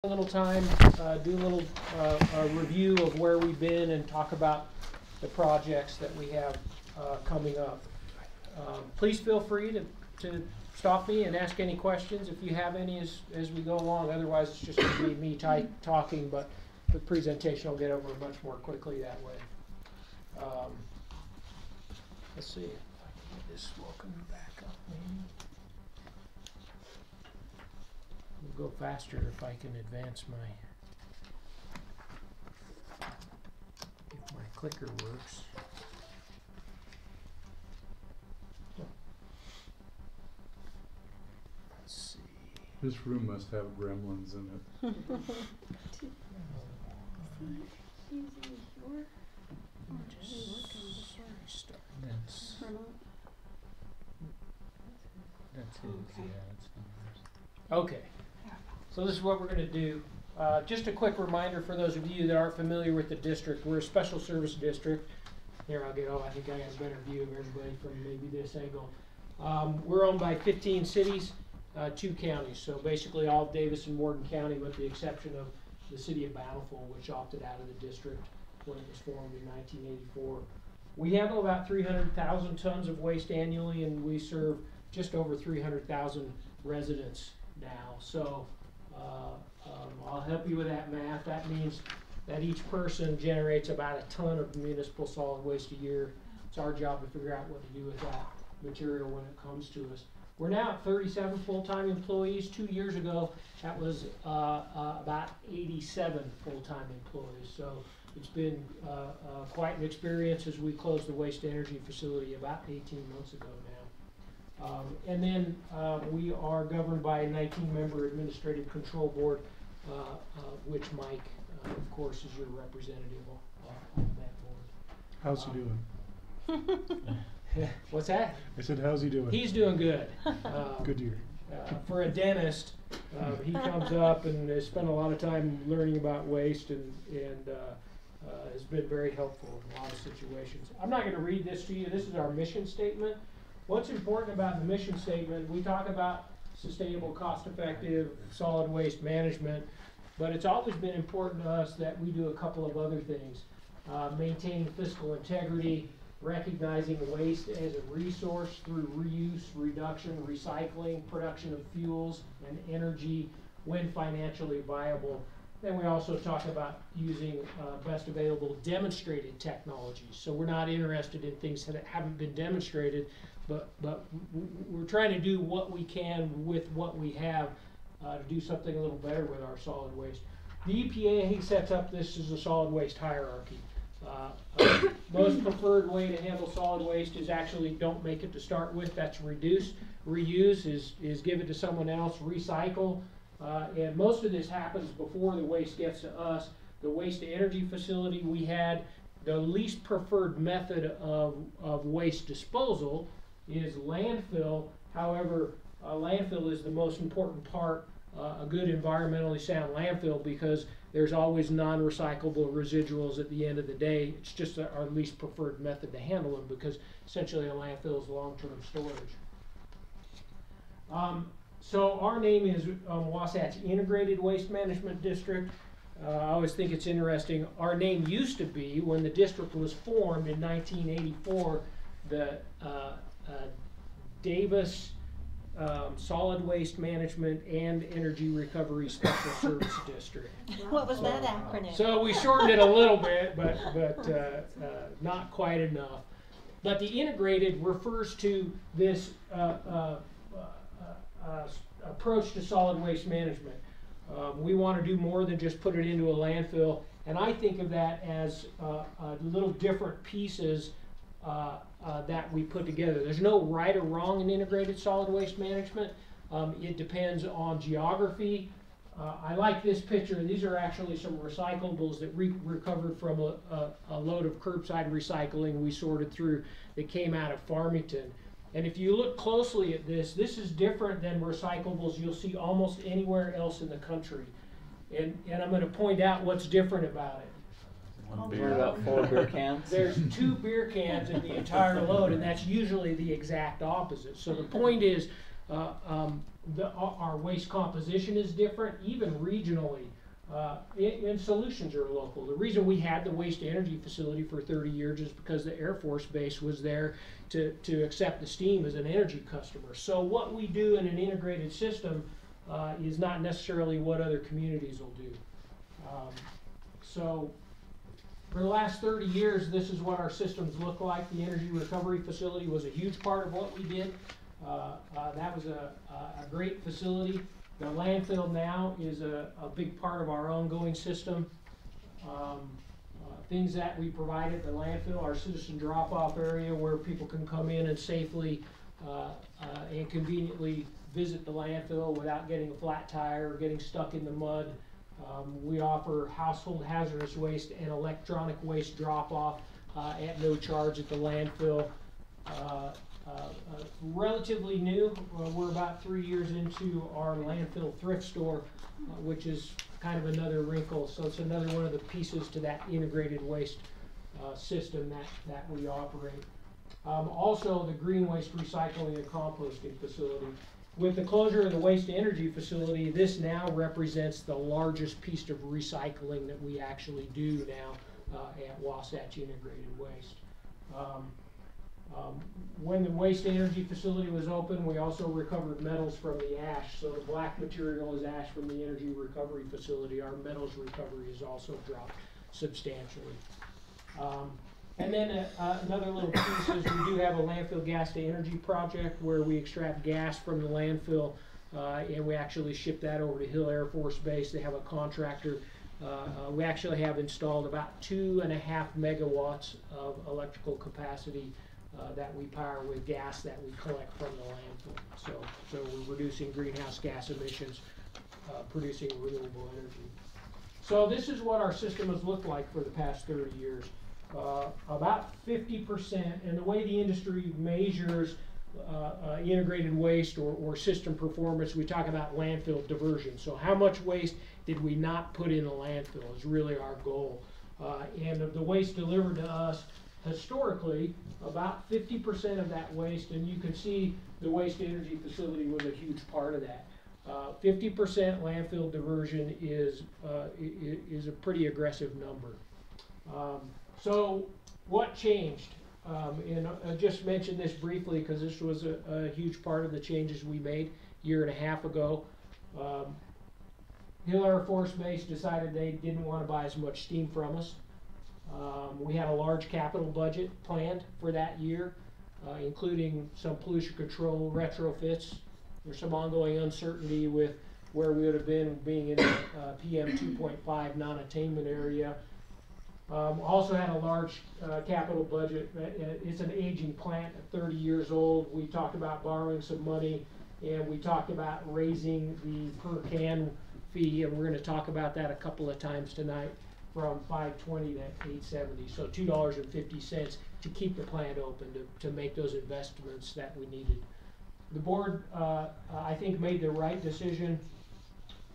A little time, do a little review of where we've been and talk about the projects that we have coming up. Please feel free to stop me and ask any questions if you have any as we go along. Otherwise, it's just going to be me talking, but the presentation will get over much more quickly that way. Let's see if I can get this welcome back up, maybe. We'll go faster if I can advance if my clicker works. Let's see. This room must have gremlins in it. That's his, yeah, that's not Okay. So this is what we're going to do. Just a quick reminder for those of you that aren't familiar with the district. We're a special service district. Here, I think I got a better view of everybody from maybe this angle. We're owned by 15 cities, 2 counties. So basically all of Davis and Morgan County with the exception of the city of Bountiful, which opted out of the district when it was formed in 1984. We handle about 300,000 tons of waste annually, and we serve just over 300,000 residents now. So I'll help you with that math. That means that each person generates about a ton of municipal solid waste a year. It's our job to figure out what to do with that material when it comes to us. We're now at 37 full-time employees. 2 years ago, that was about 87 full-time employees. So it's been quite an experience as we closed the waste energy facility about 18 months ago now. And then we are governed by a 19-member administrative control board, which Mike, of course, is your representative on that board. How's he doing? What's that? I said, how's he doing? He's doing good. Good to hear. For a dentist, he comes up and has spent a lot of time learning about waste and has been very helpful in a lot of situations. I'm not going to read this to you. This is our mission statement. What's important about the mission statement, we talk about sustainable, cost-effective, solid waste management, but it's always been important to us that we do a couple of other things. Maintaining fiscal integrity, recognizing waste as a resource through reuse, reduction, recycling, production of fuels and energy when financially viable. Then we also talk about using best available demonstrated technologies. So we're not interested in things that haven't been demonstrated, but we're trying to do what we can with what we have to do something a little better with our solid waste. The EPA sets up this as a solid waste hierarchy. Most preferred way to handle solid waste is actually don't make it to start with. That's reduce. Reuse is give it to someone else. Recycle. And most of this happens before the waste gets to us. The waste to energy facility, we had the least preferred method of waste disposal is landfill. However, landfill is the most important part, a good environmentally sound landfill, because there's always non-recyclable residuals at the end of the day. It's just our least preferred method to handle them because essentially a landfill is long-term storage. So our name is Wasatch Integrated Waste Management District. I always think it's interesting. Our name used to be, when the district was formed in 1984, the Davis Solid Waste Management and Energy Recovery Special Service District. What was that acronym? So we shortened it a little bit, but not quite enough. But the integrated refers to this approach to solid waste management. We want to do more than just put it into a landfill, and I think of that as little different pieces that we put together. There's no right or wrong in integrated solid waste management. It depends on geography. I like this picture. These are actually some recyclables that recovered from a load of curbside recycling we sorted through that came out of Farmington. And if you look closely at this, this is different than recyclables you'll see almost anywhere else in the country. And I'm going to point out what's different about it. One beer, about 4 beer cans. There's 2 beer cans in the entire load, and that's usually the exact opposite. So the point is, our waste composition is different, even regionally. And solutions are local. The reason we had the waste energy facility for 30 years is because the Air Force Base was there to accept the steam as an energy customer. So what we do in an integrated system is not necessarily what other communities will do. So for the last 30 years, this is what our systems look like. The energy recovery facility was a huge part of what we did. That was a great facility. The landfill now is a big part of our ongoing system. Things that we provide at the landfill, our citizen drop-off area where people can come in and safely and conveniently visit the landfill without getting a flat tire or getting stuck in the mud. We offer household hazardous waste and electronic waste drop-off at no charge at the landfill. Relatively new, we're about 3 years into our landfill thrift store, which is kind of another wrinkle. So it's another one of the pieces to that integrated waste system that we operate. Also, the green waste recycling and composting facility. With the closure of the waste to energy facility, this now represents the largest piece of recycling that we actually do now at Wasatch Integrated Waste. When the waste to energy facility was open, we also recovered metals from the ash. So the black material is ash from the energy recovery facility. Our metals recovery has also dropped substantially. And then another little piece is we do have a landfill gas to energy project where we extract gas from the landfill and we actually ship that over to Hill Air Force Base. They have a contractor. We actually have installed about 2.5 megawatts of electrical capacity that we power with gas that we collect from the landfill. So we're reducing greenhouse gas emissions, producing renewable energy. So this is what our system has looked like for the past 30 years. About 50%, and the way the industry measures integrated waste or system performance, we talk about landfill diversion. So how much waste did we not put in the landfill is really our goal. And of the waste delivered to us, historically, about 50% of that waste, and you can see the waste energy facility was a huge part of that. 50% landfill diversion is a pretty aggressive number. So what changed? And I just mentioned this briefly because this was a huge part of the changes we made a year and a half ago. Hill Air Force Base decided they didn't want to buy as much steam from us. We had a large capital budget planned for that year, including some pollution control retrofits. There's some ongoing uncertainty with where we would have been being in the PM 2.5 non-attainment area. Also had a large capital budget. It's an aging plant at 30 years old. We talked about borrowing some money, and we talked about raising the per can fee, and we're going to talk about that a couple of times tonight, from $5.20 to $8.70, so $2.50 to keep the plant open, to make those investments that we needed. The board, I think, made the right decision,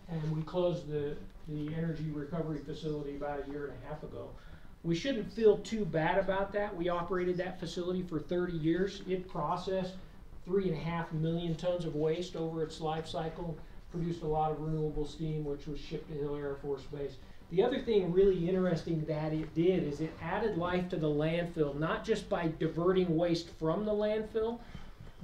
and we closed the energy recovery facility about a year and a half ago. We shouldn't feel too bad about that. We operated that facility for 30 years. It processed 3.5 million tons of waste over its life cycle, produced a lot of renewable steam, which was shipped to Hill Air Force Base. The other thing really interesting that it did is it added life to the landfill, not just by diverting waste from the landfill,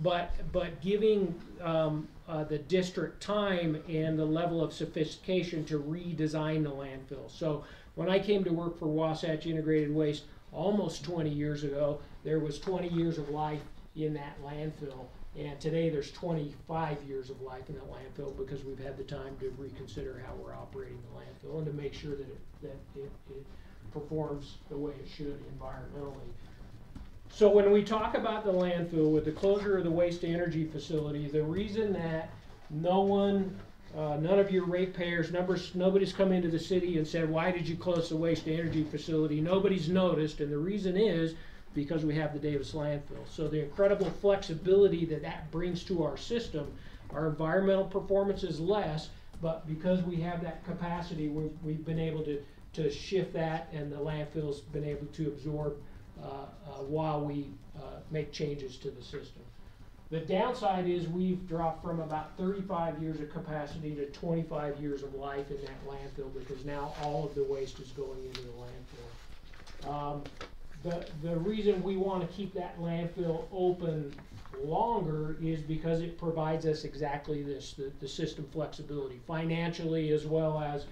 but giving the district time and the level of sophistication to redesign the landfill. So when I came to work for Wasatch Integrated Waste almost 20 years ago, there was 20 years of life in that landfill. And today there's 25 years of life in that landfill because we've had the time to reconsider how we're operating the landfill and to make sure that it performs the way it should environmentally. So when we talk about the landfill with the closure of the waste to energy facility, the reason that none of your ratepayers, nobody's come into the city and said, why did you close the waste to energy facility? Nobody's noticed, and the reason is because we have the Davis landfill. So the incredible flexibility that brings to our system, our environmental performance is less, but because we have that capacity, we've been able to shift that, and the landfill's been able to absorb while we make changes to the system. The downside is we've dropped from about 35 years of capacity to 25 years of life in that landfill, because now all of the waste is going into the landfill. The reason we want to keep that landfill open longer is because it provides us exactly this, the system flexibility, financially, as well as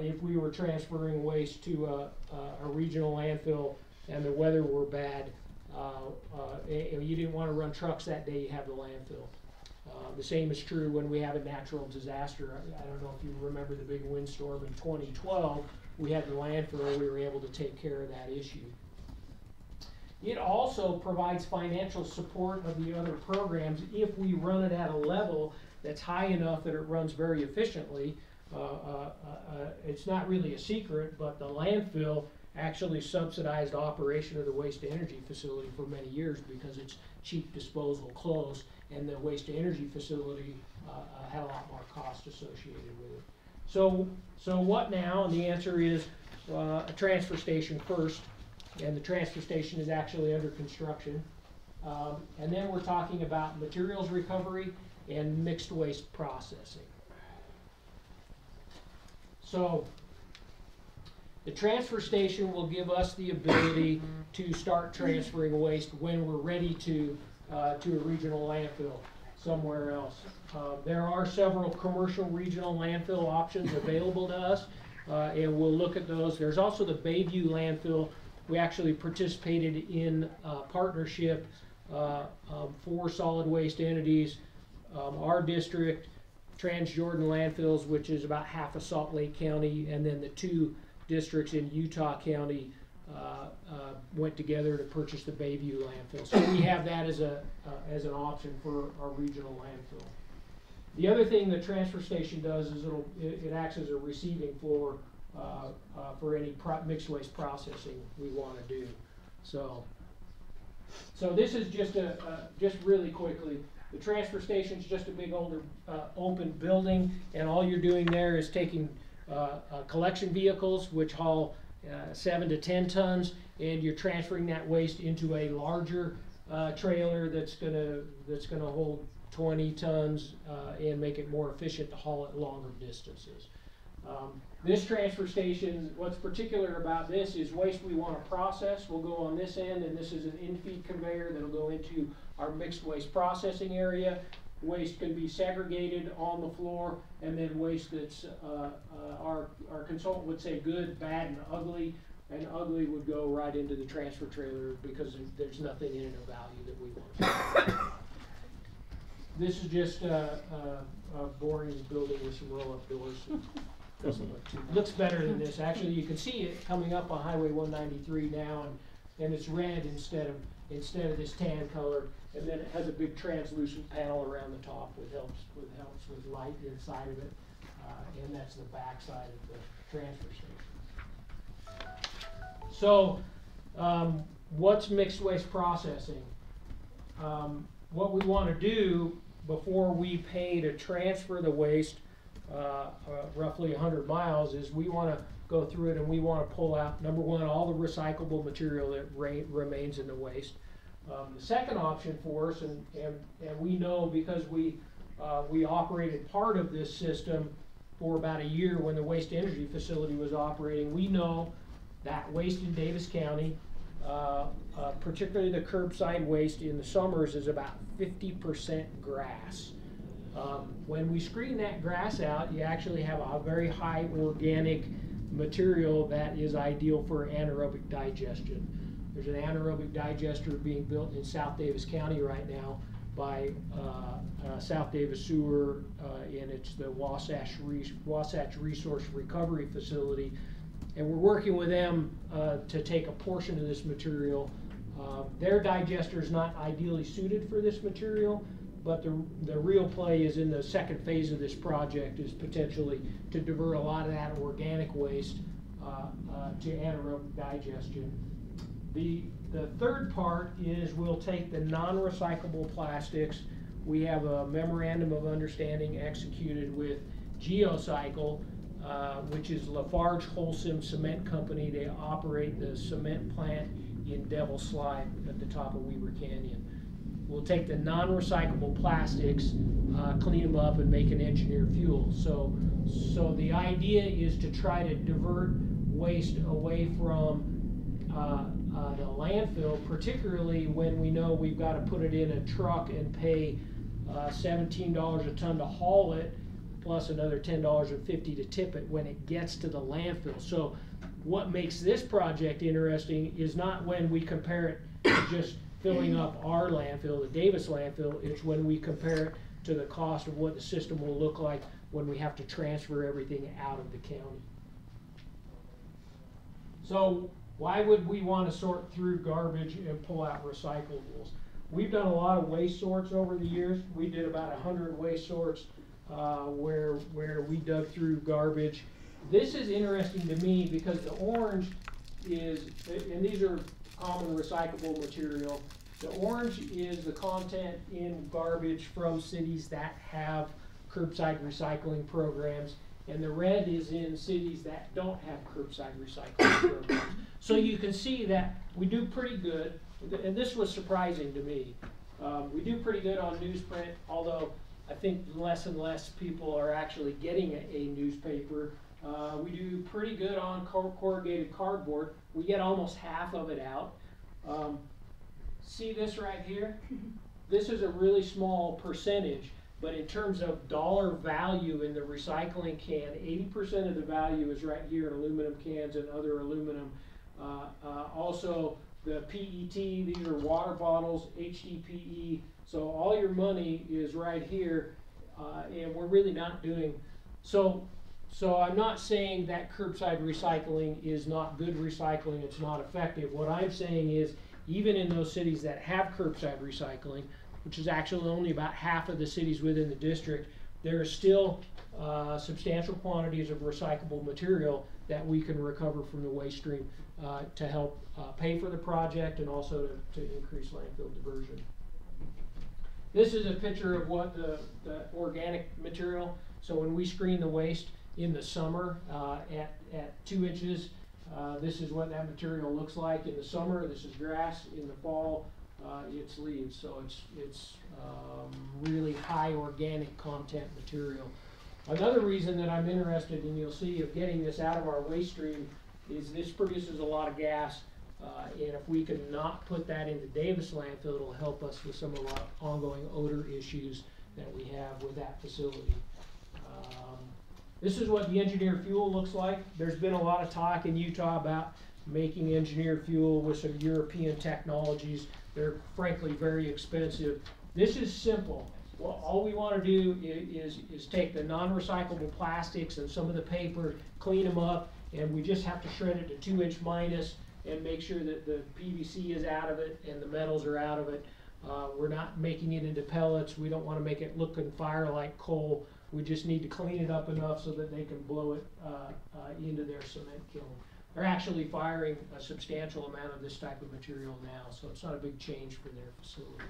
if we were transferring waste to a regional landfill and the weather were bad, you didn't want to run trucks that day, you have the landfill. The same is true when we have a natural disaster. I don't know if you remember the big windstorm in 2012. We had the landfill, we were able to take care of that issue. It also provides financial support of the other programs if we run it at a level that's high enough that it runs very efficiently. It's not really a secret, but the landfill actually subsidized operation of the waste to energy facility for many years because it's cheap disposal close, and the waste to energy facility had a lot more cost associated with it. So what now? And the answer is a transfer station first, and the transfer station is actually under construction. And then we're talking about materials recovery and mixed waste processing. So the transfer station will give us the ability to start transferring waste when we're ready to a regional landfill somewhere else. There are several commercial regional landfill options available to us, and we'll look at those. There's also the Bayview landfill. We actually participated in a partnership for solid waste entities, our district, Transjordan landfills, which is about half of Salt Lake County, and then the two districts in Utah County went together to purchase the Bayview landfill. So we have that as an option for our regional landfill. The other thing the transfer station does is it acts as a receiving floor for any mixed waste processing we want to do. So this is just really quickly. The transfer station is just a big older open building, and all you're doing there is taking collection vehicles which haul 7 to 10 tons, and you're transferring that waste into a larger trailer that's gonna hold 20 tons and make it more efficient to haul it longer distances. This transfer station, what's particular about this is waste we want to process will go on this end, and this is an in-feed conveyor that'll go into our mixed waste processing area. Waste can be segregated on the floor, and then waste that's our consultant would say good, bad, and ugly would go right into the transfer trailer because there's nothing in it of value that we want. This is just a boring building with some roll-up doors. Doesn't look too, looks better than this. Actually, you can see it coming up on Highway 193 now, and it's red instead of this tan color. And then it has a big translucent panel around the top that helps with light inside of it, and that's the back side of the transfer station. So, what's mixed waste processing? What we want to do before we pay to transfer the waste roughly 100 miles is we want to go through it and we want to pull out, number one, all the recyclable material that remains in the waste. The second option for us, and we know because we operated part of this system for about a year when the waste energy facility was operating, we know that waste in Davis County, particularly the curbside waste in the summers, is about 50% grass. When we screen that grass out, you actually have a very high organic material that is ideal for anaerobic digestion. There's an anaerobic digester being built in South Davis County right now by South Davis Sewer, and it's the Wasatch Resource Recovery Facility. And we're working with them to take a portion of this material. Their digester is not ideally suited for this material, but the real play is in the second phase of this project is potentially to divert a lot of that organic waste to anaerobic digestion. The third part is we'll take the non-recyclable plastics. We have a memorandum of understanding executed with Geocycle, which is Lafarge Holcim Cement Company. They operate the cement plant in Devil's Slide at the top of Weaver Canyon. we'll take the non-recyclable plastics, clean them up, and make an engineered fuel. So the idea is to try to divert waste away from the landfill, particularly when we know we've got to put it in a truck and pay $17 a ton to haul it, plus another $10.50 to tip it when it gets to the landfill. So what makes this project interesting is not when we compare it to just filling up our landfill, the Davis landfill. It's when we compare it to the cost of what the system will look like when we have to transfer everything out of the county. So why would we want to sort through garbage and pull out recyclables? We've done a lot of waste sorts over the years. We did about 100 waste sorts where we dug through garbage. This is interesting to me because the orange is, and these are common recyclable material, the orange is the content in garbage from cities that have curbside recycling programs, and the red is in cities that don't have curbside recycling programs. So you can see that we do pretty good, and this was surprising to me. We do pretty good on newsprint, although I think less and less people are actually getting a newspaper. We do pretty good on corrugated cardboard. We get almost half of it out. See this right here? This is a really small percentage, but in terms of dollar value in the recycling can, 80% of the value is right here in aluminum cans and other aluminum. Also, the PET, these are water bottles, HDPE. So all your money is right here, and we're really not doing so. I'm not saying that curbside recycling is not good recycling, it's not effective. What I'm saying is, even in those cities that have curbside recycling, which is actually only about half of the cities within the district, there are still substantial quantities of recyclable material that we can recover from the waste stream to help pay for the project and also to increase landfill diversion. This is a picture of what the organic material, so when we screen the waste in the summer at 2 inches, this is what that material looks like. In the summer, this is grass. In the fall, it's leaves. So it's really high organic content material. Another reason that I'm interested, and you'll see, of getting this out of our waste stream is this produces a lot of gas. And if we can not put that in the Davis landfill, it'll help us with some of our ongoing odor issues that we have with that facility. This is what the engineered fuel looks like. There's been a lot of talk in Utah about making engineered fuel with some European technologies. They're frankly very expensive. This is simple. Well, all we want to do is take the non-recyclable plastics and some of the paper, clean them up, and we just have to shred it to 2 inch minus and make sure that the PVC is out of it and the metals are out of it. We're not making it into pellets. We don't want to make it look and fire like coal. We just need to clean it up enough so that they can blow it into their cement kiln. They're actually firing a substantial amount of this type of material now, so it's not a big change for their facility.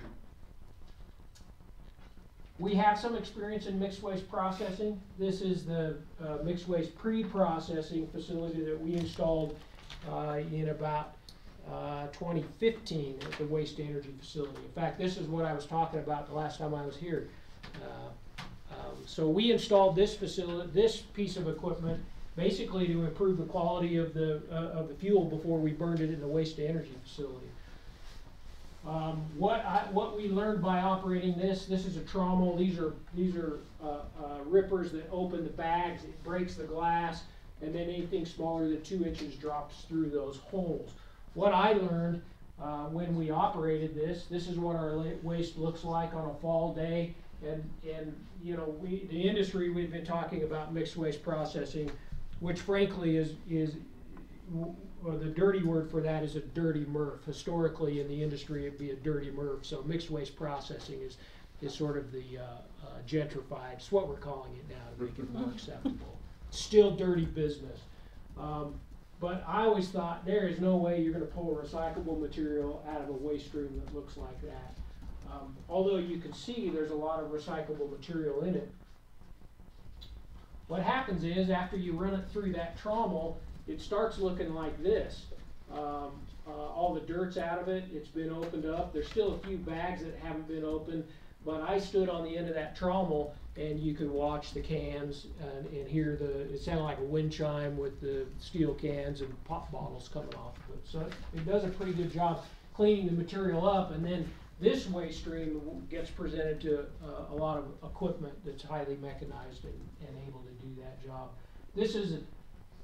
We have some experience in mixed waste processing. This is the mixed waste pre-processing facility that we installed in about 2015 at the waste energy facility. In fact, this is what I was talking about the last time I was here. So we installed this facility, this piece of equipment, basically to improve the quality of the fuel before we burned it in the waste to energy facility. What we learned by operating this is a trommel. These are rippers that open the bags. It breaks the glass, and then anything smaller than 2 inches drops through those holes. What I learned when we operated this is what our waste looks like on a fall day. And you know, the industry, we've been talking about mixed waste processing, which frankly is the dirty word for that is a dirty MRF. Historically in the industry it'd be a dirty MRF. So mixed waste processing is sort of the gentrified. It's what we're calling it now to make it more acceptable. Still dirty business. But I always thought there is no way you're going to pull recyclable material out of a waste stream that looks like that. Although you can see there's a lot of recyclable material in it. What happens is after you run it through that trommel, it starts looking like this. All the dirt's out of it. It's been opened up. There's still a few bags that haven't been opened, but I stood on the end of that trommel and you could watch the cans and hear it sounded like a wind chime with the steel cans and pop bottles coming off of it. So it does a pretty good job cleaning the material up, and then this waste stream gets presented to a lot of equipment that's highly mechanized and able to do that job. This is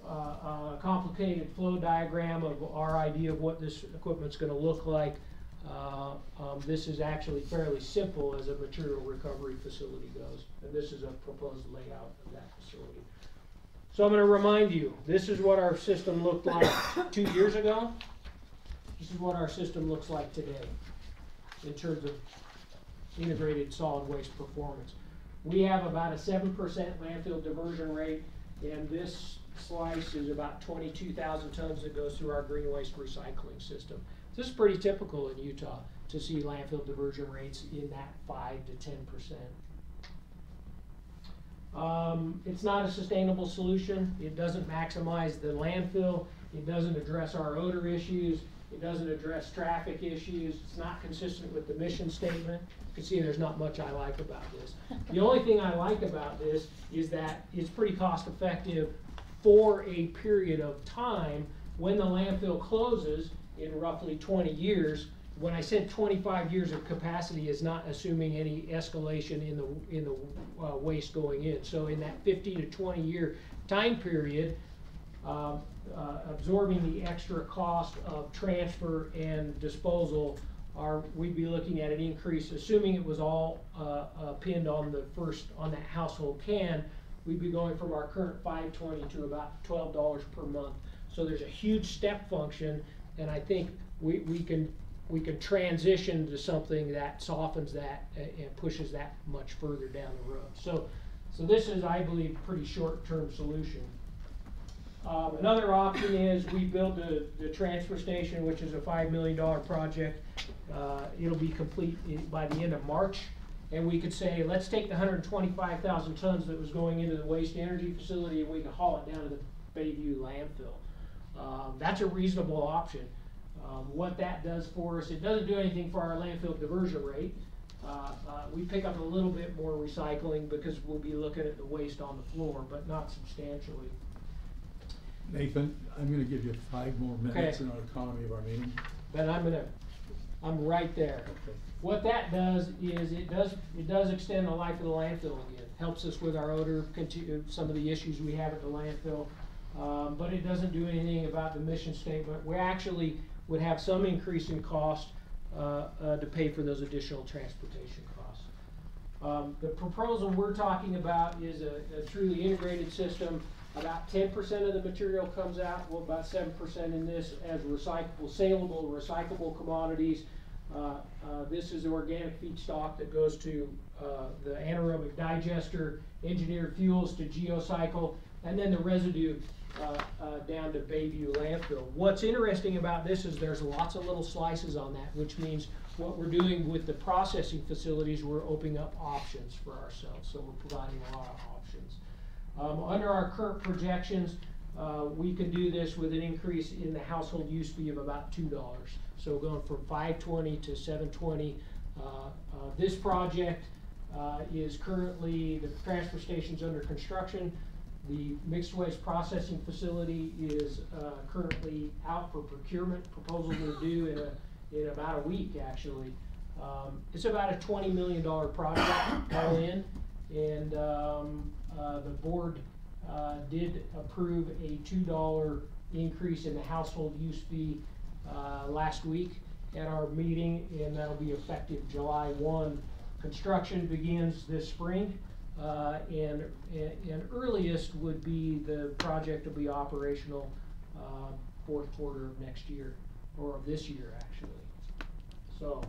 a complicated flow diagram of our idea of what this equipment's going to look like. This is actually fairly simple as a material recovery facility goes, and this is a proposed layout of that facility. So I'm going to remind you, this is what our system looked like 2 years ago. This is what our system looks like today in terms of integrated solid waste performance. We have about a 7% landfill diversion rate, and this slice is about 22,000 tons that goes through our green waste recycling system. This is pretty typical in Utah to see landfill diversion rates in that 5 to 10%. It's not a sustainable solution. It doesn't maximize the landfill. It doesn't address our odor issues. It doesn't address traffic issues. It's not consistent with the mission statement. You can see there's not much I like about this. The only thing I like about this is that it's pretty cost effective for a period of time when the landfill closes in roughly 20 years. When I said 25 years of capacity is not assuming any escalation in the waste going in. So in that 50 to 20 year time period, absorbing the extra cost of transfer and disposal, we'd be looking at an increase, assuming it was all pinned on that household can, we'd be going from our current $5.20 to about $12 per month. So there's a huge step function, and I think we can transition to something that softens that and pushes that much further down the road. So this is, I believe, a pretty short-term solution. Another option is we built the transfer station, which is a $5 million project. It'll be complete by the end of March. And we could say, let's take the 125,000 tons that was going into the waste energy facility and we can haul it down to the Bayview landfill. That's a reasonable option. What that does for us, it doesn't do anything for our landfill diversion rate. We pick up a little bit more recycling because we'll be looking at the waste on the floor, but not substantially. Nathan, I'm going to give you 5 more minutes in our economy of our meeting. But I'm right there. Okay. What that does is it does extend the life of the landfill again. Helps us with our odor, some of the issues we have at the landfill, but it doesn't do anything about the mission statement. We actually would have some increase in cost to pay for those additional transportation costs. The proposal we're talking about is a truly integrated system. About 10% of the material comes out, well, about 7% in this as saleable, recyclable commodities. This is organic feedstock that goes to the anaerobic digester, engineered fuels to geocycle, and then the residue down to Bayview landfill. What's interesting about this is there's lots of little slices on that, which means what we're doing with the processing facilities, we're opening up options for ourselves. So we're providing a lot of options. Under our current projections, we can do this with an increase in the household use fee of about $2. So going from $5.20 to $7.20. This project is currently, the transfer station's under construction. The mixed waste processing facility is currently out for procurement. Proposals are due in about a week, actually. It's about a $20 million project all in, and the board did approve a $2 increase in the household use fee last week at our meeting, and that'll be effective July 1. Construction begins this spring, and earliest would be the project will be operational fourth quarter of next year, or of this year actually. So.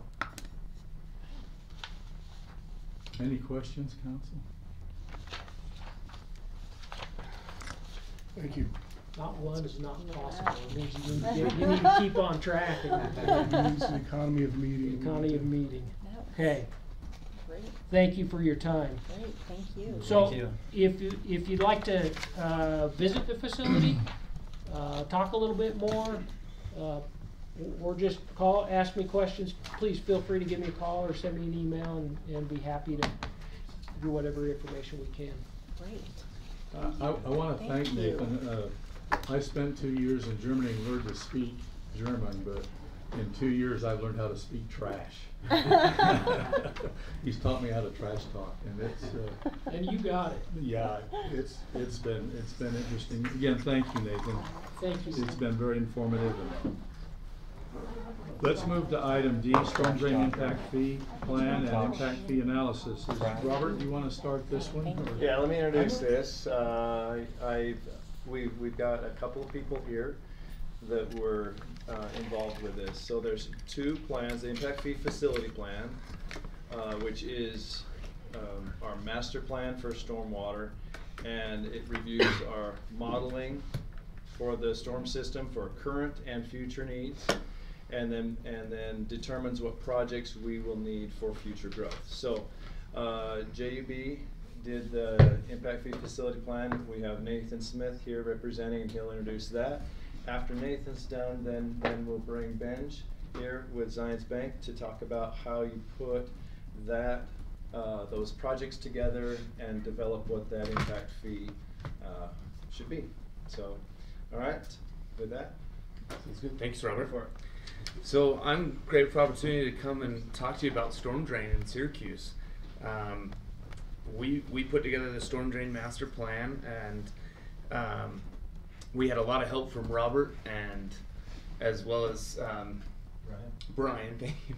Any questions, council? Thank you. Not one is not possible. It means you need to keep on track. It's an economy of meeting. Economy of meeting. Yep. Okay. Great, Thank you for your time. great, thank you. So, Thank if you'd like to visit the facility, talk a little bit more, or just ask me questions, please feel free to give me a call or send me an email, and be happy to do whatever information we can. Great. I want to thank Thank you. Nathan. I spent 2 years in Germany and learned to speak German, but in 2 years I've learned how to speak trash. He's taught me how to trash talk, and it's And you got it. yeah, it's been interesting. Again, thank you, Nathan. Thank you. It's been very informative. Let's move to item D, storm drain impact fee plan and impact fee analysis. Robert, do you want to start this one? or- Yeah, let me introduce this. We've got a couple of people here that were involved with this. So there's 2 plans: the impact fee facility plan, which is our master plan for stormwater, and it reviews our modeling for the storm system for current and future needs, and then determines what projects we will need for future growth. So JUB did the impact fee facility plan. We have Nathan Smith here representing, and he'll introduce that. After Nathan's done, then we'll bring Benj here with Zions Bank to talk about how you put that those projects together and develop what that impact fee should be. So, all right, with that. Sounds good. Thanks, Robert. For it. So I'm grateful for the opportunity to come and talk to you about storm drain in Syracuse. We put together the storm drain master plan, and we had a lot of help from Robert and as well as Brian. Thank you.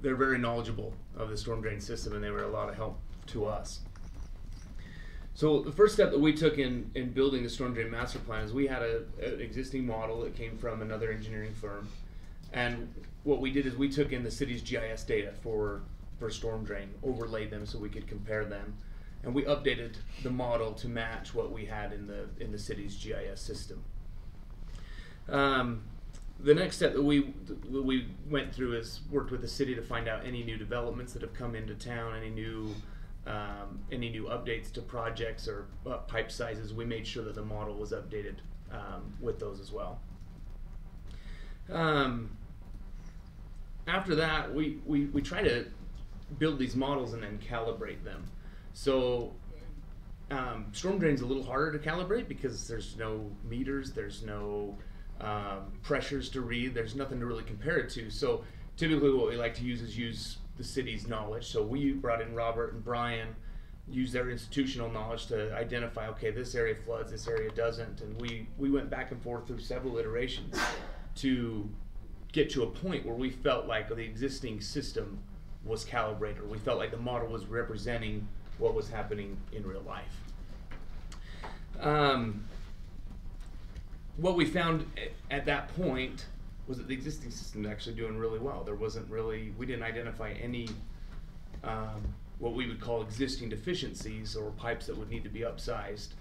They're very knowledgeable of the storm drain system, and they were a lot of help to us. So the first step that we took in building the storm drain master plan is we had an existing model that came from another engineering firm, and what we did is we took in the city's GIS data for storm drain, overlaid them so we could compare them, and we updated the model to match what we had in the city's GIS system. The next step that we went through is worked with the city to find out any new developments that have come into town, any new updates to projects or pipe sizes. We made sure that the model was updated with those as well. After that, we try to build these models and then calibrate them. So storm drain's a little harder to calibrate because there's no meters, there's no pressures to read, there's nothing to really compare it to. So typically what we like to use is the city's knowledge. So we brought in Robert and Brian, used their institutional knowledge to identify, okay, this area floods, this area doesn't, and we went back and forth through several iterations to get to a point where we felt like the existing system was calibrated, or we felt like the model was representing what was happening in real life. What we found at that point was that the existing system was actually doing really well. We didn't identify any what we would call existing deficiencies or pipes that would need to be upsized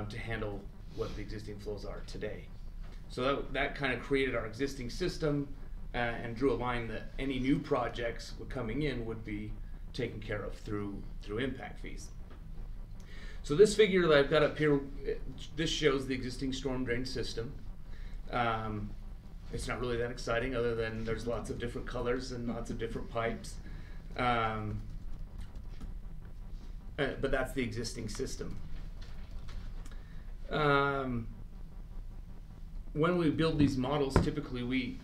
to handle what the existing flows are today. So that kind of created our existing system and drew a line that any new projects coming in would be taken care of through impact fees. So this figure that I've got up here, this shows the existing storm drain system. It's not really that exciting other than there's lots of different colors and lots of different pipes. But that's the existing system. When we build these models, typically we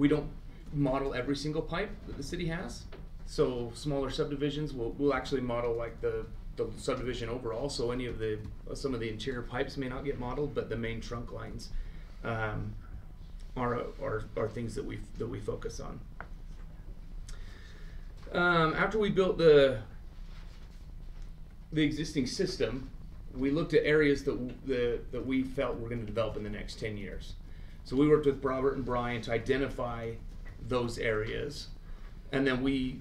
don't model every single pipe that the city has. So smaller subdivisions, we'll actually model like the subdivision overall. So some of the interior pipes may not get modeled, but the main trunk lines are things that we focus on. After we built the existing system, we looked at areas that we felt were going to develop in the next 10 years. So we worked with Robert and Brian to identify those areas, and then we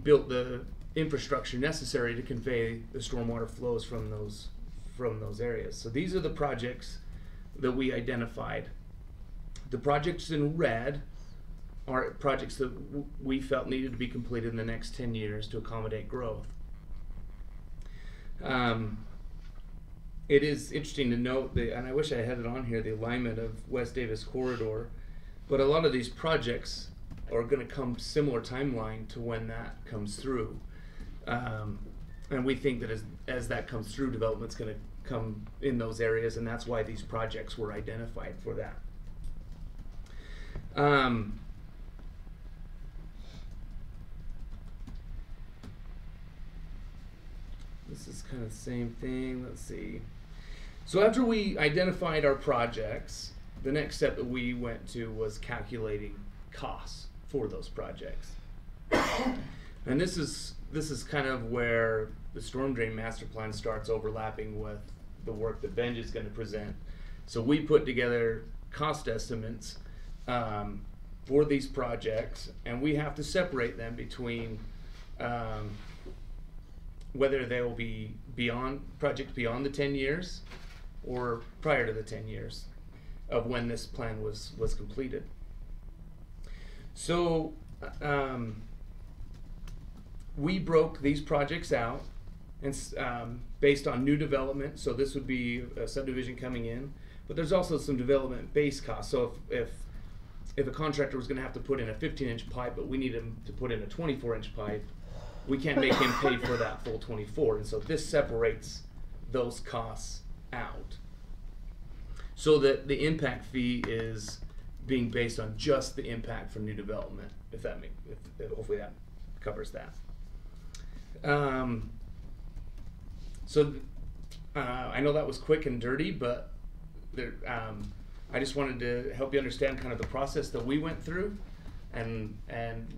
built the infrastructure necessary to convey the stormwater flows from those areas. So these are the projects that we identified. The projects in red are projects that we felt needed to be completed in the next 10 years to accommodate growth. it is interesting to note and I wish I had it on here, the alignment of West Davis corridor, but a lot of these projects are going to come similar timeline to when that comes through, and we think that as that comes through, development's going to come in those areas, and that's why these projects were identified for that. This is kind of the same thing. Let's see. So after we identified our projects, the next step that we went to was calculating costs for those projects. And this is kind of where the storm drain master plan starts overlapping with the work that Benj is going to present. So we put together cost estimates for these projects, and we have to separate them between whether they will be projects beyond the 10 years or prior to the 10 years of when this plan was completed. So we broke these projects out and based on new development. So this would be a subdivision coming in, but there's also some development base costs. So if a contractor was going to have to put in a 15-inch pipe, but we need him to put in a 24-inch pipe, we can't make him pay for that full 24. And so this separates those costs out, so that the impact fee is being based on just the impact from new development. Hopefully that covers that. I know that was quick and dirty, but I just wanted to help you understand kind of the process that we went through, and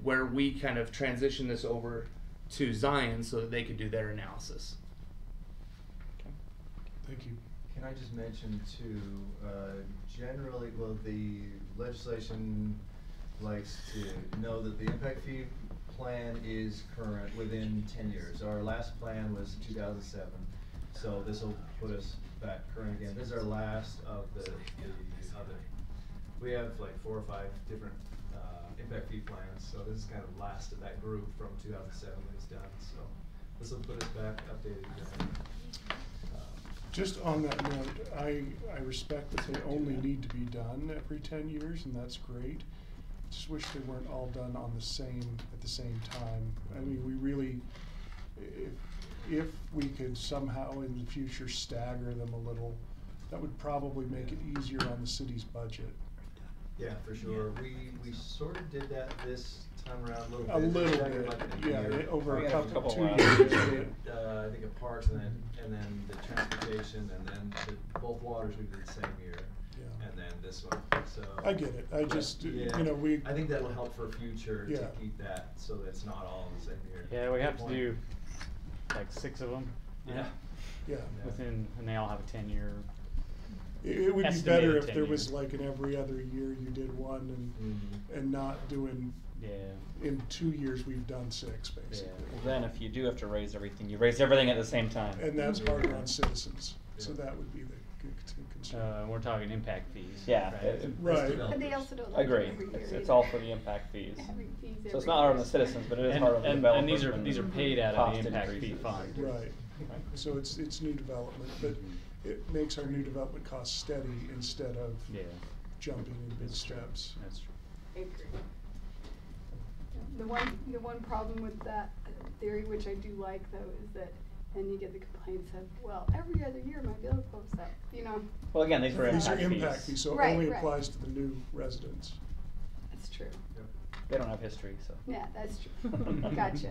where we kind of transitioned this over to Zion so that they could do their analysis. Thank you. Can I just mention too, generally, well, the legislation likes to know that the impact fee plan is current within 10 years. Our last plan was 2007, so this will put us back current again. This is our last of the other. We have like 4 or 5 different impact fee plans, so this is kind of last of that group from 2007 that was done. So this will put us back updated again. Just on that note, I respect that they only need to be done every 10 years, and that's great. Just wish they weren't all done at the same time. I mean, we really, if we could somehow in the future stagger them a little, that would probably make it easier on the city's budget. Yeah, for sure. We sort of did that this time around a little bit. A little Staggered bit, like a yeah, year. over We a had couple, 2 last years. year. I think of parks and then the transportation and then both waters we did the same year. Yeah. And then this one, so. I get it. I just, yeah, you know, I think that'll help for future Yeah. to keep that so that it's not all in the same year. Yeah, we have Good to point. do like 6 of them. Yeah. yeah. And they all have a 10-year. It would be Estimated better if 10 there was years. like an every other year you did one and not doing, Yeah. in 2 years we've done 6 basically. Well, then if you do have to raise everything, you raise everything at the same time. And that's harder on citizens, so that would be the concern. We're talking impact fees. Yeah, right? Right. But they also don't like Agree. it every year It's either. all for the impact fees. Every fees So it's every not hard on year. the citizens, but it is And, hard on the and, developers. and these are when paid out of cost the impact fee increases. fund. Right, so it's new development, but it makes our new development costs steady instead of Yeah, jumping in big steps. that's true. I agree. The one problem with that theory, which I do like though, is that then you get the complaints of, well, every other year my bill goes up, you know. Well, again, these are These are impact impact fees. fees, so it Right, only right. applies to the new residents. That's true. They don't have history, so. Yeah, that's true. Gotcha.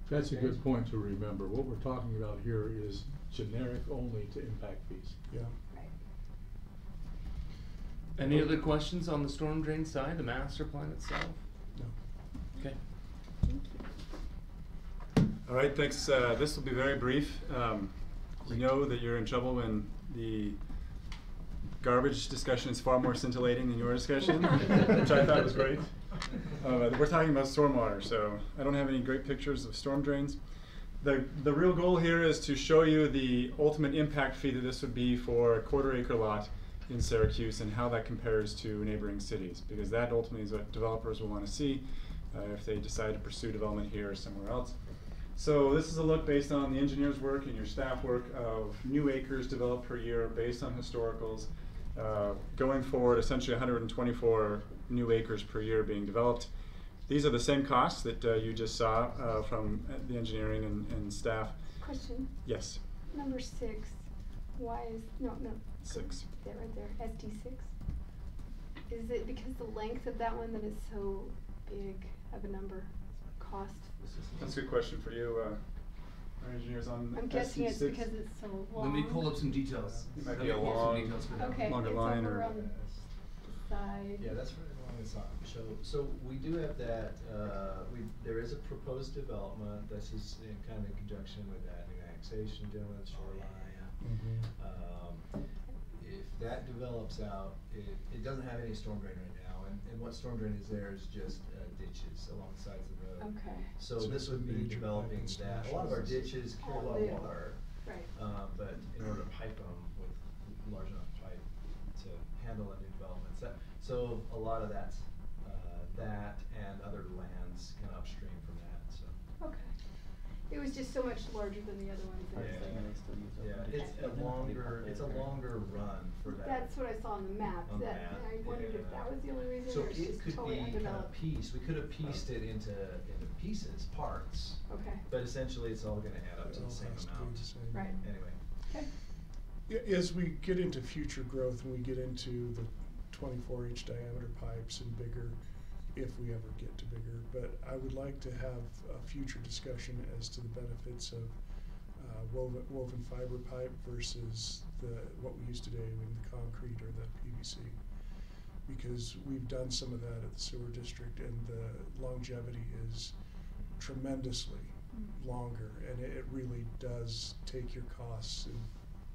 That's a good point to remember. What we're talking about here is generic only to impact fees. Yeah. Right. Any other questions on the storm drain side, the master plan itself? No. Okay. All right, thanks. This will be very brief. We know that you're in trouble when the garbage discussion is far more scintillating than your discussion, which I thought was great. We're talking about stormwater, so I don't have any great pictures of storm drains. The real goal here is to show you the ultimate impact fee that this would be for a quarter-acre lot in Syracuse and how that compares to neighboring cities, because that ultimately is what developers will want to see if they decide to pursue development here or somewhere else. So this is a look based on the engineer's work and your staff work of new acres developed per year based on historicals. Going forward, essentially 124 new acres per year being developed. These are the same costs that you just saw from the engineering and staff. Question. Yes. Number 6. Why is no 6. There, right there. SD6. Is it because the length of that one that is so big of a number? Cost. That's a good question for you, our engineers on I'm guessing it's SC6. because it's so long. Let me pull up some details. It might Let be me a pull up some long- details for that. Okay, longer it's line over or- on the side. Yeah, that's right along the side. So we do have that, there is a proposed development, this is in kind of conjunction with that new annexation dealing with shoreline. If that develops out, it doesn't have any storm drain right now, and what storm drain is there is just ditches along the sides of the road. Okay. So So this it's a would be major developing pipe that, a lot of our installation. ditches carry a lot of Yeah. water. Right. But in order to pipe them with large enough pipe to handle a new development, so a lot of that's, that and other lands kind of upstream from that, so. Okay. It was just so much larger than the other ones. that Yeah. it's like- Yeah, it's a longer run for that. That's what I saw on the map. On the That map, I wondered yeah. if that was the only reason, So or it's it just could totally be kind of undeveloped. pieced, we could have pieced it into pieces, parts, Okay. but essentially it's all gonna add up to It all the same has to be amount. the same. Right. Anyway. Okay. As we get into future growth and we get into the 24-inch diameter pipes and bigger, if we ever get to bigger, but I would like to have a future discussion as to the benefits of woven fiber pipe versus what we use today in the concrete or the PVC. Because we've done some of that at the sewer district, and the longevity is tremendously longer, and it really does take your costs and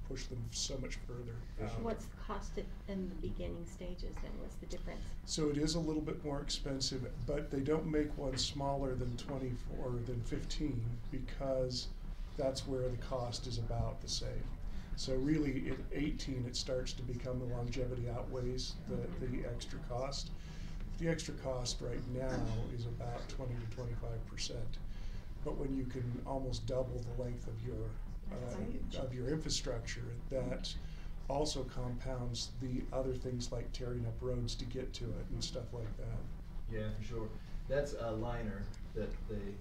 push them so much further out. What's the cost in the beginning stages then? What's the difference? So it is a little bit more expensive, but they don't make one smaller than 24 or than 15 because that's where the cost is about the same. So really at 18 it starts to become the longevity outweighs the extra cost. The extra cost right now is about 20 to 25%. But when you can almost double the length of your infrastructure, that also compounds the other things like tearing up roads to get to it and stuff like that. Yeah, for sure. That's a liner that they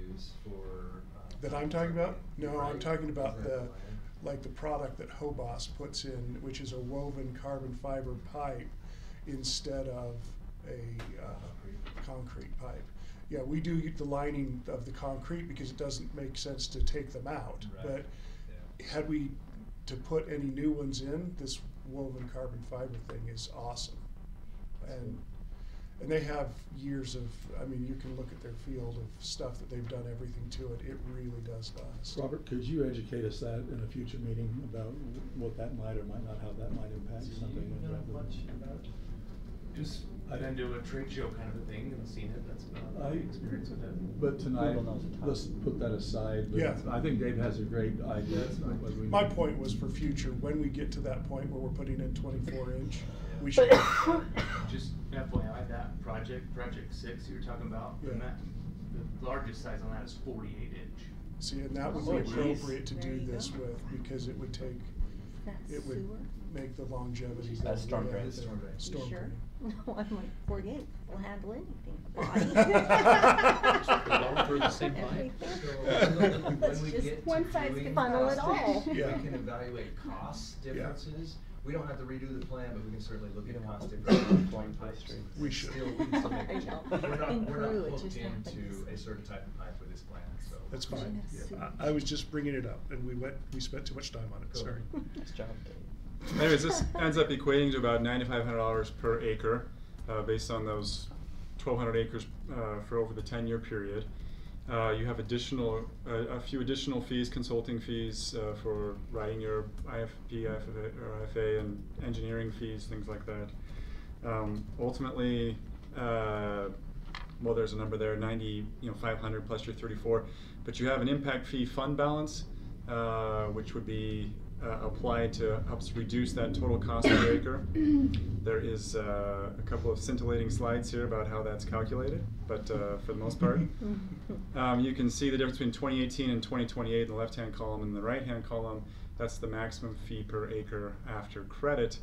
use for. That I'm talking about? No, I'm Right. talking about Is that the, liner? like the product that Hobos puts in, which is a woven carbon fiber pipe instead of a concrete pipe. Yeah, we do the lining of the concrete because it doesn't make sense to take them out. Right. But Yeah. had we to put any new ones in, this woven carbon fiber thing is awesome. And they have years of, I mean, you can look at their field of stuff that they've done everything to it. It really does last. Robert, could you educate us that in a future meeting about what that might or might not, how that might impact something? Do you know much about it? Just been to a trade show kind of a thing and seen it, that's about my experience with it. But tonight, Google knows a ton. let's put that aside. But Yeah. I think Dave has a great idea. That's fine. as we My move. point was for future, when we get to that point where we're putting in 24-inch, Yeah. we should. Just FYI, that project 6 you were talking about, Yeah. and that, the largest size on that is 48-inch. See, and that would Oh, be geez. appropriate to There do you this go. with, because it would take, That's it would sewer? make the longevity. go That's storm way drain. up It's storm there. drain. Storm Sure. drain. No, I'm like 48, will handle anything. For the same pipe. Everything. When It's we just get one to size doing fits funnel it costing, all. we Yeah. can evaluate cost Yeah. differences. We don't have to redo the plan, but we can certainly look You at don't cost want to differences. be between going pipes. straight. We should. Still, we can still make I a know. change. We're In not Peru, it hooked just into happens. a certain type of pipe with this plan, so. That's Should fine. have Yeah. sewage. I was just bringing it up, and we spent too much time on it, Cool. sorry. Nice job, Dave. Anyways, this ends up equating to about $9,500 per acre, based on those 1,200 acres for over the 10-year period. You have a few additional fees, consulting fees for writing your IFP, IFA, and engineering fees, things like that. Ultimately, well, there's a number there, 500 plus your 34, but you have an impact fee fund balance, which would be applied to helps reduce that total cost per acre. There is a couple of scintillating slides here about how that's calculated, but for the most part, you can see the difference between 2018 and 2028 in the left-hand column. And the right-hand column, that's the maximum fee per acre after credit.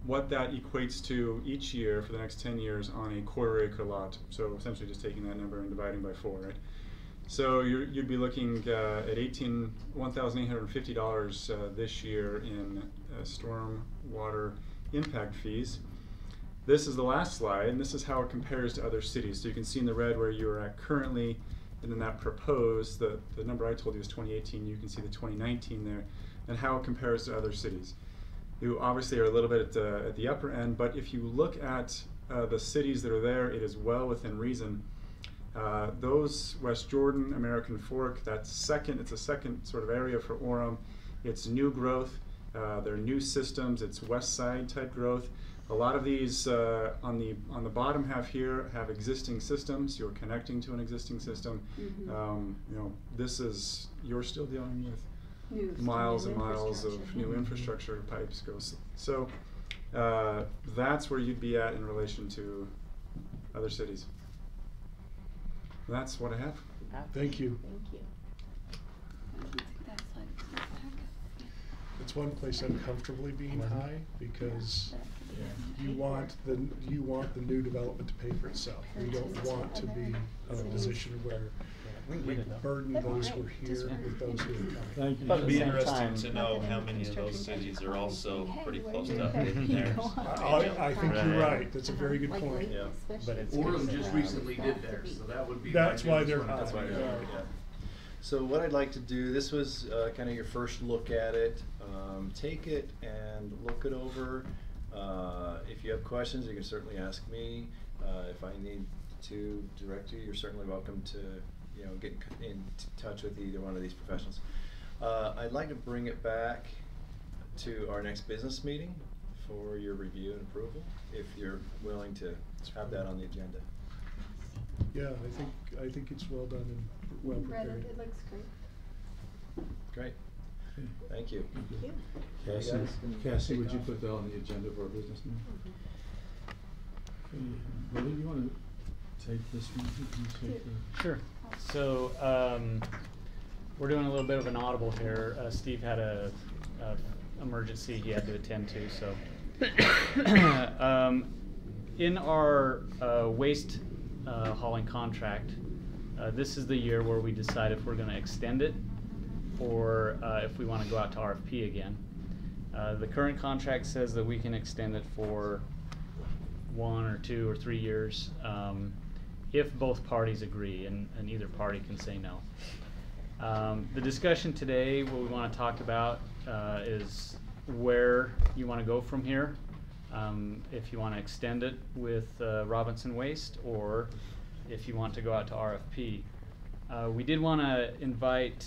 What that equates to each year for the next 10 years on a quarter acre lot. So essentially just taking that number and dividing by 4, right? So you'd be looking at $1,850 this year in storm water impact fees. This is the last slide, and this is how it compares to other cities. So you can see in the red where you're at currently, and then that proposed, the number I told you was 2018, you can see the 2019 there, and how it compares to other cities. You obviously are a little bit at the upper end, but if you look at the cities that are there, it is well within reason. Those, West Jordan, American Fork, it's a second sort of area for Orem. It's new growth, they're new systems, it's west side type growth. A lot of these on the bottom half here have existing systems. You're connecting to an existing system. You're still dealing with miles and miles of new infrastructure pipes goes. So that's where you'd be at in relation to other cities. That's what I have. Thank you. Thank you. It's one place I'm comfortably being high because you want the new development to pay for itself. We don't want to be in a position where we burden those who are here with those who are coming. Thank you. But It'd at be the same interesting time- to know how many of those cities are also pretty close to updating theirs. I think you're right. That's a very good Like point. lately, Yeah. especially But it's- Orem because just of recently that did to theirs, be- so that would be. That's my why news they're one. high. That's why they're Yeah. yeah. So what I'd like to do, this was kind of your first look at it. Take it and look it over. If you have questions, you can certainly ask me. If I need to direct you, you're certainly welcome to get in touch with either one of these professionals. I'd like to bring it back to our next business meeting for your review and approval, if you're willing to have that on the agenda. Yeah, I think it's well done and well Read prepared. it looks great. Great. Thank you. Thank you. Cassie, would you put that on the agenda for our business meeting? Willie, do you want to take this one? You can take the- Sure. So we're doing a little bit of an audible here. Steve had a emergency he had to attend to, so in our waste hauling contract, this is the year where we decide if we're going to extend it or if we want to go out to RFP again. The current contract says that we can extend it for 1 or 2 or 3 years if both parties agree, and either party can say no. The discussion today, what we want to talk about is where you want to go from here. If you want to extend it with Robinson Waste, or if you want to go out to RFP. We did want to invite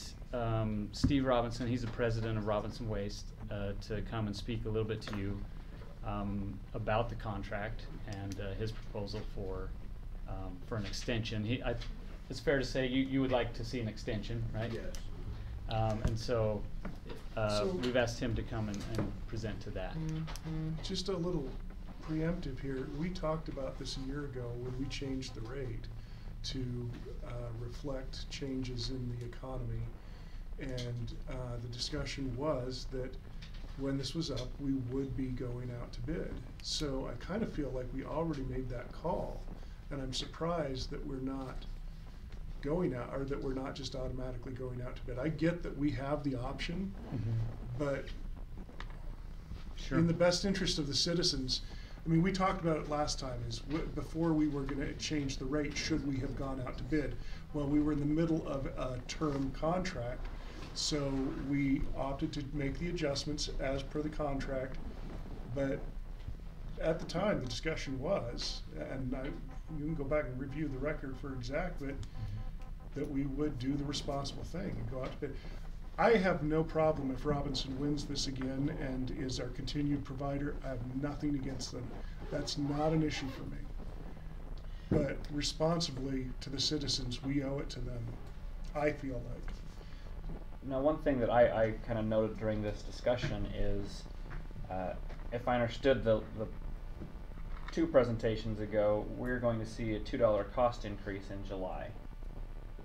Steve Robinson, he's the president of Robinson Waste, to come and speak a little bit to you about the contract and his proposal for an extension. It's fair to say you would like to see an extension, right? Yes. And so So- we've asked him to come and present to that. Just a little preemptive here. We talked about this a year ago when we changed the rate to reflect changes in the economy. And the discussion was that when this was up, we would be going out to bid. So I kind of feel like we already made that call. And I'm surprised that we're not going out, or that we're not just automatically going out to bid. I get that we have the option, but Sure. in the best interest of the citizens, I mean, we talked about it last time, before we were gonna change the rate, should we have gone out to bid? Well, we were in the middle of a term contract, so we opted to make the adjustments as per the contract. But at the time, the discussion was, and you can go back and review the record for exact, but that we would do the responsible thing and go out to bid. I have no problem if Robinson wins this again and is our continued provider. I have nothing against them. That's not an issue for me. But responsibly to the citizens, we owe it to them, I feel like. now one thing that I kind of noted during this discussion is, if I understood the 2 presentations ago, we're going to see a $2 cost increase in July.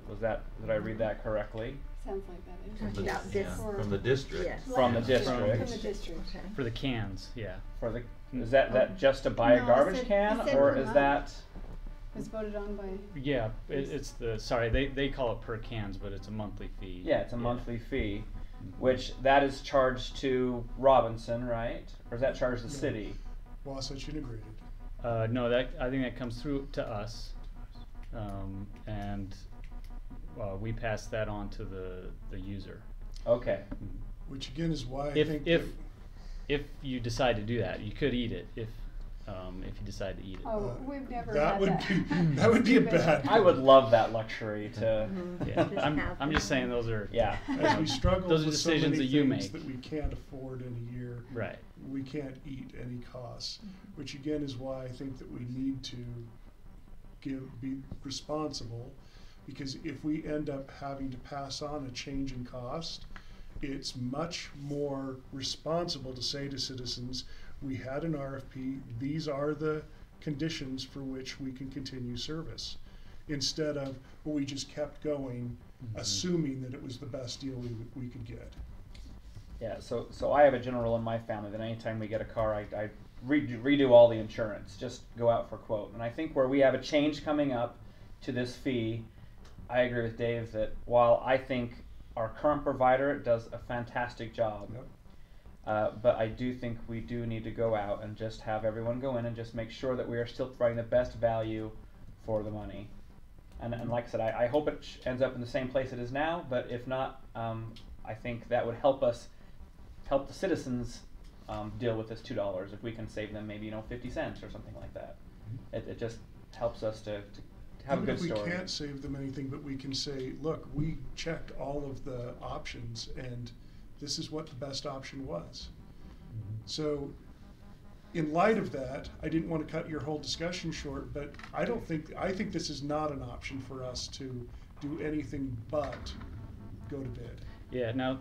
Did I read that correctly? Sounds like that. From the- Yes. yeah, For from the district. Yes. From the last- district. From the district. Okay. For the cans, yeah. For the, is that just to buy No, a it garbage said- can, it said or per is month. that? Was voted on by. Yeah, it's they call it per cans, but it's a monthly fee. Yeah, it's a monthly fee, which that is charged to Robinson, right? Or is that charged to the No. city? Wasatch Integrated. No, I think that comes through to us, and we pass that on to the user. Okay. Which again is why I If think if that if you decide to do that, you could eat it if you decide to eat it. Oh, we've never that had would that. be that would be a bad. I would love that luxury to. Yeah, Just I'm have just saying those are Yeah. As we struggle those are with so decisions many that you things make. that we can't afford in a year, Right. we can't eat any costs. Which again is why I think that we need to be responsible, because if we end up having to pass on a change in cost, it's much more responsible to say to citizens, we had an RFP, these are the conditions for which we can continue service, instead of, well, we just kept going, assuming that it was the best deal we could get. Yeah. So I have a general rule in my family that anytime we get a car, I redo all the insurance, just go out for quote. And I think where we have a change coming up to this fee, I agree with Dave that while I think our current provider does a fantastic job, Yep. but I do think we do need to go out and just have everyone go in and just make sure that we are still providing the best value for the money. And like I said, I hope it ends up in the same place it is now, but if not, I think that would help the citizens deal with this $2 if we can save them maybe 50 cents or something like that. It just helps us to have Even a good if story. we can't save them anything, but we can say, look, we checked all of the options and this is what the best option was. So in light of that, I didn't want to cut your whole discussion short, but I think this is not an option for us to do anything but go to bid. Yeah. Now,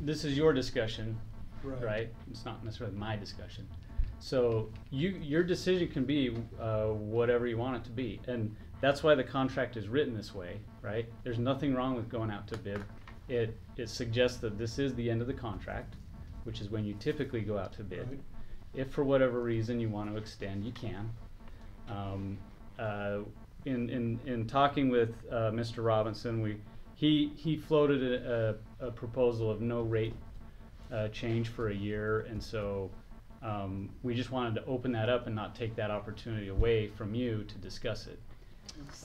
this is your discussion, Right. right? It's not necessarily my discussion. So your decision can be whatever you want it to be, and that's why the contract is written this way, right? There's nothing wrong with going out to bid. It suggests that this is the end of the contract, which is when you typically go out to bid. Right. If for whatever reason you want to extend, you can. In talking with Mr. Robinson, he floated a proposal of no rate change for a year, and so we just wanted to open that up and not take that opportunity away from you to discuss it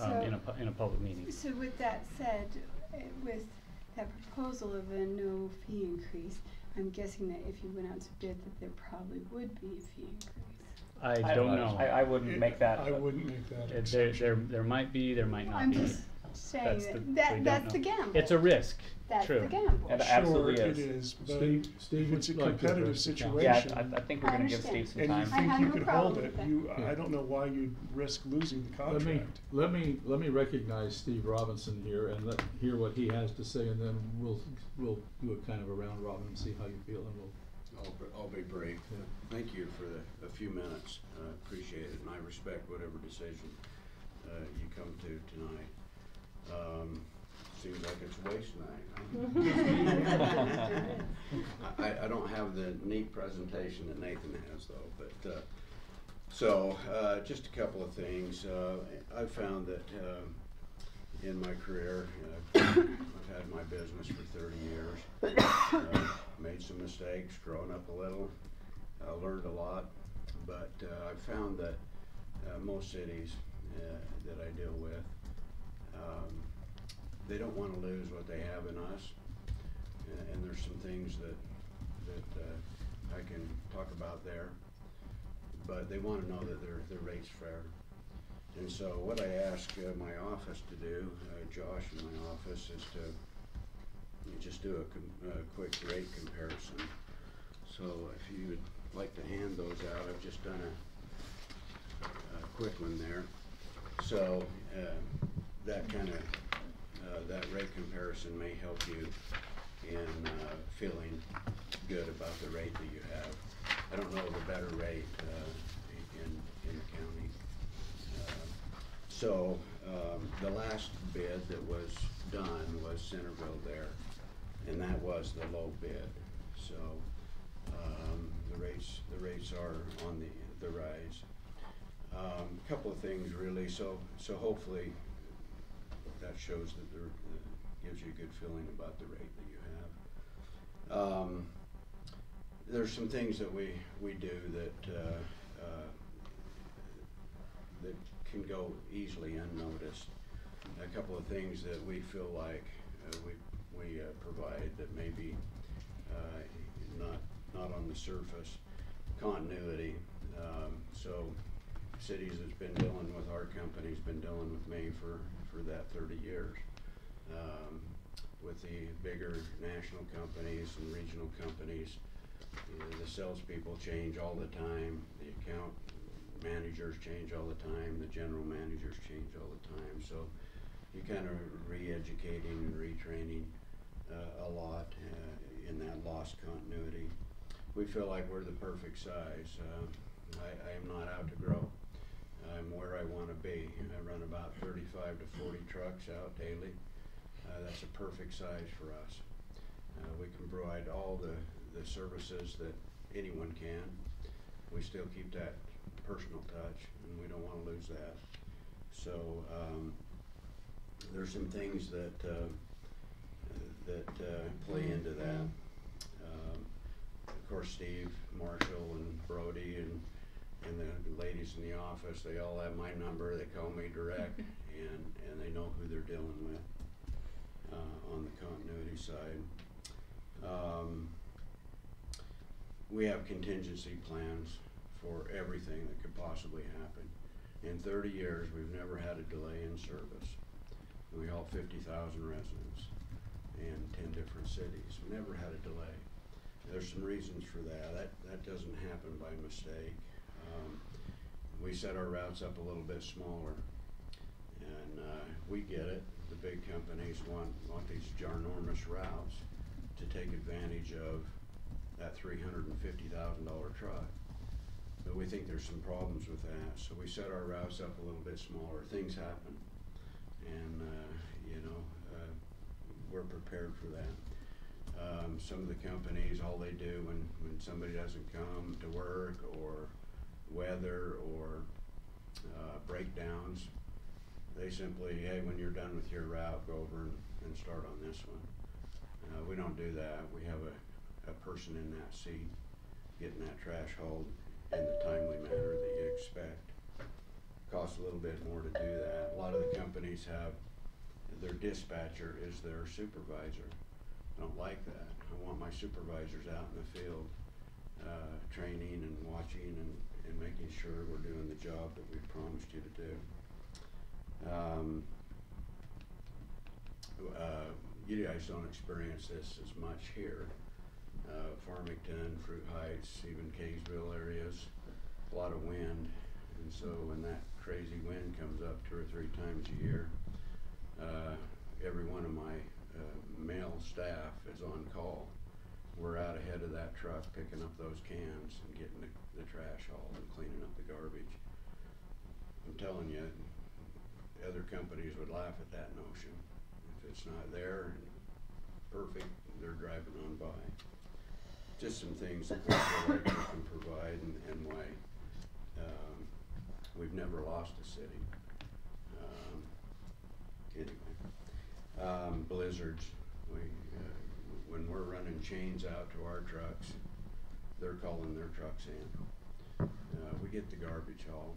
in a public meeting. So with that said, with that proposal of a no fee increase, I'm guessing that if you went out to bid, that there probably would be a fee increase. I don't know. I wouldn't make that. I wouldn't make that There exception. might be, there might not I'm be. just saying we that don't that's the know. gamble. It's a risk. That's True. the gamble. And Sure, absolutely it is. is, but Steve, if it's a would you like to competitive address the council? situation. Yeah, I think we're I going to give understand. Steve some And you time. I think have you no could problem hold it, with that. I don't know why you'd risk losing the Let contract. me recognize Steve Robinson here and hear what he has to say, and then we'll do a kind of a round robin and see how you feel, and we'll. I'll be brief. Thank you for a few minutes. Appreciate it, and I respect whatever decision you come to tonight. Seems like it's waste night. I don't have the neat presentation that Nathan has though, but just a couple of things. I've found that in my career, I've had my business for 30 years. Made some mistakes, grown up a little, learned a lot, but I've found that most cities that I deal with, they don't want to lose what they have in us, and there's some things that I can talk about there, but they want to know that their rate's fair. And so what I ask my office to do, Josh in my office, is to just do a quick rate comparison. So if you would like to hand those out, I've just done a quick one there. So that kind of that rate comparison may help you in feeling good about the rate that you have. I don't know of a better rate in the county. So the last bid that was done was Centerville there, and that was the low bid. So the rates are on the rise. A couple of things really. So hopefully that shows that gives you a good feeling about the rate that you have. There's some things that we do that that can go easily unnoticed. A couple of things that we feel like we provide that may be not on the surface. Continuity. So cities that's been dealing with our company's been dealing with me for that 30 years. With the bigger national companies and regional companies, the salespeople change all the time, the account managers change all the time, the general managers change all the time. So you kind of re-educating and retraining a lot in that lost continuity. We feel like we're the perfect size. I am not out to grow. I'm where I want to be. I run about 35 to 40 trucks out daily. That's a perfect size for us. We can provide all the services that anyone can. We still keep that personal touch, and we don't want to lose that. So there's some things that play into that. Of course, Steve, Marshall, and Brody, and the ladies in the office, they all have my number. They call me direct, and they know who they're dealing with on the continuity side. We have contingency plans for everything that could possibly happen. In 30 years, we've never had a delay in service. We haul 50,000 residents in 10 different cities. We never had a delay. There's some reasons for that. That doesn't happen by mistake. We set our routes up a little bit smaller, and we get it. The big companies want these ginormous routes to take advantage of that $350,000 truck. But we think there's some problems with that, so we set our routes up a little bit smaller. Things happen, and we're prepared for that. Some of the companies, all they do when somebody doesn't come to work, or weather, or breakdowns, they simply, hey, when you're done with your route, go over and start on this one. We don't do that. We have a person in that seat getting that trash hauled in the timely manner that you expect. Costs a little bit more to do that. A lot of the companies have their dispatcher is their supervisor. I don't like that. I want my supervisors out in the field training and watching and making sure we're doing the job that we promised you to do. You guys don't experience this as much here. Farmington, Fruit Heights, even Kaysville areas, a lot of wind, and so when that crazy wind comes up 2 or 3 times a year, every one of my male staff is on call. We're out ahead of that truck picking up those cans and getting the trash hauled and cleaning up the garbage. I'm telling you, other companies would laugh at that notion. If it's not there and perfect, they're driving on by. Just some things that we feel like we can provide, and why we've never lost a city. Anyway, blizzards. When we're running chains out to our trucks, they're calling their trucks in. We get the garbage haul,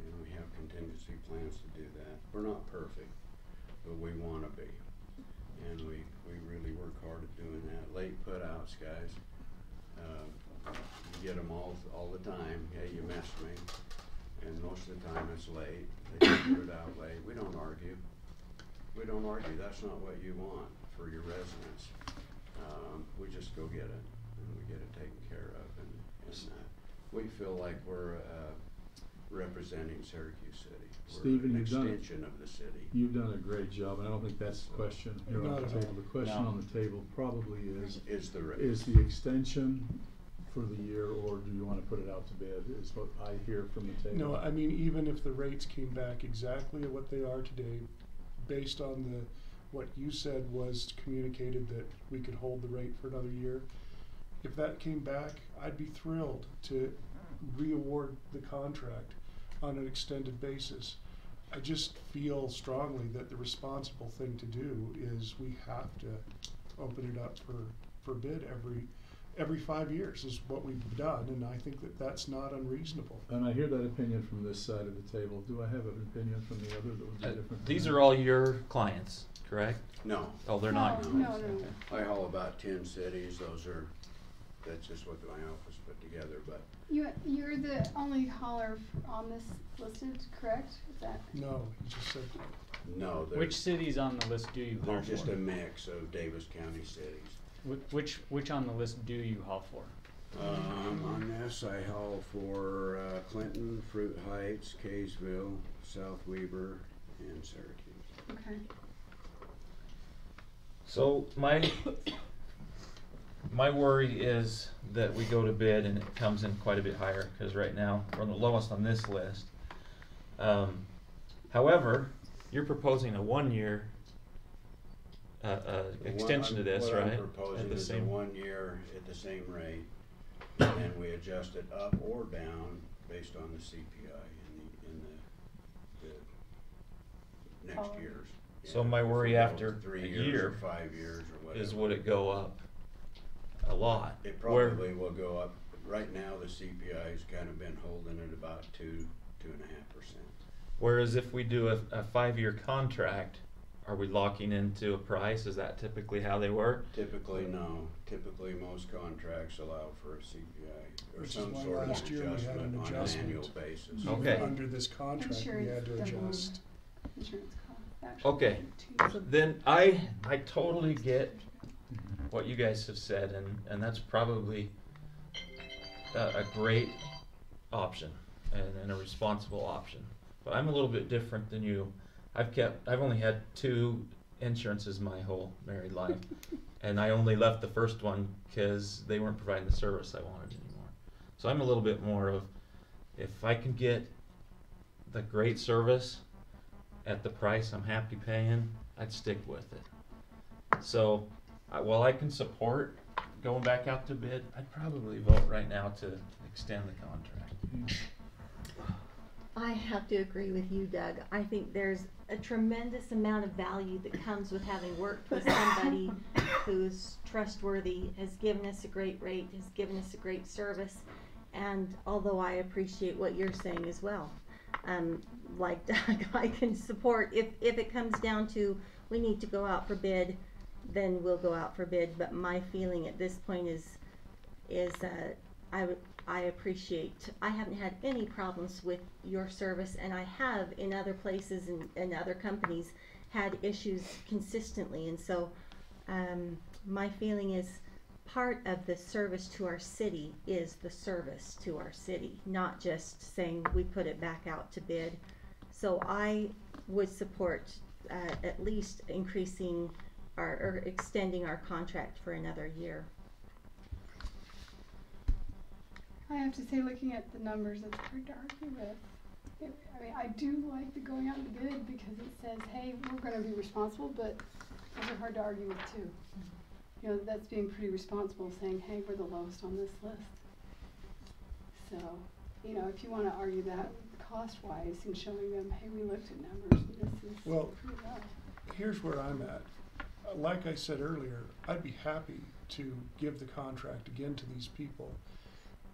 and we have contingency plans to do that. We're not perfect, but we want to be, and we really work hard at doing that. Late put outs, guys. You get them all the time. Hey, you missed me, and most of the time it's late. They put it out late. We don't argue. We don't argue. That's not what you want for your residents. We just go get it, and we get it taken care of, and we feel like we're representing Syracuse City. Stephen, We're an you've done extension of the city. You've done a great job, and I don't think that's the question here on Not the at all. table. The question No. on the table probably Is the rate. is the extension for the year, or do you wanna put it out to bid, is what I hear from the table. No, I mean, even if the rates came back exactly at what they are today, based on what you said was communicated that we could hold the rate for another year, if that came back, I'd be thrilled to re-award the contract on an extended basis. I just feel strongly that the responsible thing to do is we have to open it up for bid every 5 years is what we've done, and I think that that's not unreasonable. And I hear that opinion from this side of the table. Do I have an opinion from the other that would be different? than These that? are all your clients, correct? No. Oh, they're not No, yours. no, no. I haul about 10 cities. That's just what my office put together, but You're the only hauler on this listed, correct? Is that? No, you just said, no, Which cities on the list do you haul they're for? just a mix of Davis County cities. Which on the list do you haul for? On this, I haul for Clinton, Fruit Heights, Kaysville, South Weber, and Syracuse. Okay. So my worry is that we go to bid and it comes in quite a bit higher, because right now we're the lowest on this list. However, you're proposing a 1 year extension to this, what right? I'm proposing At the is a same 1 year at the same rate, and then we adjust it up or down based on the CPI in the next Oh. years. So Yeah, my if we worry go after 3 a years year or 5 years or whatever. is would it go up a lot? It Where- probably will go up. Right now, the CPI's kind of been holding at about 2.5%. Whereas if we do a 5-year contract, are we locking into a price? Is that typically how they work? Typically, no. Typically, most contracts allow for a CPI or which is some why sort of last year we had adjustment an on an adjustment. annual basis. Even Okay. under this contract, we had to Insurance double. adjust. Insurance cost. Actually, Okay. too. Then I totally get what you guys have said, and that's probably a great option and a responsible option. But I'm a little bit different than you. I've only had 2 insurances my whole married life, and I only left the first one because they weren't providing the service I wanted anymore. So I'm a little bit more of, if I can get the great service at the price I'm happy paying, I'd stick with it. So, while I can support going back out to bid, I'd probably vote right now to extend the contract. I have to agree with you, Doug. I think there's a tremendous amount of value that comes with having worked with somebody who's trustworthy, has given us a great rate, has given us a great service. And although I appreciate what you're saying as well, like Doug, I can support, if it comes down to we need to go out for bid, then we'll go out for bid. But my feeling at this point is I appreciate, I haven't had any problems with your service, and I have in other places and other companies had issues consistently. And so my feeling is part of the service to our city is the service to our city, not just saying we put it back out to bid. So I would support at least increasing or extending our contract for another year. I have to say, looking at the numbers, it's hard to argue with. I mean, I do like the going out to bid because it says, hey, we're gonna be responsible, but those are hard to argue with too. You know, that's being pretty responsible, saying, hey, we're the lowest on this list. So, you know, if you wanna argue that cost-wise and showing them, hey, we looked at numbers, and this is Well, pretty low. here's where I'm at. Like I said earlier, I'd be happy to give the contract again to these people,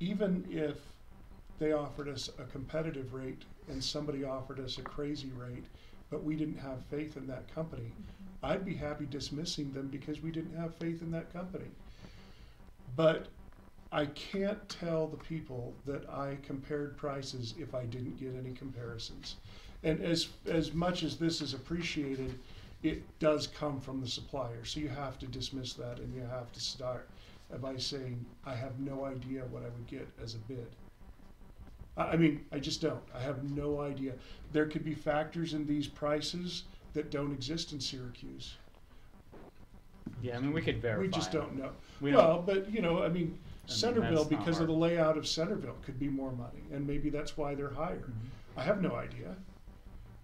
even if they offered us a competitive rate and somebody offered us a crazy rate, but we didn't have faith in that company. I'd be happy dismissing them because we didn't have faith in that company. But I can't tell the people that I compared prices if I didn't get any comparisons. And as much as this is appreciated, it does come from the supplier. So you have to dismiss that, and you have to start by saying, I have no idea what I would get as a bid. I mean, I just don't. I have no idea. There could be factors in these prices that don't exist in Syracuse. Yeah, I mean, we could verify. We just don't know. We Well, don't- but, you know, I mean, Centerville, that's not because of the our- layout of Centerville, could be more money, and maybe that's why they're higher. I have no idea.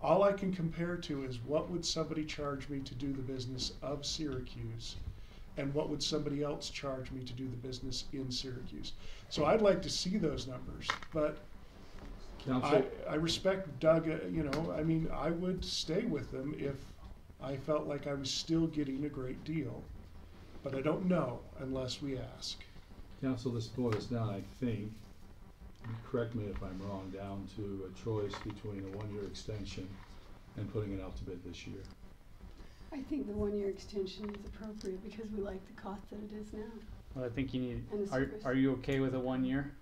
All I can compare to is what would somebody charge me to do the business of Syracuse, and what would somebody else charge me to do the business in Syracuse. So I'd like to see those numbers, but Council, I respect Doug, you know, I mean, I would stay with them if I felt like I was still getting a great deal, but I don't know unless we ask. Council, this boils down, I think, correct me if I'm wrong, down to a choice between a 1-year extension and putting it out to bid this year. I think the 1-year extension is appropriate because we like the cost that it is now. Well, I think you need, And the are service. you okay with a 1 year?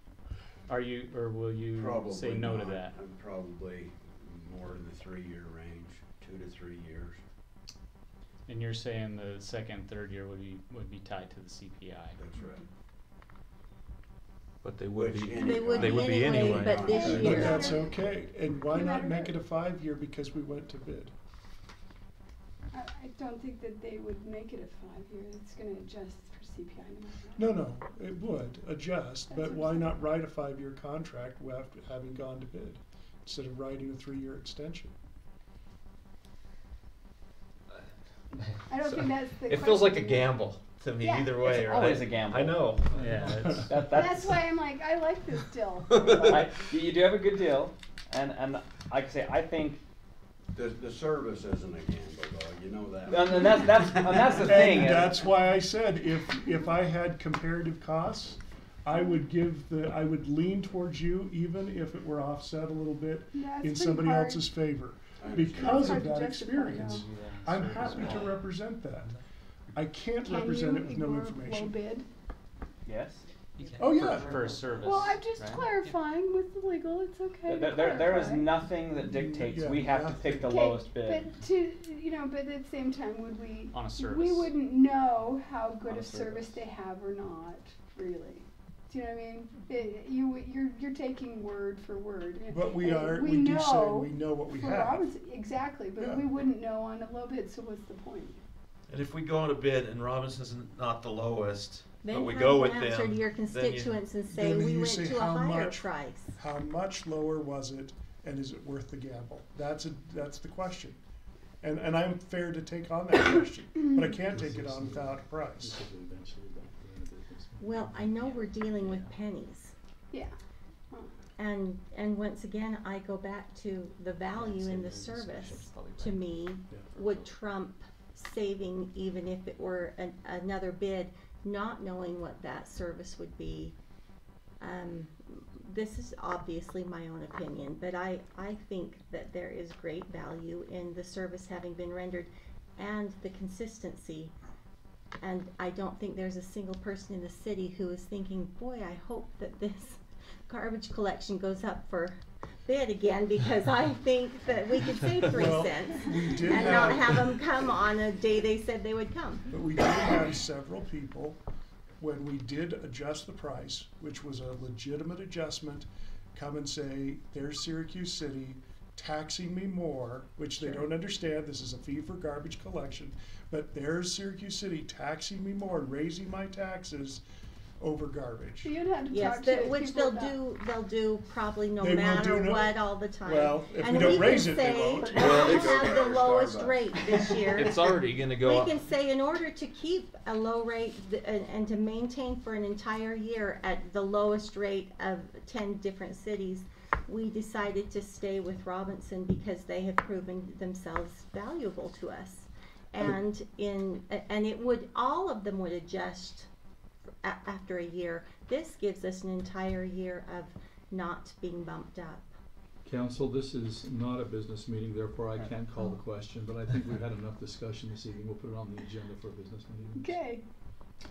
Are you, or will you Probably say no to not. that? I'm probably more in the 3-year range, 2 to 3 years. And you're saying the second, third year would be tied to the CPI? That's right. But they would Which be. They would They would be anyway, anyway. but this But But year. that's okay, and why No not matter make what. it a 5-year because we went to bid? I don't think that they would make it a 5-year. It's gonna adjust for CPI No, no matter what. no, it would adjust, That's but what why I'm not write a 5-year contract after having gone to bid, instead of writing a 3-year extension? I don't think that's the It feels like a question. gamble to me Yeah. either way, It's right? always a gamble. I know. Yeah, it's, That's why I'm like, I like this deal. You do have a good deal, and like I say, I think, The service isn't a gamble, though, you know that. and that's the thing. And is- that's why I said, if I had comparative costs, I would lean towards you, even if it were offset a little bit Yeah, it's in pretty somebody hard. else's favor, I understand. because It's hard of to that justify, experience. no. I'm happy to represent that. I can't Can represent you it with no ignore low information. bid? Yes. Oh, yeah. for a service. Well, I'm just right? clarifying with the legal, it's okay to There is clarify. nothing that dictates we have to pick the Okay, lowest bid. But to, you know, but at the same time, would we? On a We service. wouldn't know how good On a a service service. they have or not, really. Do you know what I mean? You're taking word for word. But we And are, we do say know we know what we for have. Robinson, exactly, but Yeah. we wouldn't know on a low bid, so what's the point? And if we go on a bid and Robinson's not the lowest, but Then we how go do with you them, answer to your then you- constituents and say, Then we you went say to a how higher much- price? How much lower was it, and is it worth the gamble? That's the question. And I'm fair to take on that question, but I can't take it on without a price. This is eventually back to the business. Well, I know we're dealing with pennies. Yeah. And once again, I go back to the value in the service, to me, would trump saving, even if it were another bid, not knowing what that service would be. This is obviously my own opinion, but I think that there is great value in the service having been rendered and the consistency. And I don't think there's a single person in the city who is thinking, boy, I hope that this garbage collection goes up for bid again, because I think that we could save 3 Well, cents we did and not have- have them come on a day they said they would come. But we did have several people, when we did adjust the price, which was a legitimate adjustment, come and say, there's Syracuse City taxing me more, which they don't understand, this is a fee for garbage collection, but there's Syracuse City taxing me more, and raising my taxes over garbage. So you'd have to Yes, talk to which people they'll do probably no They will matter do no- what all the time. Well, if And we don't can raise it, they say, won't. Well, we it's- have the lowest Starbucks. rate this year. It's already gonna go We up. can say, in order to keep a low rate and to maintain for an entire year at the lowest rate of 10 different cities, we decided to stay with Robinson because they have proven themselves valuable to us. And it would, all of them would adjust after a year. This gives us an entire year of not being bumped up. Council, this is not a business meeting, therefore I can't call the question, but I think we've had enough discussion this evening. We'll put it on the agenda for a business meeting. Okay.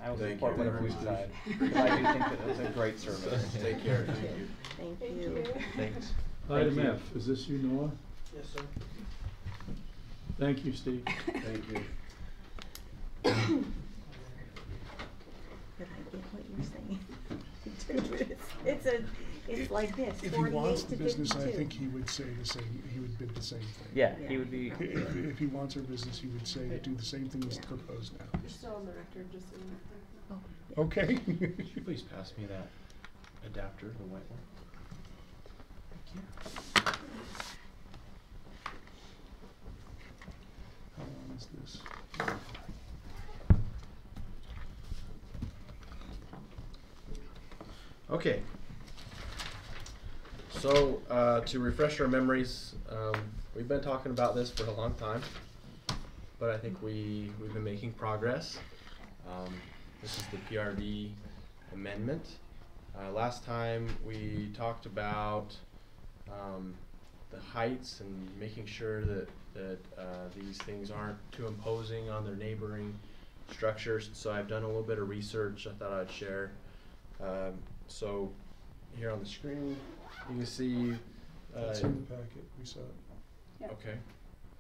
I will Thank support you whatever very we much. decide, because I do think that it's a great service. Take care, thank you. Thank Thank you. you. Thanks. Item you. F, is this you, Noah? Yes, sir. Thank you, Steve. Thank you. Did I get what you're saying? It's like this, If he 48 wants to the business, 52. I think he would say the same, he would bid the same thing. Yeah, Yeah. he would be. If he wants our business, he would say, do the same thing as proposed now. You're still on the record, just so you know. Oh, yeah. Okay. Could you please pass me that adapter, the white one? Thank How long is this? Okay. So, to refresh our memories, we've been talking about this for a long time, but I think we've been making progress. This is the PRD amendment. Last time we talked about the heights and making sure that these things aren't too imposing on their neighboring structures. So I've done a little bit of research I thought I'd share. So here on the screen, you can see. That's in the packet, we saw it. Yep. Okay.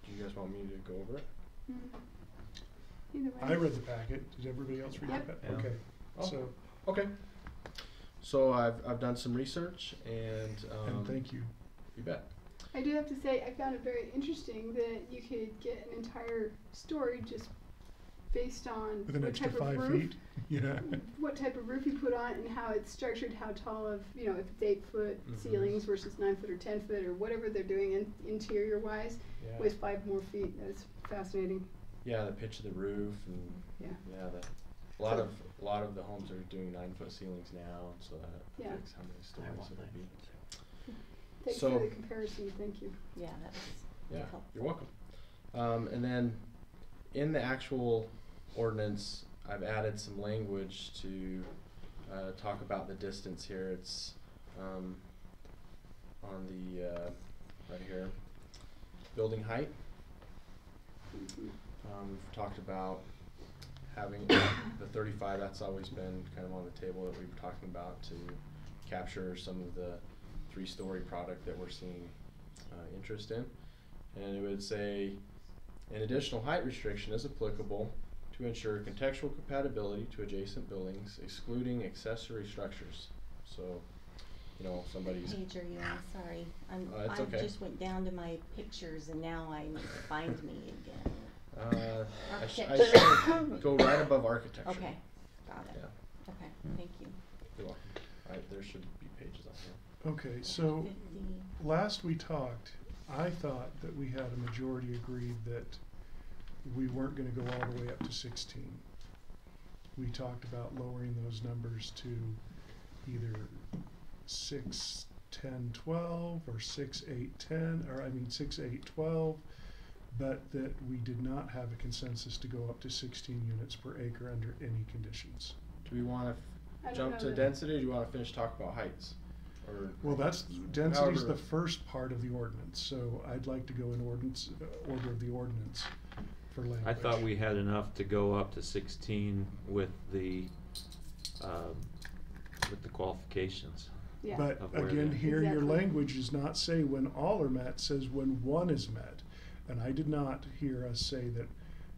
Do you guys want me to go over it? Either way. I read the packet, did everybody else read Yep. the packet? Yeah. Okay, Oh. so, Okay. So I've done some research and thank you. You bet. I do have to say, I found it very interesting that you could get an entire story just based on With an what extra type of 5 roof, feet, yeah. what type of roof you put on and how it's structured, how tall of, you know, if it's 8-foot Mhm. ceilings versus 9-foot or 10-foot or whatever they're doing interior wise Yeah. with 5 more feet. That's fascinating. Yeah, the pitch of the roof and Yeah. a lot of the homes are doing 9-foot ceilings now, and so that Yeah. affects how many stories it'll be. Thanks So- for the comparison. Thank you. Yeah, that was Yeah, helpful. you're welcome. And then in the actual ordinance, I've added some language to talk about the distance here. It's on the right here, building height. We've talked about having the 35. That's always been kind of on the table that we've been talking about to capture some of the 3-story product that we're seeing interest in. And it would say an additional height restriction is applicable to ensure contextual compatibility to adjacent buildings, excluding accessory structures. So, you know, somebody's. What page are you on? Sorry. It's I okay. just went down to my pictures and now I need to find me again. I should Architecture. go right above architecture. Okay, got it. Yeah, Okay, thank you. you're welcome. There should be pages on here. Okay, so 50. last we talked, I thought that we had a majority agreed that we weren't gonna go all the way up to 16. We talked about lowering those numbers to either 6, 10, 12, or 6, 8, 10, or 6, 8, 12, but that we did not have a consensus to go up to 16 units per acre under any conditions. Do we want I to don't jump know to that- density, or do you want to finish talking about heights? Or Well, that's, density's however- the first part of the ordinance, so I'd like to go in ordinance, order of the ordinance for language. I thought we had enough to go up to 16 with the qualifications. Yeah. But of where again, the- here your Exactly. language does not say when all are met, it says when one is met. And I did not hear us say that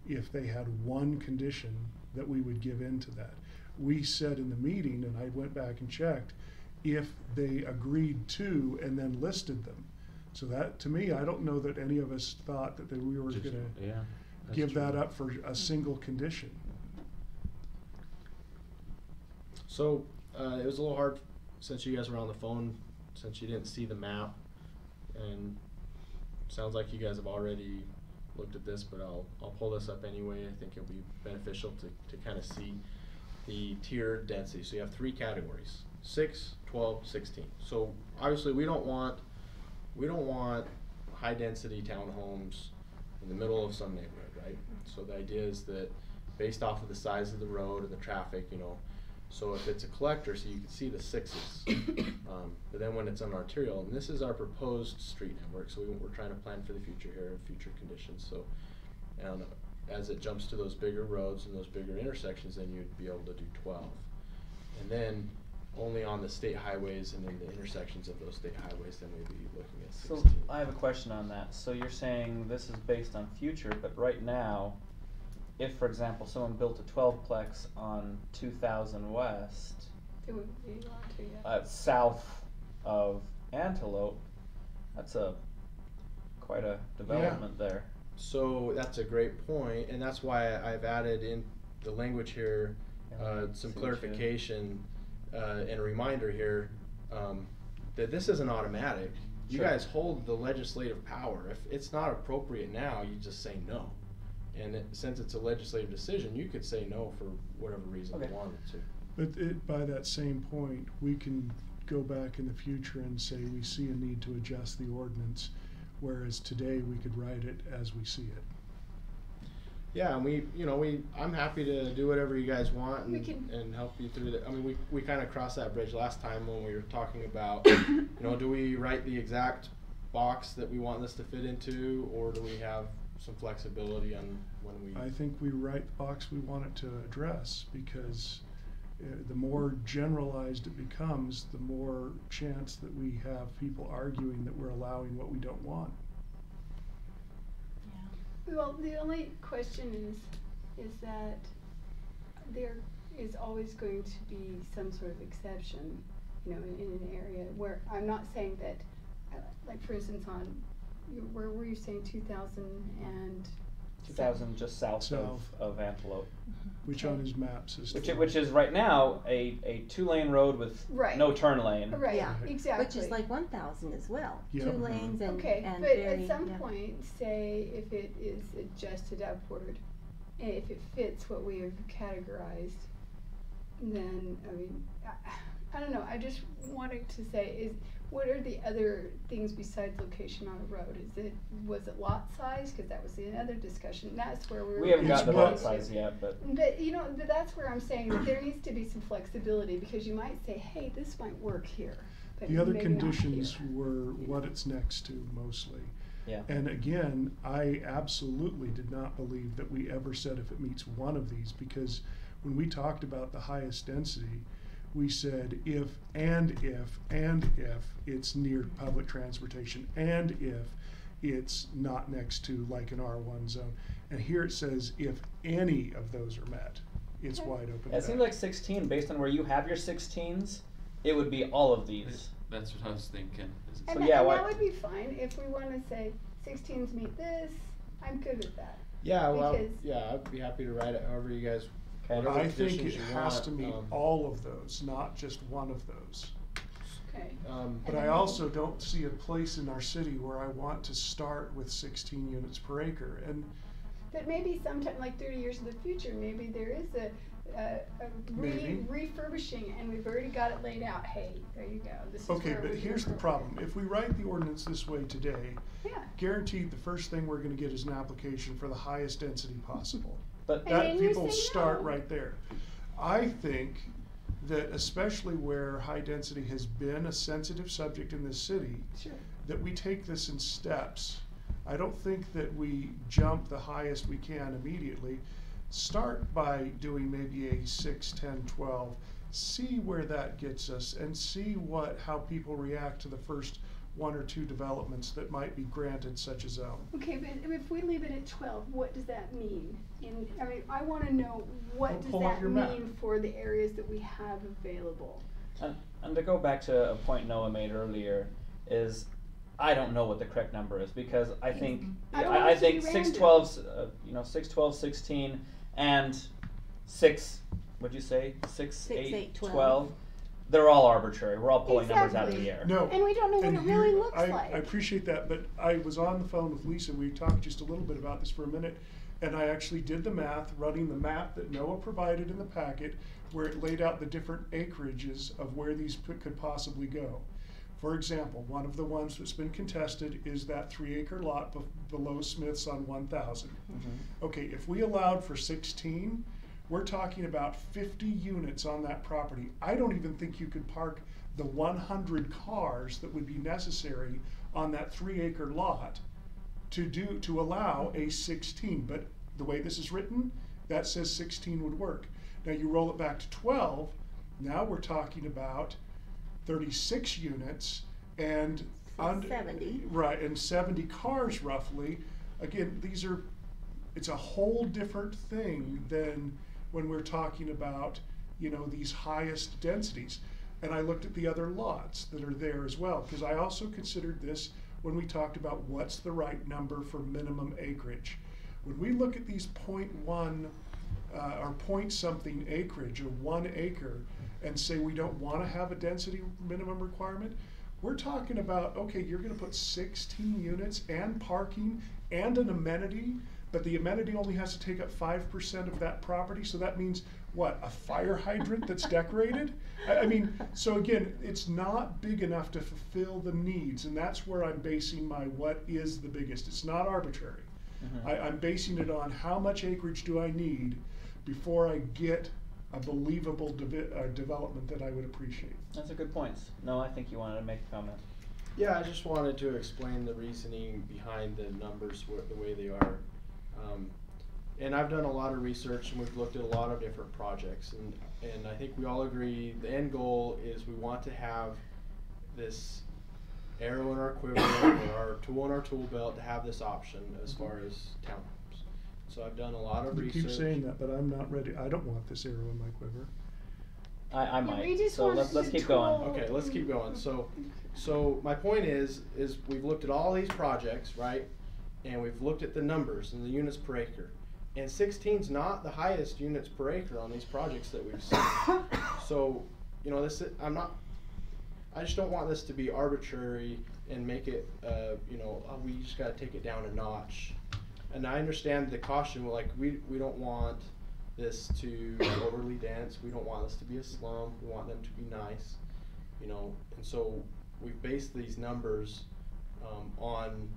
if they had one condition, that we would give in to that. We said in the meeting, and I went back and checked, if they agreed to and then listed them. So that, to me, I don't know that any of us thought that we were Just- gonna yeah, that's give that true. up for a single condition. So it was a little hard since you guys were on the phone, since you didn't see the map, and sounds like you guys have already looked at this, but I'll pull this up anyway. I think it'll be beneficial to kind of see the tier density. So you have 3 categories: 6, 12, 16. So obviously we don't want high density townhomes in the middle of some neighborhood, right? So the idea is that based off of the size of the road and the traffic, you know, so if it's a collector, so you can see the 6s, but then when it's an arterial, and this is our proposed street network, so we're trying to plan for the future here and future conditions. So, and as it jumps to those bigger roads and those bigger intersections, then you'd be able to do 12, and then only on the state highways and in the intersections of those state highways, then we'd be looking at 16. So I have a question on that. So you're saying this is based on future, but right now, if, for example, someone built a 12-plex on 2000 West, It would be a lot too, yeah. South of Antelope, that's quite a development there. So that's a great point, and that's why I've added in the language here, some clarification and a reminder here that this isn't automatic. You Sure. guys hold the legislative power. If it's not appropriate now, you just say no. And since it's a legislative decision, you could say no for whatever reason you wanted to. But by that same point, we can go back in the future and say we see a need to adjust the ordinance, whereas today we could write it as we see it. Yeah, and I'm happy to do whatever you guys want We and help you through that. I mean, we kind of crossed that bridge last time when we were talking about, do we write the exact box that we want this to fit into, or do we have some flexibility on when we... I think we write the box we want it to address, because the more generalized it becomes, the more chance that we have people arguing that we're allowing what we don't want. Well, the only question is that there is always going to be some sort of exception, in an area where, I'm not saying that, like for instance where were you saying 2000 and... 2000 just south of Antelope. Which on his map says... Which is right now a 2-lane road with no turn lane. Right, Yeah. exactly. Which is like 1,000 as well. Yep. 2 lanes and Okay, and but very, at some yeah. point, say if it is adjusted upward, and if it fits what we have categorized, then, I don't know, I just wanted to say, what are the other things besides location on a road? Was it lot size? Because that was the other discussion. That's where We haven't got the lot size yet, but... But that's where I'm saying that there needs to be some flexibility, because you might say, hey, this might work here. But The other maybe not conditions here. were what it's next to, mostly. Yeah. And again, I absolutely did not believe that we ever said if it meets one of these, because when we talked about the highest density, we said if it's near public transportation, and if it's not next to like an R1 zone. And here it says if any of those are met, it's wide open. It seems like 16, based on where you have your 16s, it would be all of these. That's what I was thinking. And, So yeah, and why- that would be fine if we want to say 16s meet this. I'm good with that. Yeah, well, Because- yeah, I'd be happy to write it however you guys... Okay. whatever I think conditions it you has want, to meet all of those, not just one of those. Okay. But I also don't see a place in our city where I want to start with 16 units per acre. And But maybe sometime, like 30 years in the future, maybe there is a Maybe. refurbishing, and we've already got it laid out. Hey, there you go. This is okay, where but we here's the can problem. If we write the ordinance this way today, Yeah. guaranteed the first thing we're gonna get is an application for the highest density possible. But And That then you people say start no. right there. I think that especially where high density has been a sensitive subject in this city, Sure. that we take this in steps. I don't think that we jump the highest we can immediately. Start by doing maybe a 6, 10, 12, see where that gets us, and see how people react to the first 1 or 2 developments that might be granted such a zone. Okay, but if we leave it at 12, what does that mean? I want to know what Well, does pull up that your map. mean for the areas that we have available. And to go back to a point Noah made earlier, is I don't know what the correct number is, because I think I don't want I it to think be random. 6, 12, 6, 12, 16, and 6. What'd you say? 6, 8, 12. They're all arbitrary. We're all pulling numbers out of the air. No. And we don't know what and it really here- looks I like. appreciate that, but I was on the phone with Lisa. We talked just a little bit about this for a minute, and I actually did the math, running the map that Noah provided in the packet, where it laid out the different acreages of where these could possibly go. For example, one of the ones that's been contested is that 3-acre lot below Smith's on 1000. Okay, if we allowed for 16, we're talking about 50 units on that property. I don't even think you could park the 100 cars that would be necessary on that 3-acre lot to allow a 16. But the way this is written, that says 16 would work. Now you roll it back to 12, now we're talking about 36 units and 70. Right, and 70 cars roughly. Again, it's a whole different thing than when we're talking about you know, these highest densities. And I looked at the other lots that are there as well, because I also considered this when we talked about what's the right number for minimum acreage. When we look at these 0.1 or point something acreage or 1 acre and say we don't want to have a density minimum requirement, we're talking about, okay, you're going to put 16 units and parking and an amenity, but the amenity only has to take up 5% of that property, so that means what, a fire hydrant that's decorated? I mean, so again, it's not big enough to fulfill the needs, and that's where I'm basing my what is the biggest. It's not arbitrary. I'm basing it on how much acreage do I need before I get a believable development that I would appreciate. That's a good point. No, I think you wanted to make a comment. Yeah, I just wanted to explain the reasoning behind the numbers the way they are. And I've done a lot of research and we've looked at a lot of different projects, and I think we all agree the end goal is we want to have this arrow in our quiver or our tool in our tool belt to have this option as far as townhomes. So I've done a lot of research. You keep saying that, but I'm not ready. I don't want this arrow in my quiver. I might. we just So want let's the keep going. tool. Okay, let's keep going. So my point is we've looked at all these projects, right? And we've looked at the numbers and the units per acre. And 16's not the highest units per acre on these projects that we've seen. So, you know, I just don't want this to be arbitrary and make it, you know, we just gotta take it down a notch. And I understand the caution, like we don't want this to be overly dense, we don't want this to be a slum, we want them to be nice, you know, and so we've based these numbers on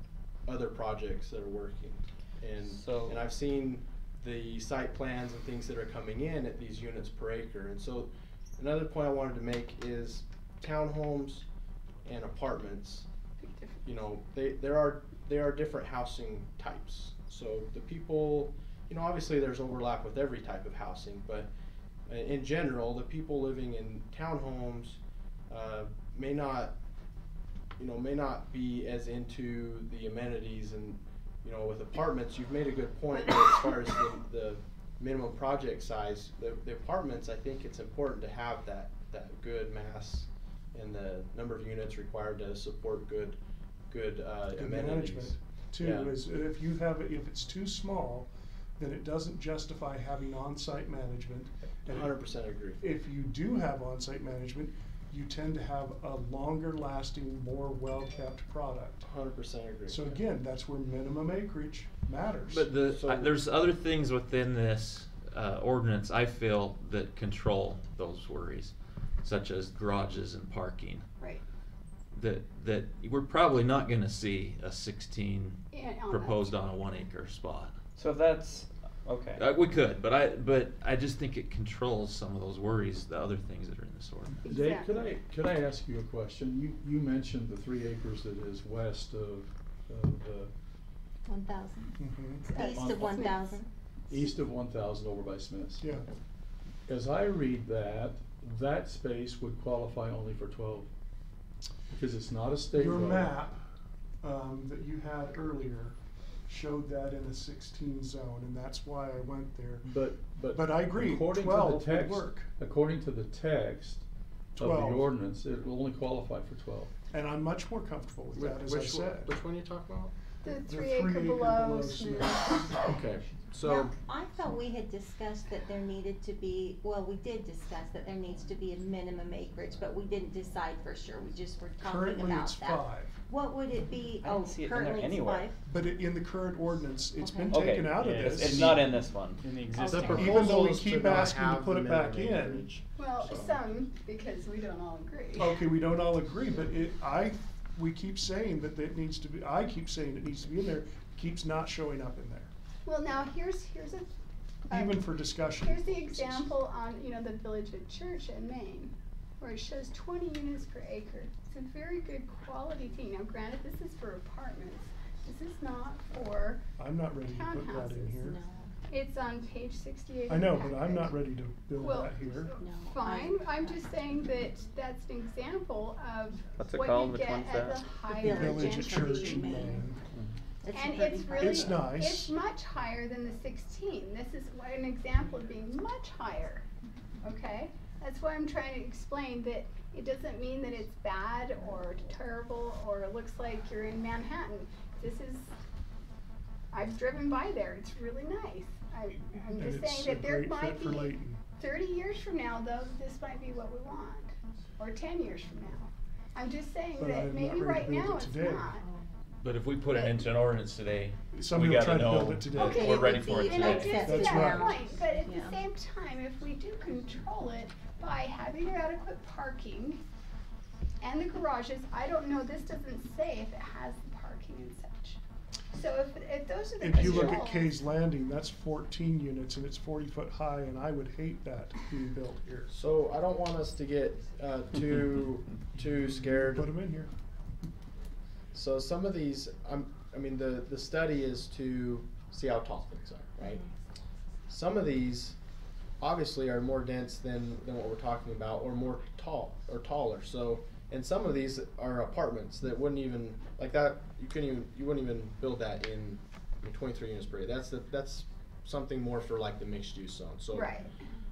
other projects that are working. And I've seen the site plans and things that are coming in at these units per acre. And so another point I wanted to make is townhomes and apartments, you know, there are different housing types. So the people, you know, obviously there's overlap with every type of housing, but in general, the people living in townhomes may not be as into the amenities. And you know, with apartments, you've made a good point as far as the minimum project size. The apartments, I think it's important to have that good mass and the number of units required to support good amenities. Management too, is if it's too small, then it doesn't justify having on-site management. 100% agree. If you do have on-site management, you tend to have a longer lasting, more well-kept product. 100% agree. So again, that's where minimum acreage matters. But there's other things within this ordinance, I feel, that control those worries, such as garages and parking. Right. That we're probably not going to see a 16 on proposed on a 1 acre spot. So that's okay. We could, but I just think it controls some of those worries, the other things that are in this ordinance. Dave, Exactly. could I ask you a question? You mentioned the 3 acres that is west of the 1,000. Mhm. East of 1,000. east of 1,000 over by Smith's. Yeah. As I read that space would qualify only for 12 because it's not a state Your road. map that you had earlier showed that in a 16 zone, and that's why I went there. But I agree, according 12 to the would text, work. according to the text of 12. the ordinance, it will only qualify for 12. And I'm much more comfortable with that, as I said. Which one are you talking about? The The 3 acre 3 acre below below Smith. Smith. Okay, so Now, I thought we had discussed that there needed to be, well, we did discuss that there needs to be a minimum acreage, but we didn't decide for sure, we just were talking Currently, about it's that. 5. What would it be? I didn't see it in there currently it's anywhere. 5. But in the current ordinance, it's Okay. been Okay, taken out of yeah, this. It's not in this one. In the the existing. Okay. Even though we proposal is keep to not asking to have put the it back minimum in. acreage. Well, So- some, because we don't all agree. Okay, we don't all agree, but we keep saying that it needs to be, I keep saying it needs to be in there, keeps not showing up in there, Well, now here's even for discussion. Here's the example on, the Village of Church in Maine, where it shows 20 units per acre. It's a very good quality thing. Now granted, this is for apartments. This is not for I'm not ready to put that in townhouses. here. No, It's on page 68. I of know, the but I'm not packet. ready to build Well, that here. no. Fine, I'm just saying that that's an example of What's it what called, you the get 20 at the stats? higher Village of Gentry Church in Maine. Maine. It's And pretty it's high. really, It's nice. it's much higher than the 16. This is an example of being much higher. okay? That's why I'm trying to explain that it doesn't mean that it's bad or terrible or it looks like you're in Manhattan. I've driven by there, it's really nice. I'm And just it's saying a that there great might fit for be, Layton. 30 years from now though, this might be what we want, or 10 years from now. I'm just saying But that I'm not maybe ready to right build now it it's today. not. But if we put it into an ordinance today, Somebody we will gotta try to build know it today. that Okay, we're it ready would for it be And I Makes do sense see That's that right. point, but at Yeah. the same time, if we do control it by having adequate parking and the garages, I don't know, this doesn't say if it has the parking and such. So if those are the If you look at controls- Kay's Landing, that's 14 units and it's 40 foot high, and I would hate that being built here. So I don't want us to get too scared. Put them in here. So some of these, I mean, the study is to see how tall things are, right? Some of these obviously are more dense than what we're talking about, or more tall or taller. So, and some of these are apartments that wouldn't even like that. You wouldn't even build that in 23 units per acre. That's something more for like the mixed use zone. So Right,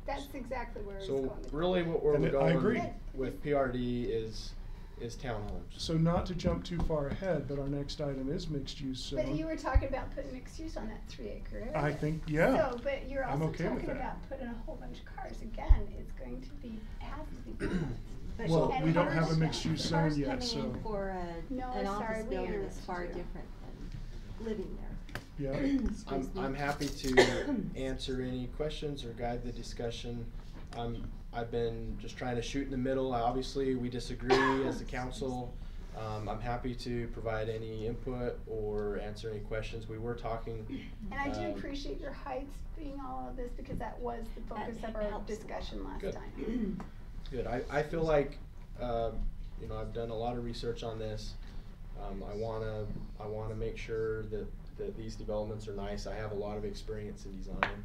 that's exactly where it's So going. with really, what we're And I going agree. with PRD is townhomes. So not to jump too far ahead, but our next item is mixed use But you zone. were talking about putting mixed use on that 3 acre area. I think, yeah. So, but you're I'm also okay with talking that. about putting a whole bunch of cars. Again, it's going to be, it has to be balanced. But Well, and we don't cars- have a mixed use zone cars yet, coming so. in for No, an sorry, office we building is interrupted far you. different than living there. Yeah. Excuse me. I'm happy to answer any questions or guide the discussion. I've been just trying to shoot in the middle. Obviously, we disagree as a council. I'm happy to provide any input or answer any questions. We were talking. And I do appreciate your heights being all of this because that was the focus of our helps a discussion last Good. time. Good. I feel like I've done a lot of research on this. I wanna make sure that these developments are nice. I have a lot of experience in design.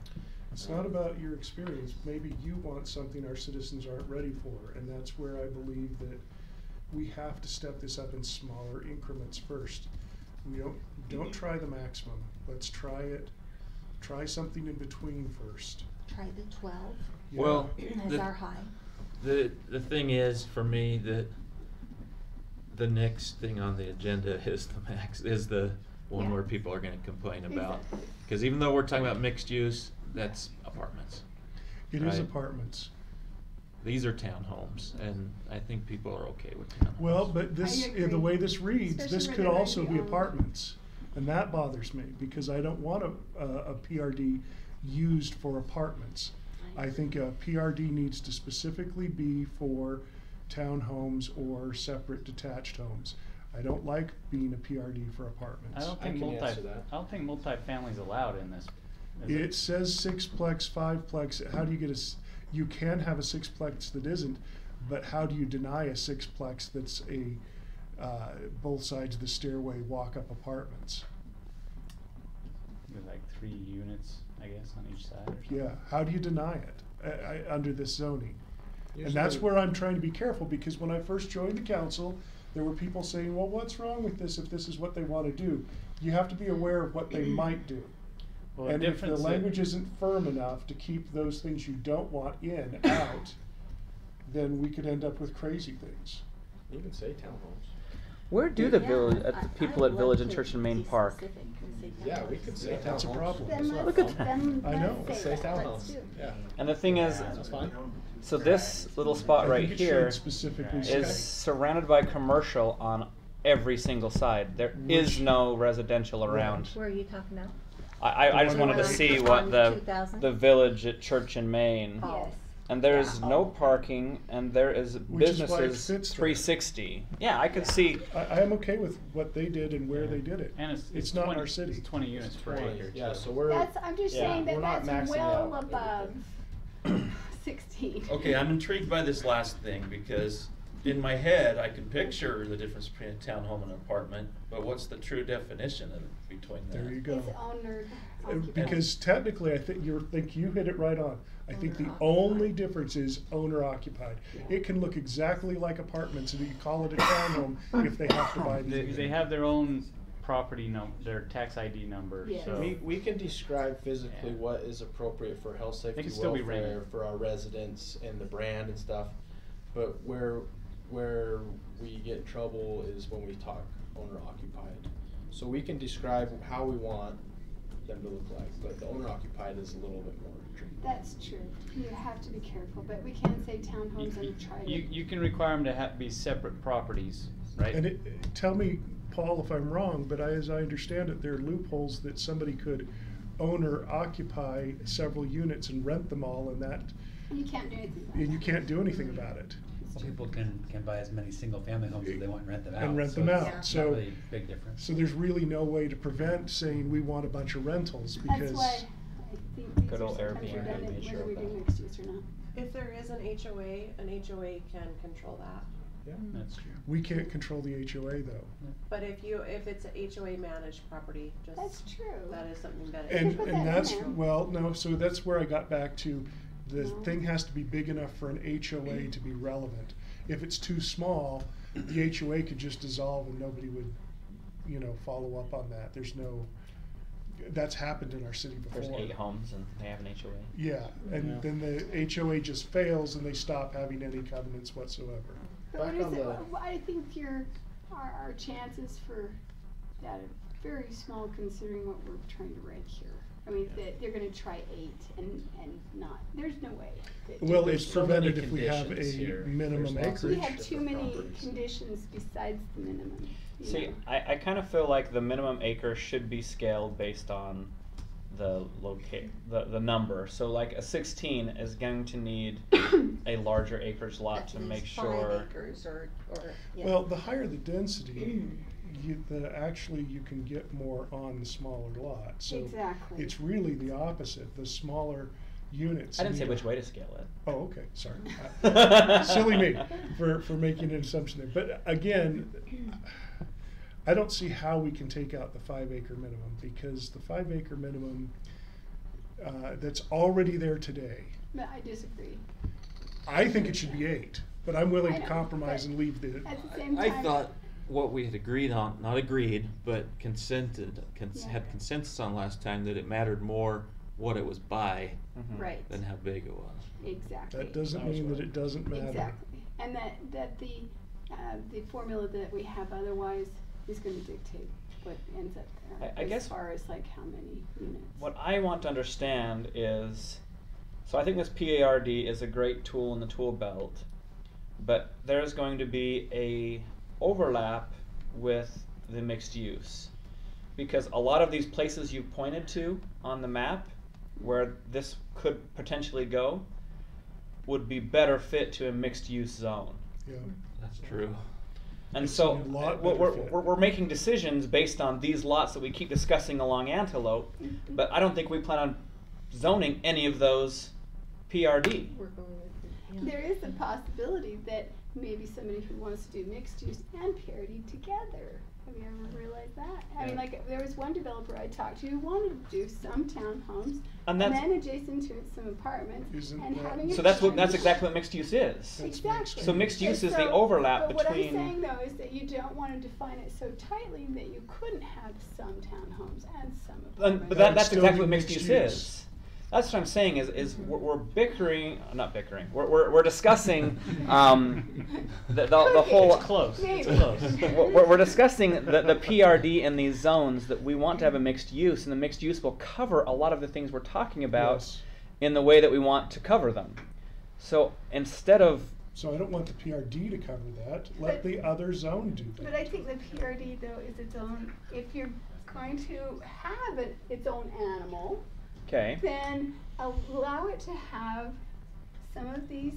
It's not about your experience. Maybe you want something our citizens aren't ready for, and that's where I believe that we have to step this up in smaller increments first. We don't try the maximum. Let's try it. Try something in between first. Try the 12 Yeah. Well, as our high. the thing is, for me, that the next thing on the agenda is the one Yeah. where people are gonna complain about. Exactly. Cause even though we're talking about mixed use, that's apartments. It is Right. apartments. These are townhomes, and I think people are okay with townhomes. Well, but this, I the agree. way this reads, Especially this where could they're also already be owned. apartments. And that bothers me, because I don't want a PRD used for apartments. I think a PRD needs to specifically be for townhomes or separate detached homes. I don't like being a PRD for apartments. I don't I think can answer that. I don't think multifamily's allowed in this. is It says sixplex, fiveplex. How do you get you can have a sixplex that isn't, but how do you deny a sixplex that's both sides of the stairway walk-up apartments? There's like 3 units, I guess, on each side or something. Yeah, how do you deny it under this zoning? And Usually- that's where I'm trying to be careful, because when I first joined the council, there were people saying, well, what's wrong with this if this is what they want to do? You have to be aware of what they might do. Well, And if the difference language isn't firm enough to keep those things you don't want in out, then we could end up with crazy things. You can say townhomes. Where do the Yeah, village, I- people I'd at love Village to and Church and be Main Park? specific and say Yeah, townhomes. we could say townhomes. That's a problem. Then That's let's, Look at that. then I know. let's Let's say say that. townhomes. Let's do. Yeah. And the thing is, That's fine. so this little spot I right think it here should specifically is say. surrounded by commercial on every single side. There is Which- no residential around. Where are you talking about? I just The one wanted to on see on what the 2000? village at Church and Main. Oh. Yes. And there is Yeah. no parking, and there is Which is why it businesses fits there. 360. Yeah, I could see. I am okay with what they did and where they did it. And It's not in 20 our city. It's 20 units per 20, acre. yeah, too. so we're. That's, I'm just Yeah, saying that we're not that's maxing well out above 16. Okay, I'm intrigued by this last thing because in my head I can picture the difference between a townhome and an apartment, but what's the true definition between that? There you go. It's owner occupied. Because technically, I think you hit it right on. I think the only difference is owner occupied. It can look exactly like apartments, and you call it a townhome if they have to buy the. They have their own property their tax ID number, Yes. so. We can describe physically Yeah. what is appropriate for health, safety, can still be welfare, rented. for our residents and the brand and stuff. But where we get in trouble is when we talk owner occupied. So we can describe how we want them to look like, but the owner occupied is a little bit more tricky. That's true. You have to be careful, but we can say townhomes and try to. You can require them to be separate properties, right? And tell me, Paul, if I'm wrong, but as I understand it, there are loopholes that somebody could own or occupy several units and rent them all, and that, You can't do anything about and you that. can't do anything about it. Well, people can buy as many single-family homes as they want and rent them out. And rent so them it's out, not so. really a big difference. So there's really no way to prevent saying we want a bunch of rentals, because. That's why I think these Good are old sometimes Airbnb redundant, nature whether of we do that. mixed use or not. If there is an HOA can control that. Yeah. That's true. We can't control the HOA though. But if it's a HOA managed property, just. That's true. That is something that. And, put that and in that's, there. well, no, so that's where I got back to, the No. thing has to be big enough for an HOA to be relevant. If it's too small, the HOA could just dissolve and nobody would, follow up on that. There's no, that's happened in our city before. There's 8 homes and they have an HOA. Yeah, and Yeah. then the HOA just fails and they stop having any covenants whatsoever. But what Back is on it, the- I think our chances for that are very small considering what we're trying to write here. I mean, they're gonna try 8 and not, there's no way. Well, There's it's so many prevented if we have conditions a here. minimum There's lots of We acreage. have too different many properties. conditions besides the minimum. you See, know. I kind of feel like the minimum acre should be scaled based on the the number. So like a 16 is going to need a larger acreage lot That to means make 5 sure. acres or, yeah. Well, the higher the density, actually you can get more on the smaller lot. So Exactly. it's really the opposite. The smaller units. I didn't say need which way to scale it. Oh, okay, sorry. Silly me for making an assumption there. But again, I don't see how we can take out the 5 acre minimum, because the 5 acre minimum that's already there today. But I disagree. I think it should be 8, but I'm willing I to know, compromise but and leave the. At the same I time. thought what we had agreed on, not agreed, but consented, Yeah. had consensus on last time, that it mattered more what it was by Right. than how big it was. Exactly. That doesn't mean that it doesn't matter. Exactly. And that the formula that we have otherwise is gonna dictate what ends up there. I guess as far as like how many units. What I want to understand is, so I think this PARD is a great tool in the tool belt, but there's going to be a overlap with the mixed use, because a lot of these places you pointed to on the map where this could potentially go would be better fit to a mixed use zone. Yeah. That's true. And It's so a lot we're, better fit. we're making decisions based on these lots that we keep discussing along Antelope, but I don't think we plan on zoning any of those PRD. We're going with, There is a possibility that maybe somebody who wants to do mixed use and PRD together. Have you ever realized that? I mean, like, there was one developer I talked to who wanted to do some townhomes And and that's- then adjacent to it some apartments Isn't and that- having it. So that's turned- exactly what mixed use is. Exactly. So mixed use And is the so- overlap but what I'm between. saying though is that you don't want to define it so tightly that you couldn't have some townhomes and some apartments. But That would that's still exactly be what mixed mixed use use. is. That's what I'm saying is we're bickering, not bickering. We're discussing the whole. It's close. Maybe. It's close. We're discussing the PRD in these zones that we want to have a mixed use, and the mixed use will cover a lot of the things we're talking about Yes. in the way that we want to cover them. So instead of So I don't want the PRD to cover that. Let But- the other zone do that. But I think the PRD though is its own, if you're going to have its own animal, okay, then allow it to have some of these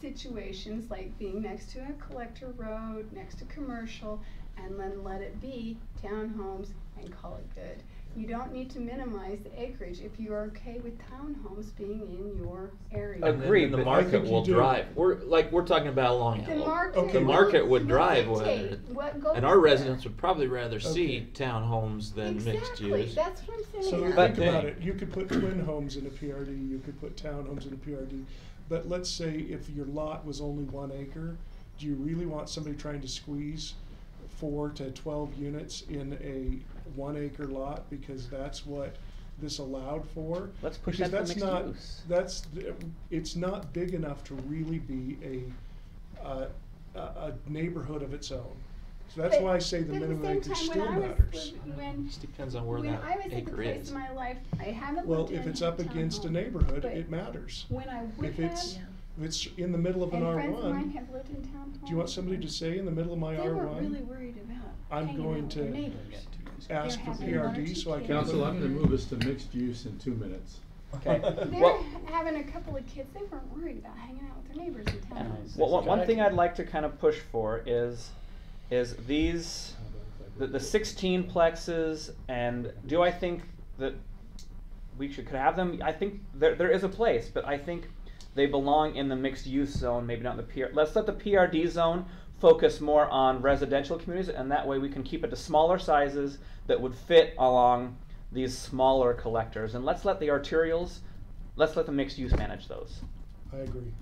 situations like being next to a collector road, next to commercial, and then let it be townhomes and call it good. You don't need to minimize the acreage if you are okay with townhomes being in your area. Agreed, And then but the I market think you will do. drive. We're talking about along The Antelope. market, Okay. The market would will drive whether dictate it- what goes And our there. residents would probably rather see Okay. townhomes than mixed Exactly, use. that's what I'm saying. So But- think about it, you could put twin homes in a PRD, you could put townhomes in a PRD, but let's say if your lot was only 1 acre, do you really want somebody trying to squeeze 4 to 12 units in a 1 acre lot because that's what this allowed for. Let's push because that for that's mixed not, use. it's not big enough to really be a neighborhood of its own. So that's But- why I say the but at minimum same acreage time, still when I was matters. Just depends on where when that I was at the acre place is. in my life, I haven't Well, lived if in it's up against a neighborhood, but it matters. when I would If have, it's in the middle of an and friends of mine R1, have lived in townhomes. do you want somebody to say in the middle of my They R1? weren't really worried about I'm hanging going out with their to neighbors. ask for They're having one or PRD two so I can. kids. Council, I'm gonna move us to mixed use in 2 minutes. Okay. They're Well, having a couple of kids. They weren't worried about hanging out with their neighbors in townhomes. well, one thing I'd like to kind of push for is these the 16 plexes, and do I think that we could have them? I think there is a place, but I think they belong in the mixed use zone, maybe not in the PR. Let's let the PRD zone focus more on residential communities, and that way we can keep it to smaller sizes that would fit along these smaller collectors. And let's let the arterials, let's let the mixed use manage those. I agree.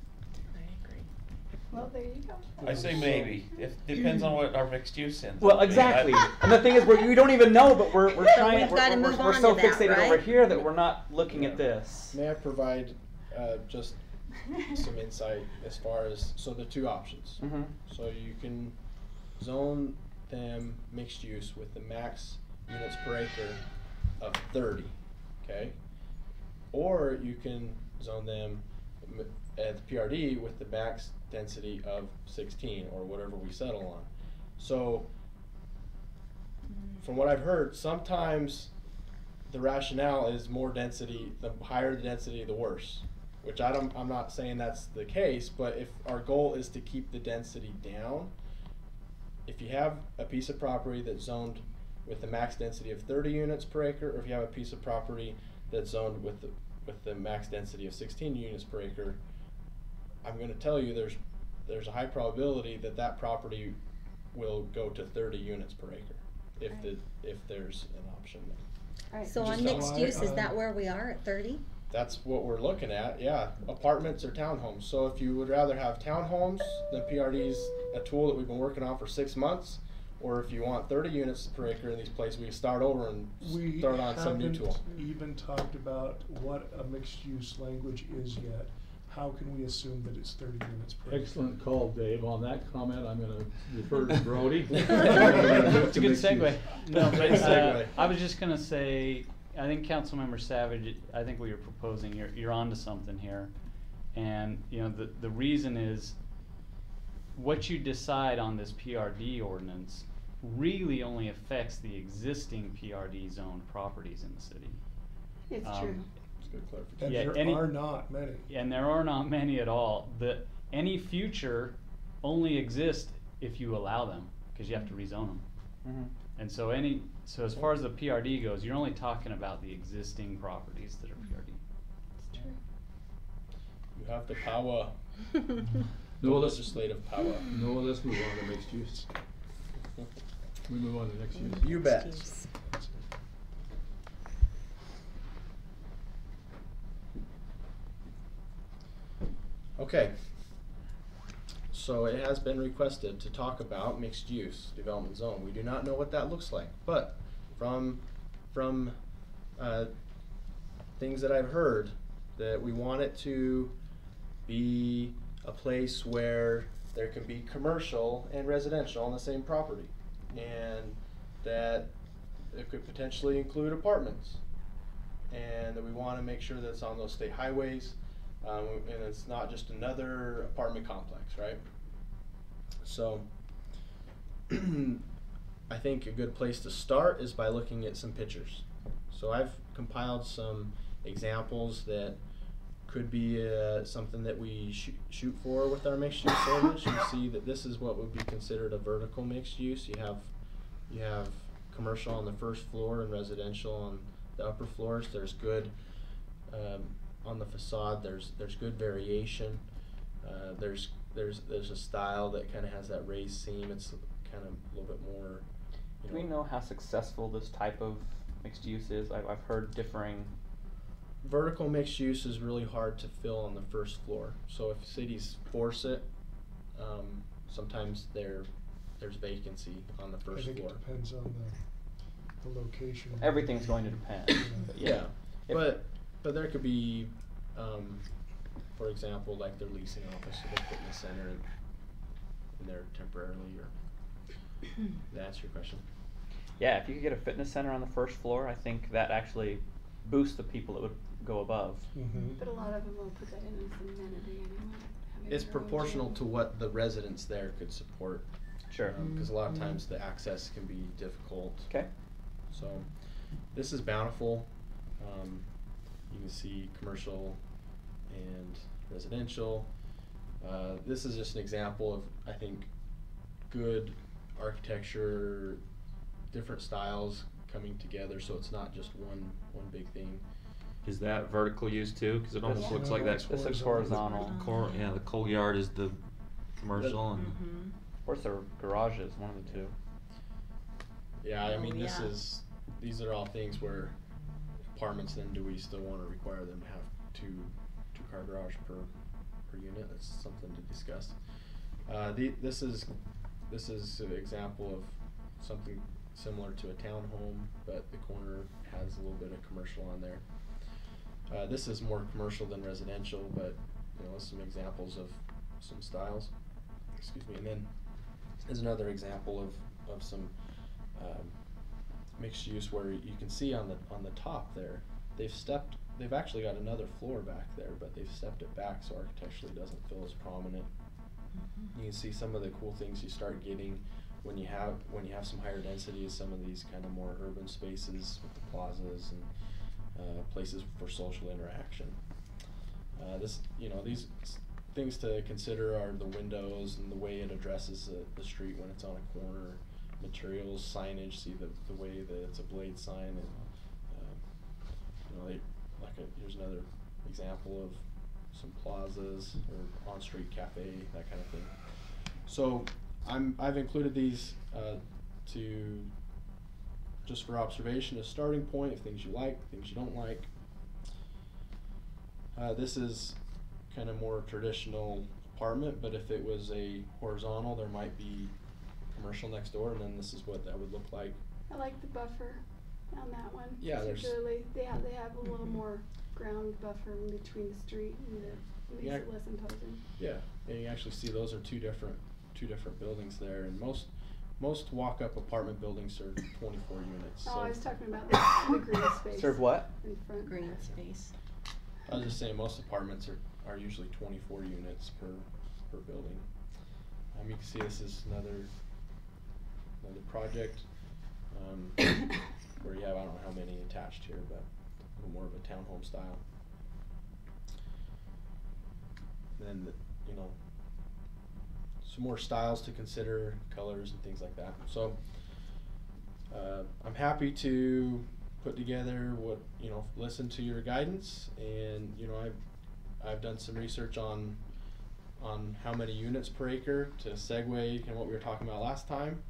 Well, there you go. I say maybe. It depends on what our mixed use ends Well, up being. exactly. And the thing is, we don't even know, but we're trying. we've gotta move We're on so to that, fixated over right? here that we're not looking at this. May I provide just some insight as far as, so the two options. Mm-hmm. So you can zone them mixed use with the max units per acre of 30, okay? Or you can zone them at the PRD with the max density of 16 or whatever we settle on. So from what I've heard, sometimes the rationale is more density, the higher the density, the worse. Which I'm not saying that's the case, but if our goal is to keep the density down, if you have a piece of property that's zoned with the max density of 30 units per acre, or if you have a piece of property that's zoned with the max density of 16 units per acre, I'm going to tell you there's a high probability that that property will go to 30 units per acre if there's an option there. So on mixed use, is that where we are at 30? That's what we're looking at, yeah. Apartments or townhomes. So if you would rather have townhomes, then PRD's a tool that we've been working on for 6 months. Or if you want 30 units per acre in these places, we can start over and start on some new tool. We haven't even talked about what a mixed-use language is yet. How can we assume that it's 30 units per acre? Excellent call, Dave. On that comment, I'm gonna defer to Brody. It's a good segue. No, but Great segue. I was just gonna say, I think Councilmember Savage, I think what you're proposing, you're onto something here. And, you know, the reason is what you decide on this PRD ordinance really only affects the existing PRD zoned properties in the city. It's Um, true. It's good clarification. And Yeah, there are not many. And there are not many at all. Any future only exist if you allow them, because you have to rezone them. Mm-hmm. And so as far as the PRD goes, you're only talking about the existing properties that are PRD. It's true. You have the power, No, let's, legislative power. no, let's move on to mixed use. We move on to next use. You bet. Okay. So it has been requested to talk about mixed use development zone. We do not know what that looks like, but from things that I've heard, that we want it to be a place where there can be commercial and residential on the same property, and that it could potentially include apartments, and that we want to make sure that it's on those state highways, and it's not just another apartment complex, right? So I think a good place to start is by looking at some pictures. So I've compiled some examples that could be something that we shoot for with our mixed use ordinance. You see that this is what would be considered a vertical mixed use. You have commercial on the first floor and residential on the upper floors. There's good on the facade. There's good variation. There's a style that kind of has that raised seam. It's kind of a little bit more. Do we know how successful this type of mixed use is? I've heard differing. Vertical mixed use is really hard to fill on the first floor. So if cities force it, sometimes they're there's vacancy on the I first think floor. it depends on the location. Everything's going to depend. But Yeah, If- but there could be, for example, like they're leasing office at a fitness center and they're temporarily, or, to answer your question. Yeah, if you could get a fitness center on the first floor, I think that actually boosts the people that would go above. But a lot of them will put that in as an amenity anyway. having It's their own proportional gym. to what the residents there could support. Sure. Because a lot of Mm-hmm. times the access can be difficult. Okay. So, this is Bountiful. You can see commercial and residential. This is just an example of, I think, good architecture, different styles coming together, so it's not just one big thing. Is that vertical use too? Because it almost looks like that. This looks horizontal. Yeah, the coal yard is the commercial, and Or it's their garages, one of the two. Yeah, I mean, yeah. these are all things where apartments, then do we still want to require them to have two-car garage per unit? That's something to discuss. This is an example of something similar to a townhome, but the corner has a little bit of commercial on there. This is more commercial than residential, but some examples of some styles. Excuse me. And then there's another example of some mixed use where you can see on the top there, they've actually got another floor back there, but they've stepped it back so architecturally it doesn't feel as prominent. You can see some of the cool things you start getting when you have some higher densities, some of these kind of more urban spaces with the plazas and places for social interaction. These things to consider are the windows and the way it addresses the street when it's on a corner. Materials, signage, see the way that it's a blade sign, and here's another example of some plazas or on-street cafe, that kind of thing. So I've included these to just for observation, a starting point of things you like, things you don't like. This is kind of more traditional apartment, but if it was a horizontal, there might be commercial next door, and then this is what that would look like. I like the buffer on that one. Yeah, there's- particularly they have a little more ground buffer in between the street, and it makes Yeah. it less imposing. Yeah, and you actually see those are two different buildings there, and most walk-up apartment buildings are 24 units. Oh, So I was talking about the green space. Serve what? In front. Green space. I was just saying most apartments are usually 24 units per building. You can see this is another project where you have, I don't know how many attached here, but a little more of a townhome style. Then some more styles to consider, colors and things like that. So I'm happy to put together listen to your guidance, and I've done some research on how many units per acre to segue kind of what we were talking about last time.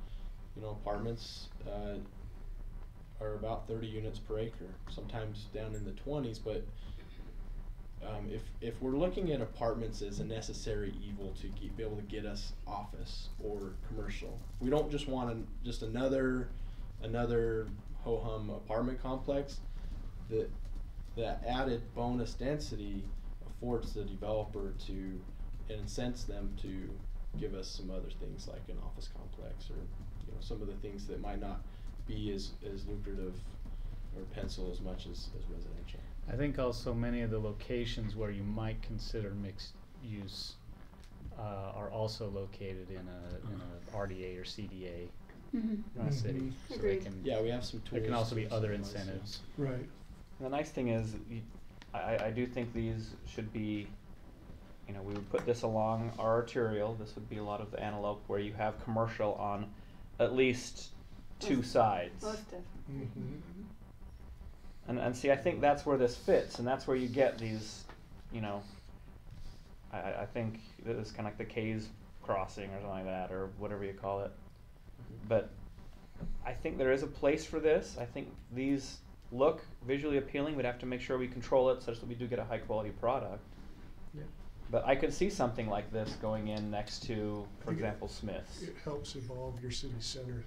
Apartments are about 30 units per acre, sometimes down in the 20s, but if we're looking at apartments as a necessary evil to be able to get us office or commercial, we don't just want just another ho-hum apartment complex. The added bonus density affords the developer to incent them to give us some other things like an office complex, or some of the things that might not be as lucrative or pencil as much as residential. I think also many of the locations where you might consider mixed use are also located in a RDA or CDA city. So they Agreed. can, Yeah, we have some tools. there can also be to other incentivize, yeah. incentives. Right. The nice thing is, I do think these should be, we would put this along our arterial. This would be a lot of the antelope where you have commercial on at least two sides. Most definitely. And see, I think that's where this fits, and that's where you get these, I think this is kind of like the K's crossing or something like that, or whatever you call it. But I think there is a place for this. I think these look visually appealing. We'd have to make sure we control it such that we do get a high quality product. Yeah. But I could see something like this going in next to, for example, Smith's. It helps evolve your city center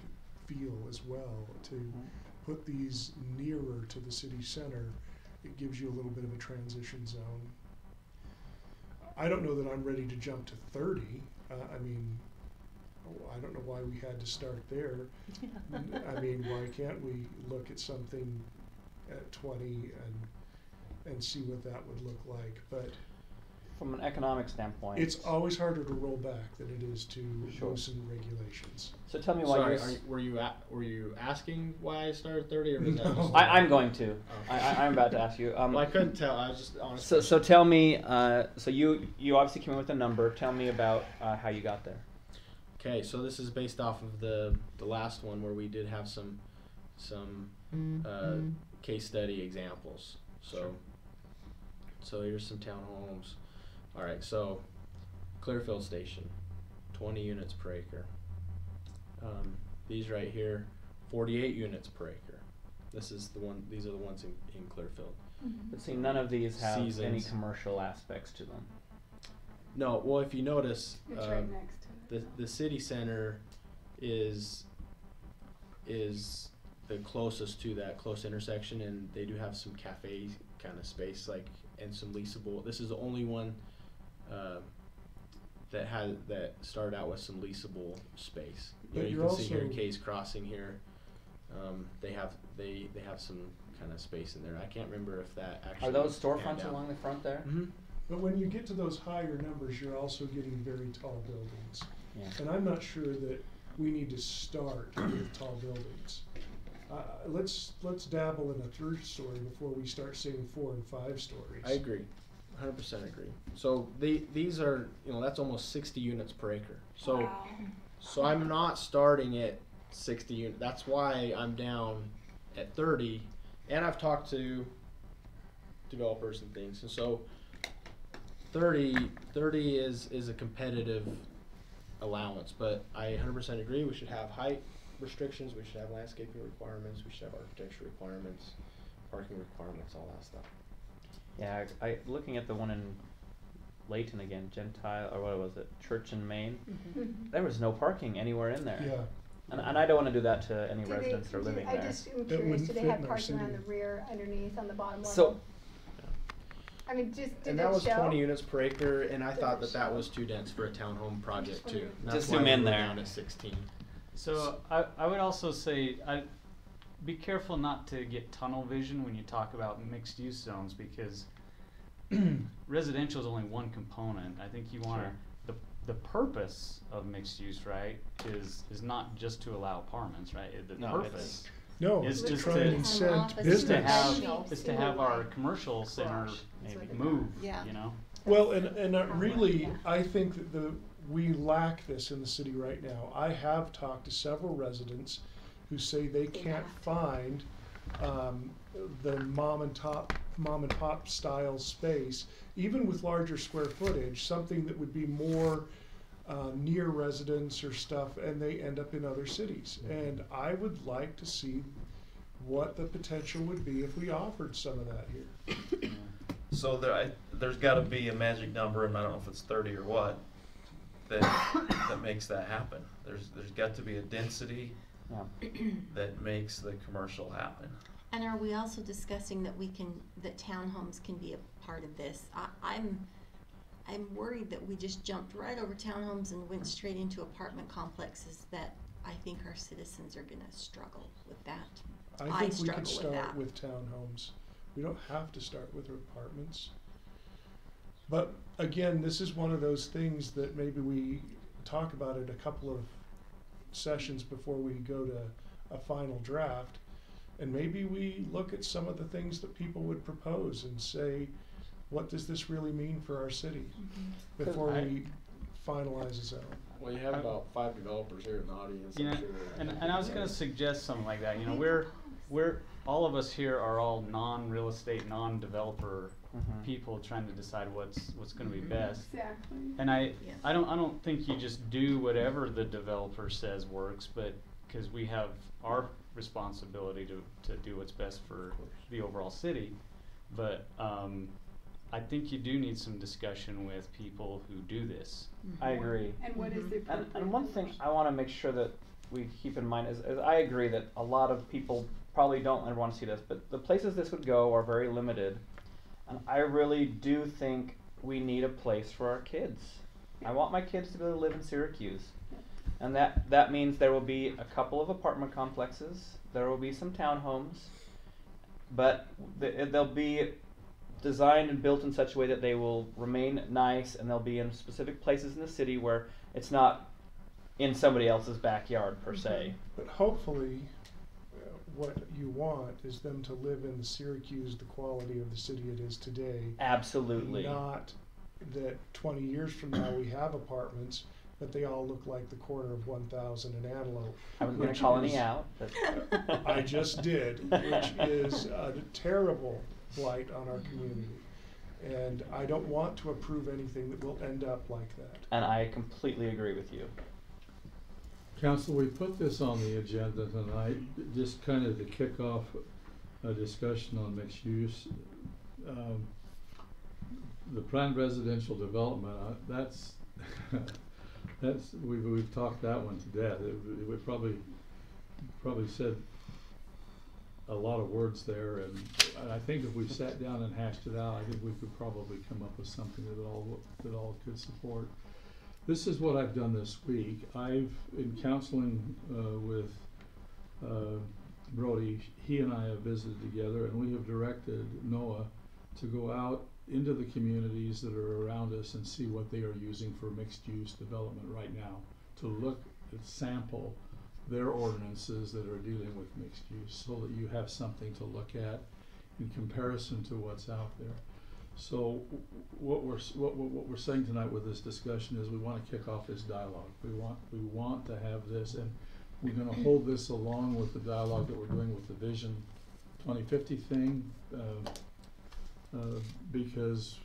feel as well. To put these nearer to the city center, it gives you a little bit of a transition zone. I don't know that I'm ready to jump to 30. I mean, I don't know why we had to start there. I mean, why can't we look at something at 20 and see what that would look like? But from an economic standpoint, it's always harder to roll back than it is to Sure. loosen regulations. So tell me why Sorry, were you asking why I started 30, or was that No. just I'm going to. Oh. I'm about to ask you. Well, I couldn't tell. I was just honestly. So tell me. So you obviously came up with a number. Tell me about how you got there. Okay, so this is based off of the last one where we did have some case study examples. So here's some townhomes. All right, so Clearfield Station, 20 units per acre. These right here, 48 units per acre. This is the one. These are the ones in Clearfield. But see, none of these have any Seasons. commercial aspects to them. No, well, if you notice, It's right next to it. the city center is the closest to that close intersection, and they do have some cafe kind of space, like, and some leasable. This is the only one that started out with some leasable space. You know, But you you're can see here also- Kay's Crossing here. They have some kind of space in there. I can't remember if that actually Are those panned storefronts out. along the front there? Mm-hmm. But when you get to those higher numbers, you're also getting very tall buildings. Yeah. And I'm not sure that we need to start with tall buildings. Let's dabble in a 3rd story before we start seeing 4 and 5 stories. I agree, 100% agree. So these are, that's almost 60 units per acre. So so I'm not starting at 60 units. That's why I'm down at 30. And I've talked to developers and things. And so 30 is a competitive allowance, but I 100% agree we should have height restrictions, we should have landscaping requirements, we should have architecture requirements, parking requirements, all that stuff. Yeah, I looking at the one in Layton again, Gentile, or what was it, Church in Maine? There was no parking anywhere in there. Yeah. And I don't want to do that to any Do they- residents that are living I there. just am It curious, wouldn't do they fit have in our parking around city. the rear, underneath, on the bottom level? So, I mean, just did And it that was show? 20 units per acre, and I Did thought it that show? was too dense for a townhome project too. wondering. That's Just why zoom we in were there. down at 16. So I would also say be careful not to get tunnel vision when you talk about mixed use zones, because residential is only one component. I think you want the purpose of mixed use, right, is not just to allow apartments, right? The No, purpose No, is it's just trying to to incent is business. to have our commercial center maybe. move, Yeah. you know. Well, and really, I think that we lack this in the city right now. I have talked to several residents who say they can't find the mom and pop style space, even with larger square footage, something that would be more near residents or stuff, and they end up in other cities. And I would like to see what the potential would be if we offered some of that here. So there's got to be a magic number, and I don't know if it's 30 or what, that makes that happen. There's got to be a density that makes the commercial happen. And are we also discussing that townhomes can be a part of this? I'm worried that we just jumped right over townhomes and went straight into apartment complexes, that I think our citizens are gonna struggle with that. I think we struggle could with start that. with townhomes. We don't have to start with apartments. But again, this is one of those things that maybe we talk about it a couple of sessions before we go to a final draft. And maybe we look at some of the things that people would propose and say, what does this really mean for our city before we finalize a zone? Well, you have about 5 developers here in the audience. You know, I'm sure and I was going to suggest something like that. You know, we're all of us here are all non-real estate, non-developer people trying to decide what's going to be best. Exactly. And I don't think you just do whatever the developer says works, but because we have our responsibility to do what's best for the overall city. But I think you do need some discussion with people who do this. I agree. And what is the And appropriate one thing numbers? I want to make sure that we keep in mind is I agree that a lot of people probably don't ever want to see this, but the places this would go are very limited. And I really do think we need a place for our kids. I want my kids to be able to live in Syracuse. And that means there will be a couple of apartment complexes, there will be some townhomes, but they'll be designed and built in such a way that they will remain nice, and they'll be in specific places in the city where it's not in somebody else's backyard per se. But hopefully, what you want is them to live in the Syracuse, the quality of the city it is today. Absolutely. Not that 20 years from now we have apartments, but they all look like the corner of 1000 and Antelope. I was going to call any out. But I just did, which is a terrible blight on our community. And I don't want to approve anything that will end up like that. And I completely agree with you. Council, we put this on the agenda tonight, just kind of to kick off a discussion on mixed use. The planned residential development, that's we've talked that one to death. We probably said a lot of words there, and I think if we sat down and hashed it out, I think we could probably come up with something that all could support. This is what I've done this week. I've, in counseling with Brody, he and I have visited together, and we have directed Noah to go out into the communities that are around us and see what they are using for mixed use development right now, to look at sample their ordinances that are dealing with mixed use, so that you have something to look at in comparison to what's out there. So what we're saying tonight with this discussion is we want to kick off this dialogue. We want to have this, and we're going to hold this along with the dialogue that we're doing with the Vision 2050 thing, because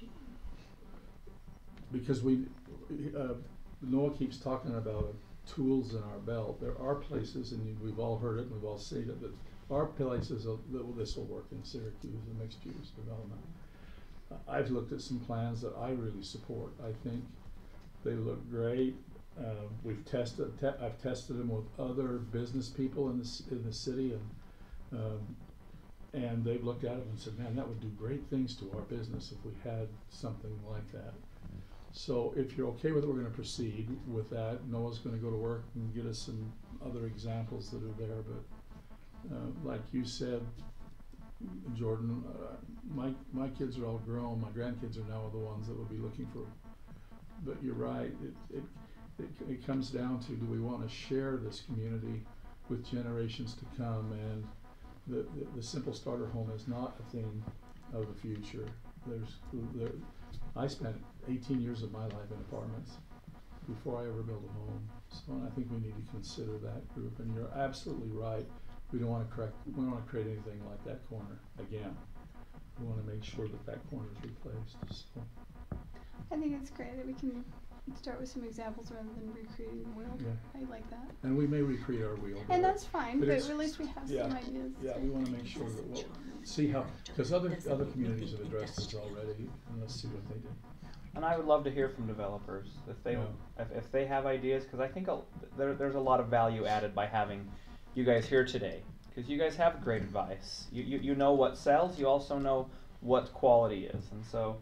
Noah keeps talking about tools in our belt. There are places, and we've all heard it, and we've all seen it, that are places that this will work in Syracuse, the mixed use development. I've looked at some plans that I really support. I think they look great. I've tested them with other business people in the city, and they've looked at it and said, "Man, that would do great things to our business if we had something like that." So if you're okay with it, we're going to proceed with that. Noah's going to go to work and get us some other examples that are there. But like you said, Jordan, my kids are all grown. My grandkids are now the ones that will be looking for. But you're right. It comes down to, do we want to share this community with generations to come? And the simple starter home is not a thing of the future. I spent 18 years of my life in apartments before I ever built a home. So I think we need to consider that group. And you're absolutely right. We don't want to create anything like that corner again. We want to make sure that corner is replaced. So. I think it's great that we can start with some examples rather than recreating the wheel. Yeah. I like that. And we may recreate our wheel. And that's fine, but at least we have some ideas. Yeah, we want to make sure that see how, because other communities have addressed this already, and let's see what they do. And I would love to hear from developers if they have ideas, because I think there's a lot of value added by having you guys here today, because you guys have great advice. You know what sells. You also know what quality is, and so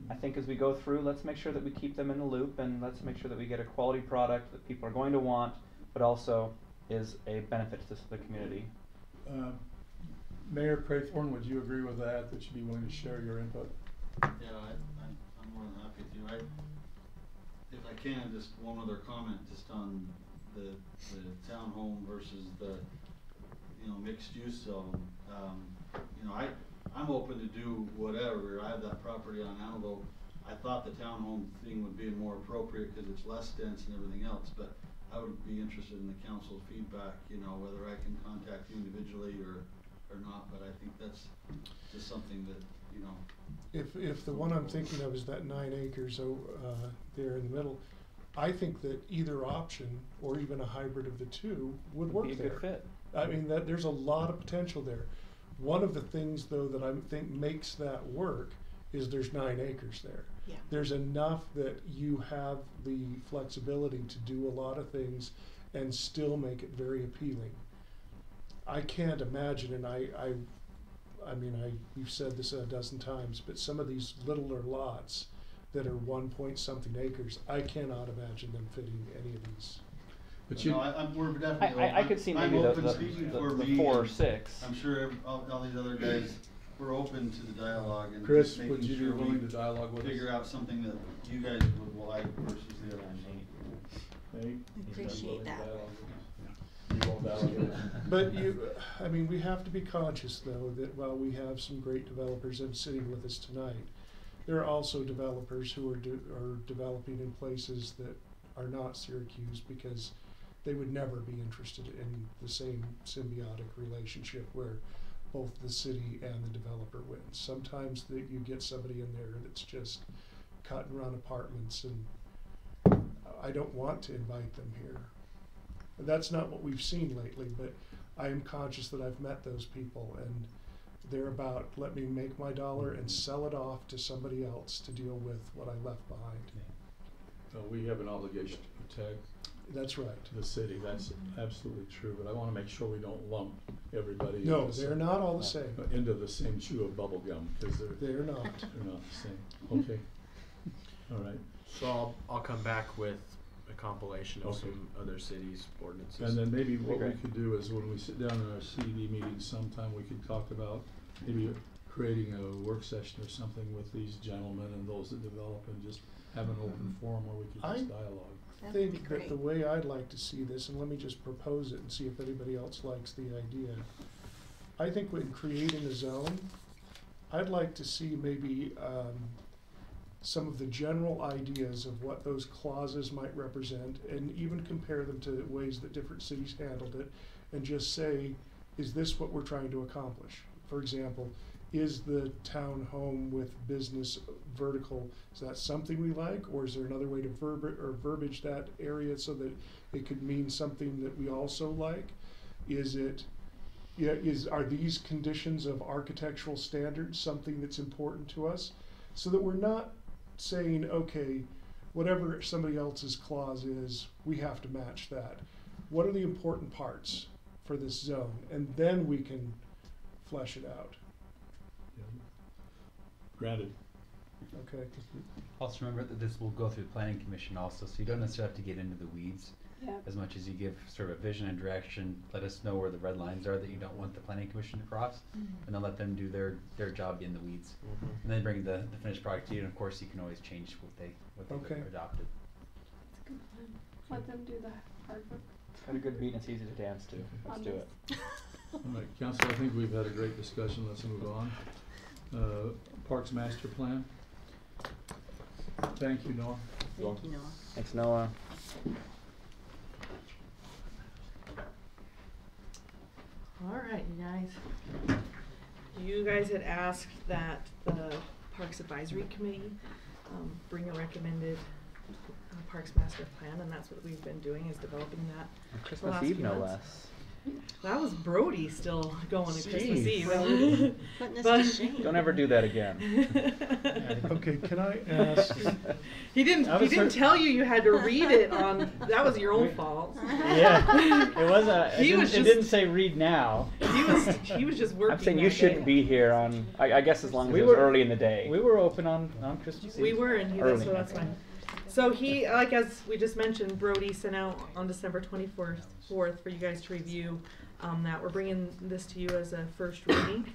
I think as we go through, let's make sure that we keep them in the loop, and let's make sure that we get a quality product that people are going to want, but also is a benefit to the community. Mayor Craythorne, would you agree with that? That you'd be willing to share your input? Yeah, I'm more than happy to. If I can, just one other comment, just on the townhome versus the mixed use zone. I'm open to do whatever. I have that property on Antelope. I thought the townhome thing would be more appropriate because it's less dense and everything else, but I would be interested in the council's feedback, whether I can contact you individually or not, but I think that's just something that, If the one I'm thinking of is that 9 acres there in the middle, I think that either option, or even a hybrid of the two, would work be a there. good fit. I mean, there's a lot of potential there. One of the things, though, that I think makes that work is there's 9 acres there. Yeah. There's enough that you have the flexibility to do a lot of things and still make it very appealing. I can't imagine, and I mean, we've said this a dozen times, but some of these littler lots that are 1 point something acres, I cannot imagine them fitting any of these. But we're definitely. I could see maybe I'm the, open, the, speaking the, for the me, 4 or and 6. I'm sure all these other guys, we're open to the dialogue and Chris, just making would you be sure willing we to dialogue with us? figure out something that you guys would like versus the others. Nate? Appreciate that. You won't dialogue with us? But I mean, we have to be conscious though that while we have some great developers and sitting with us tonight, there are also developers who are developing in places that are not Syracuse because they would never be interested in the same symbiotic relationship where both the city and the developer wins. Sometimes you get somebody in there that's just cut and run apartments, and I don't want to invite them here. That's not what we've seen lately, but I am conscious that I've met those people, and they're about, let me make my dollar and sell it off to somebody else to deal with what I left behind. We have an obligation to protect. That's right. The city, that's absolutely true, but I wanna make sure we don't lump everybody. No, into they're not all the same. Into the same chew of bubble gum, cause They're not. they're not the same. Okay. All right. So I'll come back with a compilation of Okay. some other cities' ordinances. And then maybe what we great. could do is when we sit down in our CD meeting sometime, we could talk about maybe creating a work session or something with these gentlemen and those that develop and just have an open forum where we could just dialogue. I think that the way I'd like to see this, and let me just propose it and see if anybody else likes the idea. I think when creating a zone, I'd like to see maybe some of the general ideas of what those clauses might represent and even compare them to ways that different cities handled it and just say, is this what we're trying to accomplish? For example, is the town home with business vertical, is that something we like, or is there another way to verbiage that area so that it could mean something that we also like? Are these conditions of architectural standards something that's important to us? So that we're not saying, okay, whatever somebody else's clause is, we have to match that. What are the important parts for this zone? And then we can flesh it out. Granted. Okay. Also remember that this will go through the planning commission also, so you don't necessarily have to get into the weeds. Yeah. As much as you give sort of a vision and direction, let us know where the red lines are that you don't want the planning commission to cross, and then let them do their job in the weeds. And then bring the finished product to you, and of course you can always change what they adopted. That's a good plan. Let them do the hard work. Got a good beat and it's easy to dance to. Let's do it. All right, Council, I think we've had a great discussion. Let's move on. Parks Master Plan. Thank you, Noah. Thank you, Noah. Thanks, Noah. All right, you guys. You guys had asked that the Parks Advisory Committee bring a recommended Parks Master Plan, and that's what we've been doing, is developing that. On the Christmas last Eve, few no months. less. That was Brody still going to Christmas Jeez. Eve. Putting us But- to shame. Don't ever do that again. Okay, can I ask? He didn't tell you had to read it on, that was your own fault. Yeah, it was it didn't say read now. He was just working. I'm saying you that shouldn't day. be here on, I guess as long as We it was were- early in the day. We were open on Christmas Eve. We were, and Early. so that's fine. So he, like as we just mentioned, Brody sent out on December 24th for you guys to review that. We're bringing this to you as a first reading.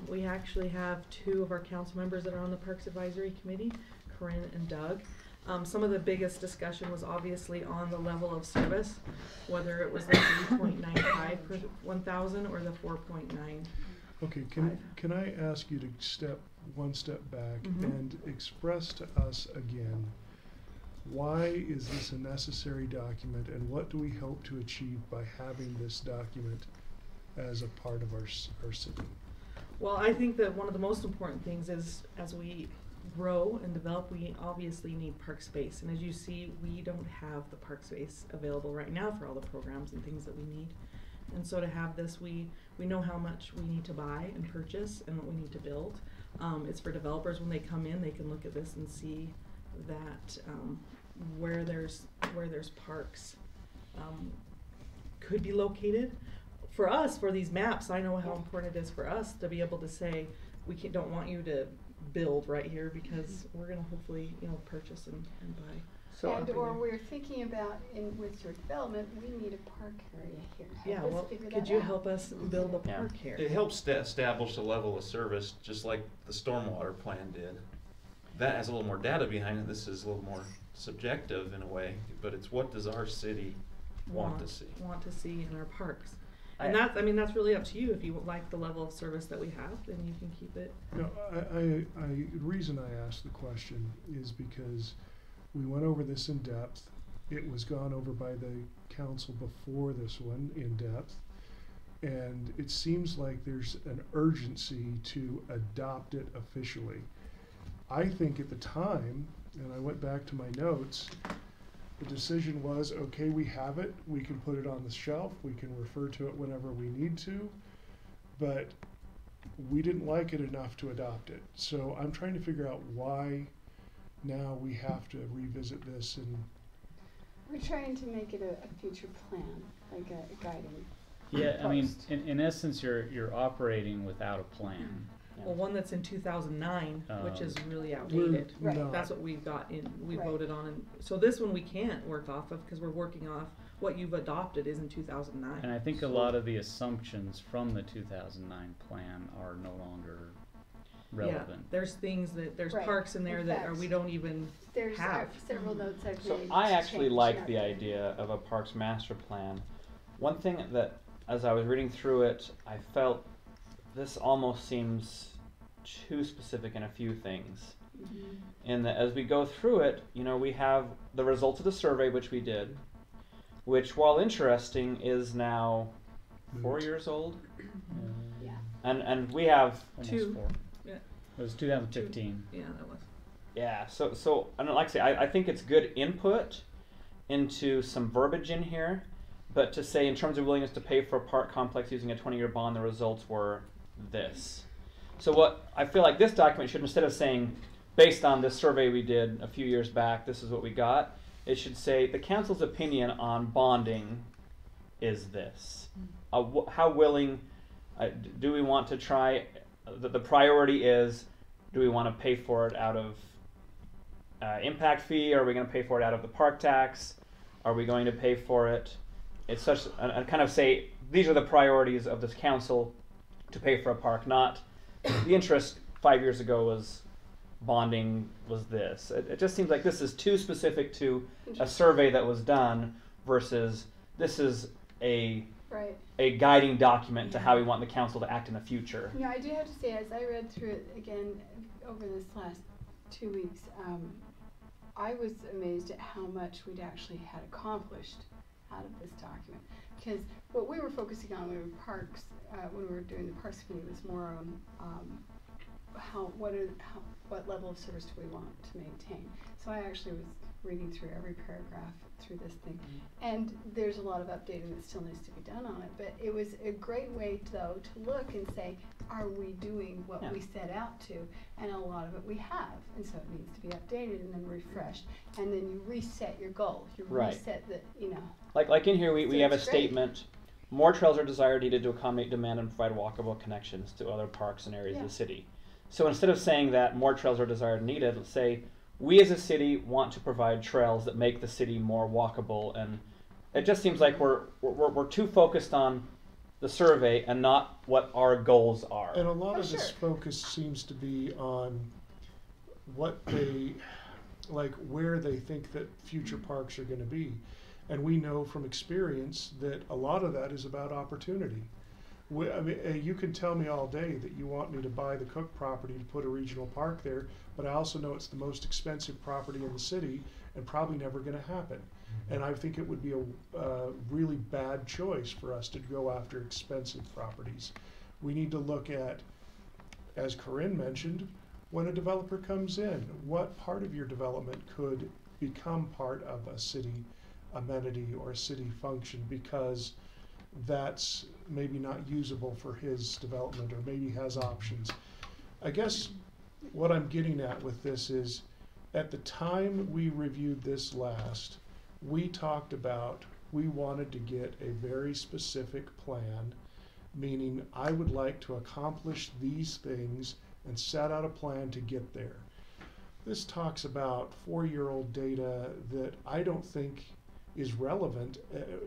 We actually have 2 of our council members that are on the Parks Advisory Committee, Corinne and Doug. Some of the biggest discussion was obviously on the level of service, whether it was the 3.95 per 1,000 or the 4.9. Okay, can I ask you to step one step back Mhm. and express to us again, why is this a necessary document and what do we hope to achieve by having this document as a part of our city? Well, I think that one of the most important things is as we grow and develop, we obviously need park space. And as you see, we don't have the park space available right now for all the programs and things that we need. And so to have this, we know how much we need to buy and purchase and what we need to build. It's for developers. When they come in, they can look at this and see that where there's parks could be located. For us, for these maps, I know how important it is for us to be able to say, we don't want you to build right here because we're going to hopefully, purchase and buy. So or we're thinking about with your development, we need a park area here. Could you help us build a park here? It helps to establish a level of service, just like the stormwater plan did. That has a little more data behind it. This is a little more subjective in a way, but it's what does our city want to see In our parks. And that's really up to you. If you like the level of service that we have, then you can keep it. No, the reason I asked the question is because we went over this in depth. It was gone over by the council before this one in depth. And it seems like there's an urgency to adopt it officially. I think at the time, and I went back to my notes, the decision was, okay, we have it, we can put it on the shelf, we can refer to it whenever we need to, but we didn't like it enough to adopt it. So I'm trying to figure out why now we have to revisit this. And we're trying to make it a future plan, like a guiding. Yeah, I mean, in essence, you're operating without a plan. Well, one that's in 2009, which is really outdated. Right. That's what we've got we voted on. And so this one we can't work off of because we're working off what you've adopted is in 2009. And I think a lot of the assumptions from the 2009 plan are no longer relevant. Yeah, there's things there's parks in there that we don't even have. Several notes I've So made. I actually like the idea of a parks master plan. One thing that, as I was reading through it, I felt this almost seems too specific in a few things. And that as we go through it, we have the results of the survey, which we did, which, while interesting, is now 4 years old. Yeah. And we have Almost 4. Yeah. It was 2015. Yeah, that was. Yeah, so and like I say, I think it's good input into some verbiage in here, but to say in terms of willingness to pay for a park complex using a 20-year bond, the results were this. So what I feel like this document should, instead of saying, based on this survey we did a few years back, this is what we got, it should say, the council's opinion on bonding is this. How willing do we want to try, the priority is, do we want to pay for it out of impact fee? Are we going to pay for it out of the park tax? Are we going to pay for it? It's such, and kind of say, these are the priorities of this council to pay for a park, not the interest 5 years ago was bonding was this. It just seems like this is too specific to a survey that was done versus this is a guiding document to how we want the council to act in the future. I do have to say, as I read through it again over this last 2 weeks, I was amazed at how much we'd actually had accomplished out of this document. Because what we were focusing on when we were doing the Parks Committee was more on what level of service do we want to maintain. So I actually was reading through every paragraph through this thing. And there's a lot of updating that still needs to be done on it. But it was a great way, though, to look and say, are we doing what we set out to? And a lot of it we have. And so it needs to be updated and then refreshed. And then you reset your goal. You reset the, Like in here, we have a statement, more trails are desired needed to accommodate demand and provide walkable connections to other parks and areas of the city. So instead of saying that more trails are desired and needed, let's say, we as a city want to provide trails that make the city more walkable. And it just seems like we're too focused on the survey and not what our goals are. And a lot of this focus seems to be on what they, like where they think that future parks are going to be. And we know from experience that a lot of that is about opportunity. I mean, you can tell me all day that you want me to buy the Cook property to put a regional park there, but I also know it's the most expensive property in the city and probably never going to happen. And I think it would be a really bad choice for us to go after expensive properties. We need to look at, as Corinne mentioned, when a developer comes in, what part of your development could become part of a city amenity or a city function because that's maybe not usable for his development or maybe has options. I guess what I'm getting at with this is, at the time we reviewed this last, we talked about, we wanted to get a very specific plan, meaning I would like to accomplish these things and set out a plan to get there. This talks about 4-year-old data that I don't think is relevant,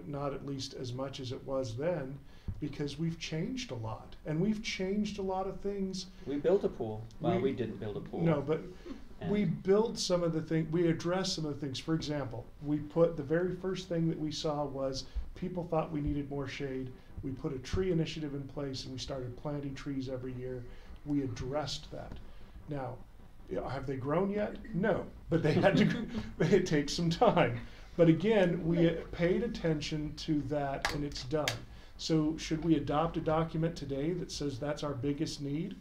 not at least as much as it was then, because we've changed a lot, and we've changed a lot of things. We built a pool. Well, we didn't build a pool. No, but we built some of the things, we addressed some of the things. For example, we put, the very first thing that we saw was people thought we needed more shade. We put a tree initiative in place and we started planting trees every year. We addressed that. Now, have they grown yet? No, but they had to, it takes some time. But again, we paid attention to that and it's done. So should we adopt a document today that says that's our biggest need?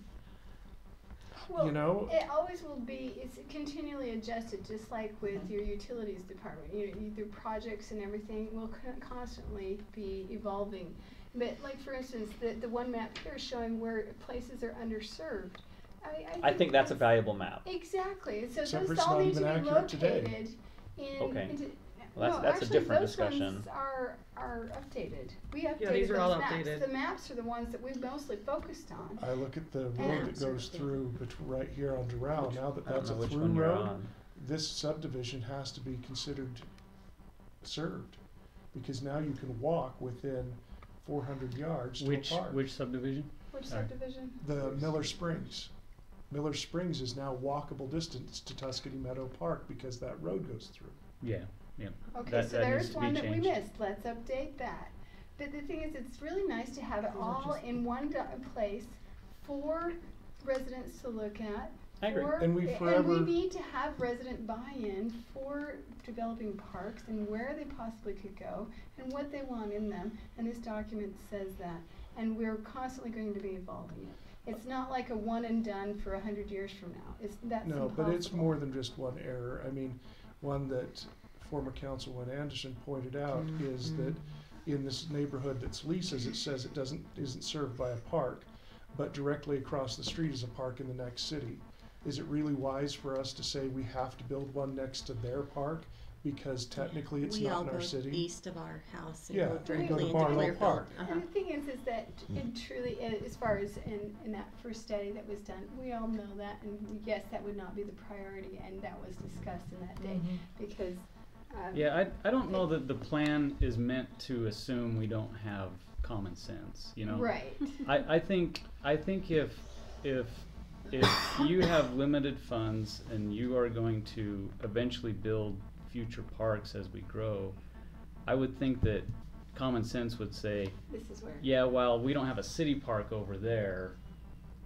Well, you know? it always will be, it's continually adjusted, just like with your utilities department. Your projects and everything will constantly be evolving. But like for instance, the one map here showing where places are underserved. I think that's a valuable map. Exactly. So Except those for it's all not need to even be accurate today. located in. Okay. Into, Well, no, that's actually, a different those discussion. Ones are updated. We updated Yeah, these are those all maps. updated. The maps are the ones that we mostly focused on. I look at the road that Maps goes are- through right here on Doral. Now that I don't that's a know which through one you're road, on. this subdivision has to be considered served, because now you can walk within 400 yards to a park. Which subdivision? Which Sorry. subdivision? The Miller Springs. Miller Springs is now walkable distance to Tuscany Meadow Park because that road goes through. Yeah, yeah. Okay, That- so that there's needs to be one that we changed. missed. Let's update that. But the thing is, it's really nice to have it all in one place for residents to look at. I agree. And we and we forever- need to have resident buy-in for developing parks and where they possibly could go and what they want in them. And this document says that. And we're constantly going to be evolving it. It's not like a one and done for 100 years from now. That's No, impossible. but it's more than just one error. I mean, one that former Councilman Anderson pointed out is that in this neighborhood that's Lisa's, it says it isn't served by a park, but directly across the street is a park in the next city. Is it really wise for us to say we have to build one next to their park because technically it's We not all in our go city? east of our house and Yeah, go we go directly to into Barlow Clearfield. Park. And the thing is that it truly, as far as in that first study that was done, we all know that, and yes, that would not be the priority, and that was discussed in that day, because. Yeah, I don't know that the plan is meant to assume we don't have common sense, you know? Right. I think if you have limited funds and you are going to eventually build future parks as we grow, I would think that common sense would say, This is where. yeah, while we don't have a city park over there,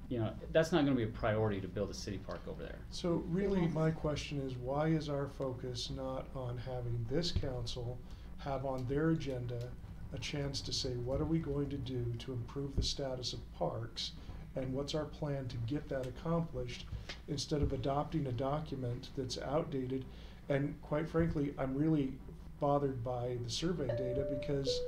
you know, that's not gonna be a priority to build a city park over there. So really, my question is, why is our focus not on having this council have on their agenda a chance to say, what are we going to do to improve the status of parks, and what's our plan to get that accomplished, instead of adopting a document that's outdated? And quite frankly, I'm really bothered by the survey data because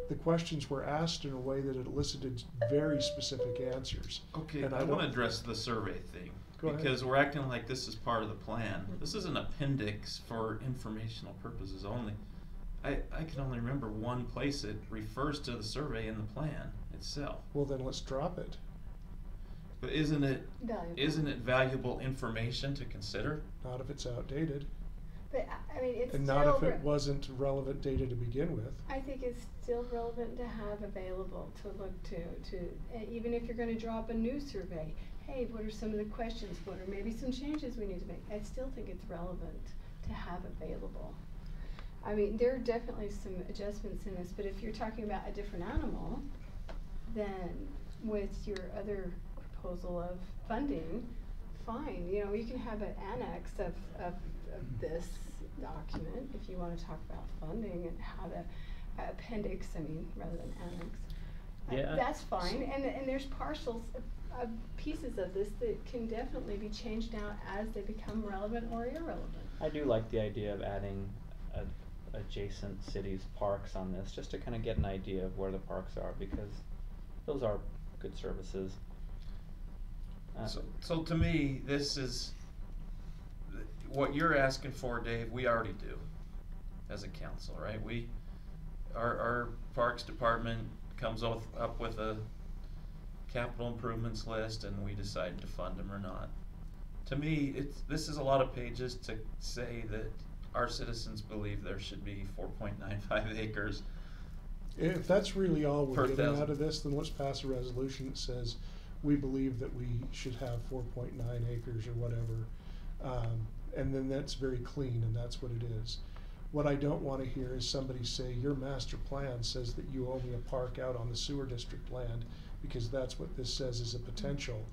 the questions were asked in a way that elicited very specific answers. Okay, And I don't- want to address the survey thing. Go ahead. Because we're acting like this is part of the plan. This is an appendix for informational purposes only. I can only remember one place it refers to the survey in the plan itself. Well, then let's drop it. But isn't it Valuable. valuable information to consider? Not if it's outdated. But I mean, it's And still. not if it wasn't relevant data to begin with. I think it's still relevant to have available to look to even if you're going to drop a new survey. Hey, what are some of the questions? What are maybe some changes we need to make? I still think it's relevant to have available. I mean, there are definitely some adjustments in this, but if you're talking about a different animal, then with your other proposal of funding, fine. You know, you can have an annex of this document if you want to talk about funding and how the appendix, I mean, rather than annex. Yeah. That's fine, and there's parcels of pieces of this that can definitely be changed out as they become relevant or irrelevant. I do like the idea of adding adjacent cities' parks on this, just to kind of get an idea of where the parks are, because those are good services. So to me, this is what you're asking for, Dave. We already do as a council, right? Our Parks Department comes up with a capital improvements list, and we decide to fund them or not. To me, this is a lot of pages to say that our citizens believe there should be 4.95 acres. If that's really all we're Per getting thousand. out of this, then let's pass a resolution that says we believe that we should have 4.9 acres or whatever. And then that's very clean, and that's what it is. What I don't want to hear is somebody say, your master plan says that you owe me a park out on the sewer district land, because that's what this says is a potential.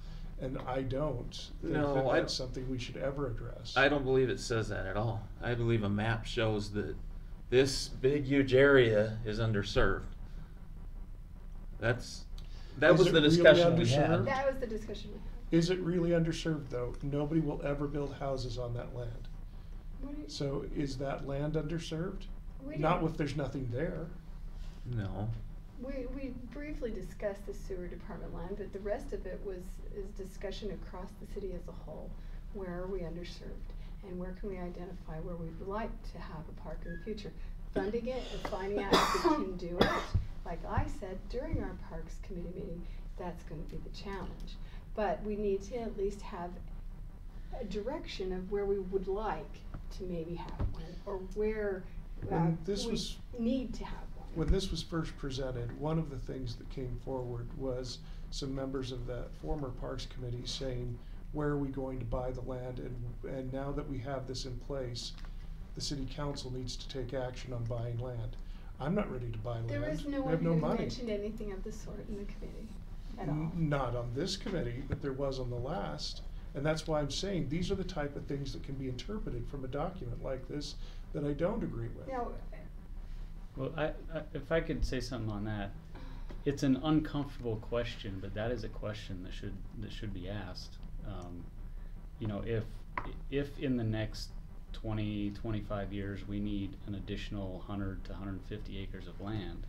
And I don't think that that's something we should ever address. I don't believe it says that at all. I believe a map shows that this big, huge area is underserved. That was the discussion we had. That was the discussion we had. Is it really underserved, though? Nobody will ever build houses on that land. So is that land underserved? Not if there's nothing there. No. We briefly discussed the sewer department land, but the rest of it is discussion across the city as a whole. Where are we underserved? And where can we identify where we would like to have a park in the future? Funding it and finding out if we can do it. Like I said during our Parks Committee meeting, that's going to be the challenge. But we need to at least have a direction of where we would like to maybe have one, or where we need to have one. When this was first presented, one of the things that came forward was some members of that former Parks Committee saying, where are we going to buy the land? And now that we have this in place, the city council needs to take action on buying land. I'm not ready to buy land. There is no we one have no who money. mentioned anything of the sort in the committee at all. Not on this committee, but there was on the last. And that's why I'm saying these are the type of things that can be interpreted from a document like this that I don't agree with. Now, Well, if I could say something on that, it's an uncomfortable question, but that is a question that should be asked. You know, if in the next 20-25 years we need an additional 100 to 150 acres of land,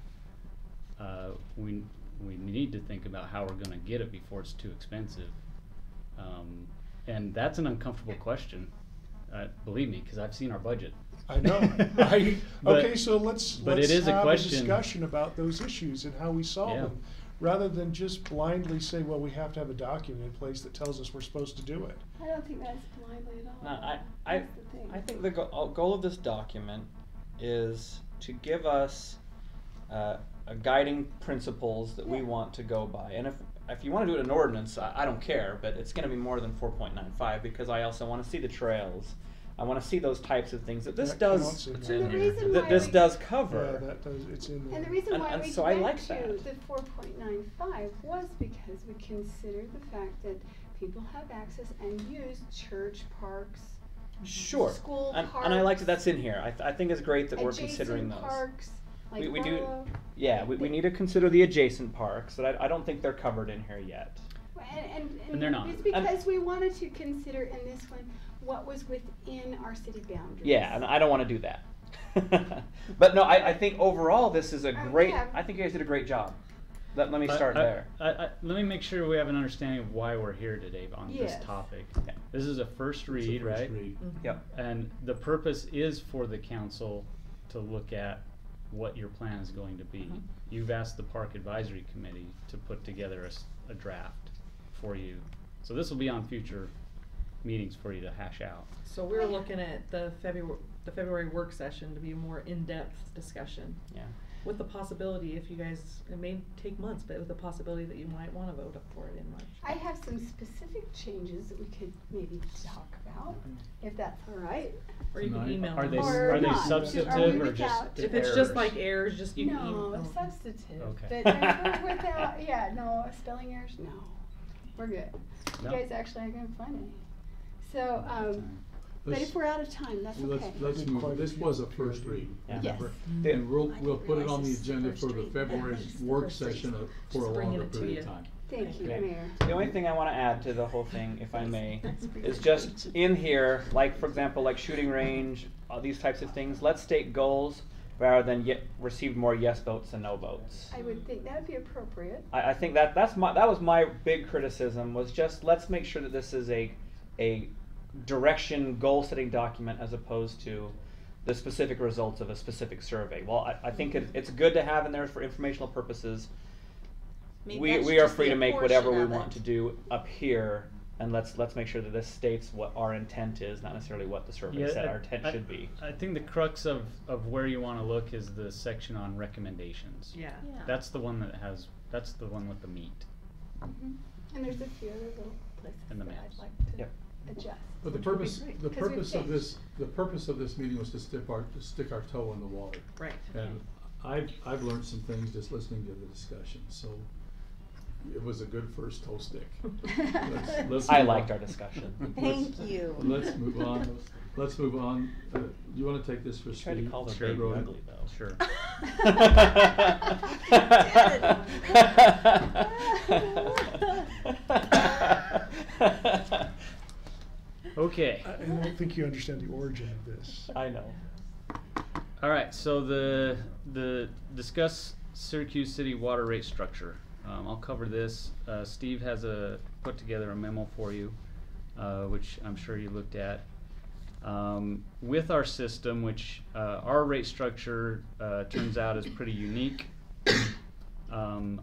we need to think about how we're going to get it before it's too expensive. And that's an uncomfortable question, believe me, because I've seen our budget. I know. Okay, so let's it is have a question. discussion about those issues and how we solve Yeah. them, rather than just blindly say, well, we have to have a document in place that tells us we're supposed to do it. I don't think that's blindly at all. No, That's the thing. I think the goal of this document is to give us a guiding principles that we want to go by. And if you want to do it in ordinance, I don't care, but it's going to be more than 4.95 because I also want to see the trails. I want to see those types of things that this does. It's in there. That this does cover. Yeah, that does. It's in there. And the reason why we so I went like to that. the 4.95 was because we considered the fact that people have access and use church parks, Sure. school and parks, I like that that's in here. I think it's great that we're adjacent considering those. parks, like we do. Barlow. Yeah, we need to consider the adjacent parks that I don't think they're covered in here yet. And they're not. It's because we wanted to consider in this one what was within our city boundaries. Yeah, and I don't want to do that. But no, I think overall this is a great. yeah. I think you guys did a great job. Let me start I- there. let me make sure we have an understanding of why we're here today on Yes. this topic. This is a first read, first right? read. Yep. And the purpose is for the council to look at what your plan is going to be. You've asked the Park Advisory Committee to put together a draft for you. So this will be on future meetings for you to hash out. So we're looking at the February work session to be a more in-depth discussion. Yeah. With the possibility, if you guys, it may take months, but with the possibility that you might want to vote for it in March. I have some specific changes that we could maybe talk about, if that's all right. Or you can Tonight? email Are them. they Or are they not. substantive Are we or just without- If it's just like errors, just you can No, email. substantive. Okay. But if we're without, yeah, no, spelling errors, no. We're good. No. You guys actually aren't gonna find any. So, but if we're out of time, that's okay. Let's move. This was a first read. Yeah. Yes. remember? Yeah. And we'll put it on the realize it's the agenda first for the read. February It's the work first read. session for a Just bringing longer it to period you. of time. Thank you, Okay. Mayor. The only thing I want to add to the whole thing, if I may, is just in here, like for example, like shooting range, these types of things. Let's state goals rather than receive more yes votes than no votes. I would think that would be appropriate. I think that was my big criticism, was just let's make sure that this is a direction goal setting document as opposed to the specific results of a specific survey. Well, I think it's good to have in there for informational purposes. Maybe We that's are just free be a to make whatever we portion of want it. to do up here, and let's make sure that this states what our intent is, not necessarily what the survey said our intent should be. I think the crux of where you want to look is the section on recommendations. Yeah. That's the one that's the one with the meat. Mm-hmm. And there's a few other little places And the that maps. I'd like to adjust. But the which would be purpose, great, the 'cause we've purpose of changed. the purpose of this meeting was to stick our toe in the water. Right. And I've learned some things just listening to the discussion, so it was a good first toe stick. Let's I move liked on. our discussion. Thank you. Let's move on. Let's move on. You wanna take this for Tried to Steve? call the Sure, baby Brody. ugly though. Sure. Okay. I don't think you understand the origin of this. I know. All right. So the discuss Syracuse City water rate structure. I'll cover this. Steve has put together a memo for you, which I'm sure you looked at. With our system, which our rate structure turns out is pretty unique.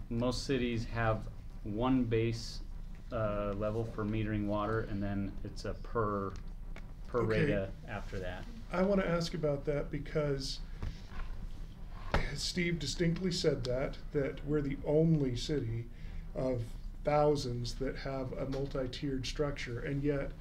Most cities have one base level for metering water, and then it's a per Okay. rate after that. I want to ask about that because Steve distinctly said that we're the only city of thousands that have a multi-tiered structure, and yet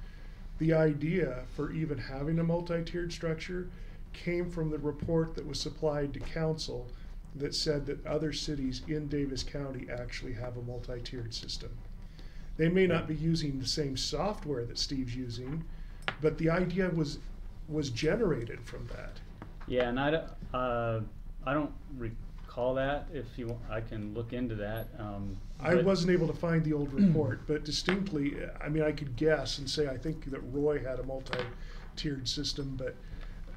the idea for even having a multi-tiered structure came from the report that was supplied to council that said that other cities in Davis County actually have a multi-tiered system. They may not be using the same software that Steve's using, but the idea was generated from that. Yeah, and I don't recall that. If you want, I can look into that. I but- wasn't able to find the old report, but distinctly, I mean, I could guess and say I think that Roy had a multi-tiered system, but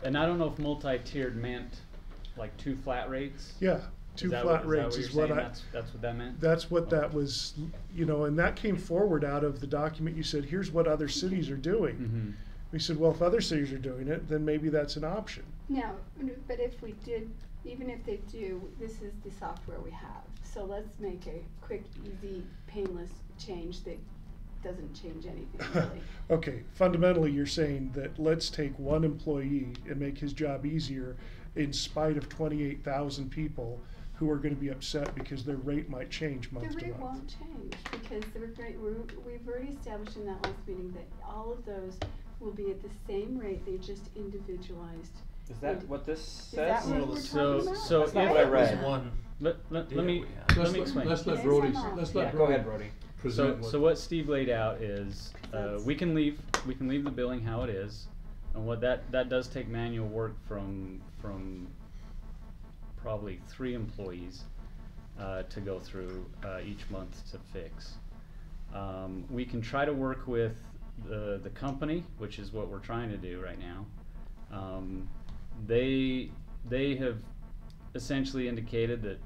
And I don't know if multi-tiered meant like 2 flat rates. yeah, two flat rates is is what what you're saying? That's what that meant. that's what that was, and that came forward out of the document. You said, here's what other cities are doing. Mm-hmm. We said, well, if other cities are doing it, then maybe that's an option. Now, but if we did, even if they do, this is the software we have. So let's make a quick, easy, painless change that doesn't change anything really. Okay, fundamentally, you're saying that let's take one employee and make his job easier in spite of 28,000 people who are going to be upset because their rate might change month The to rate month. won't change because we've already established in that last meeting that all of those will be at the same rate, they just individualized. Is that what this Is that says? what we're So talking about? so That's not if- what I read. One let deal me we had. let me explain. Let's let Yes, Brody. I'm on. Let's Yeah, let go Brody ahead, Brody. present. So what Steve laid out is That's- we can leave the billing how it is, and what that does take manual work from probably 3 employees to go through each month to fix. We can try to work with the company, which is what we're trying to do right now. They have essentially indicated that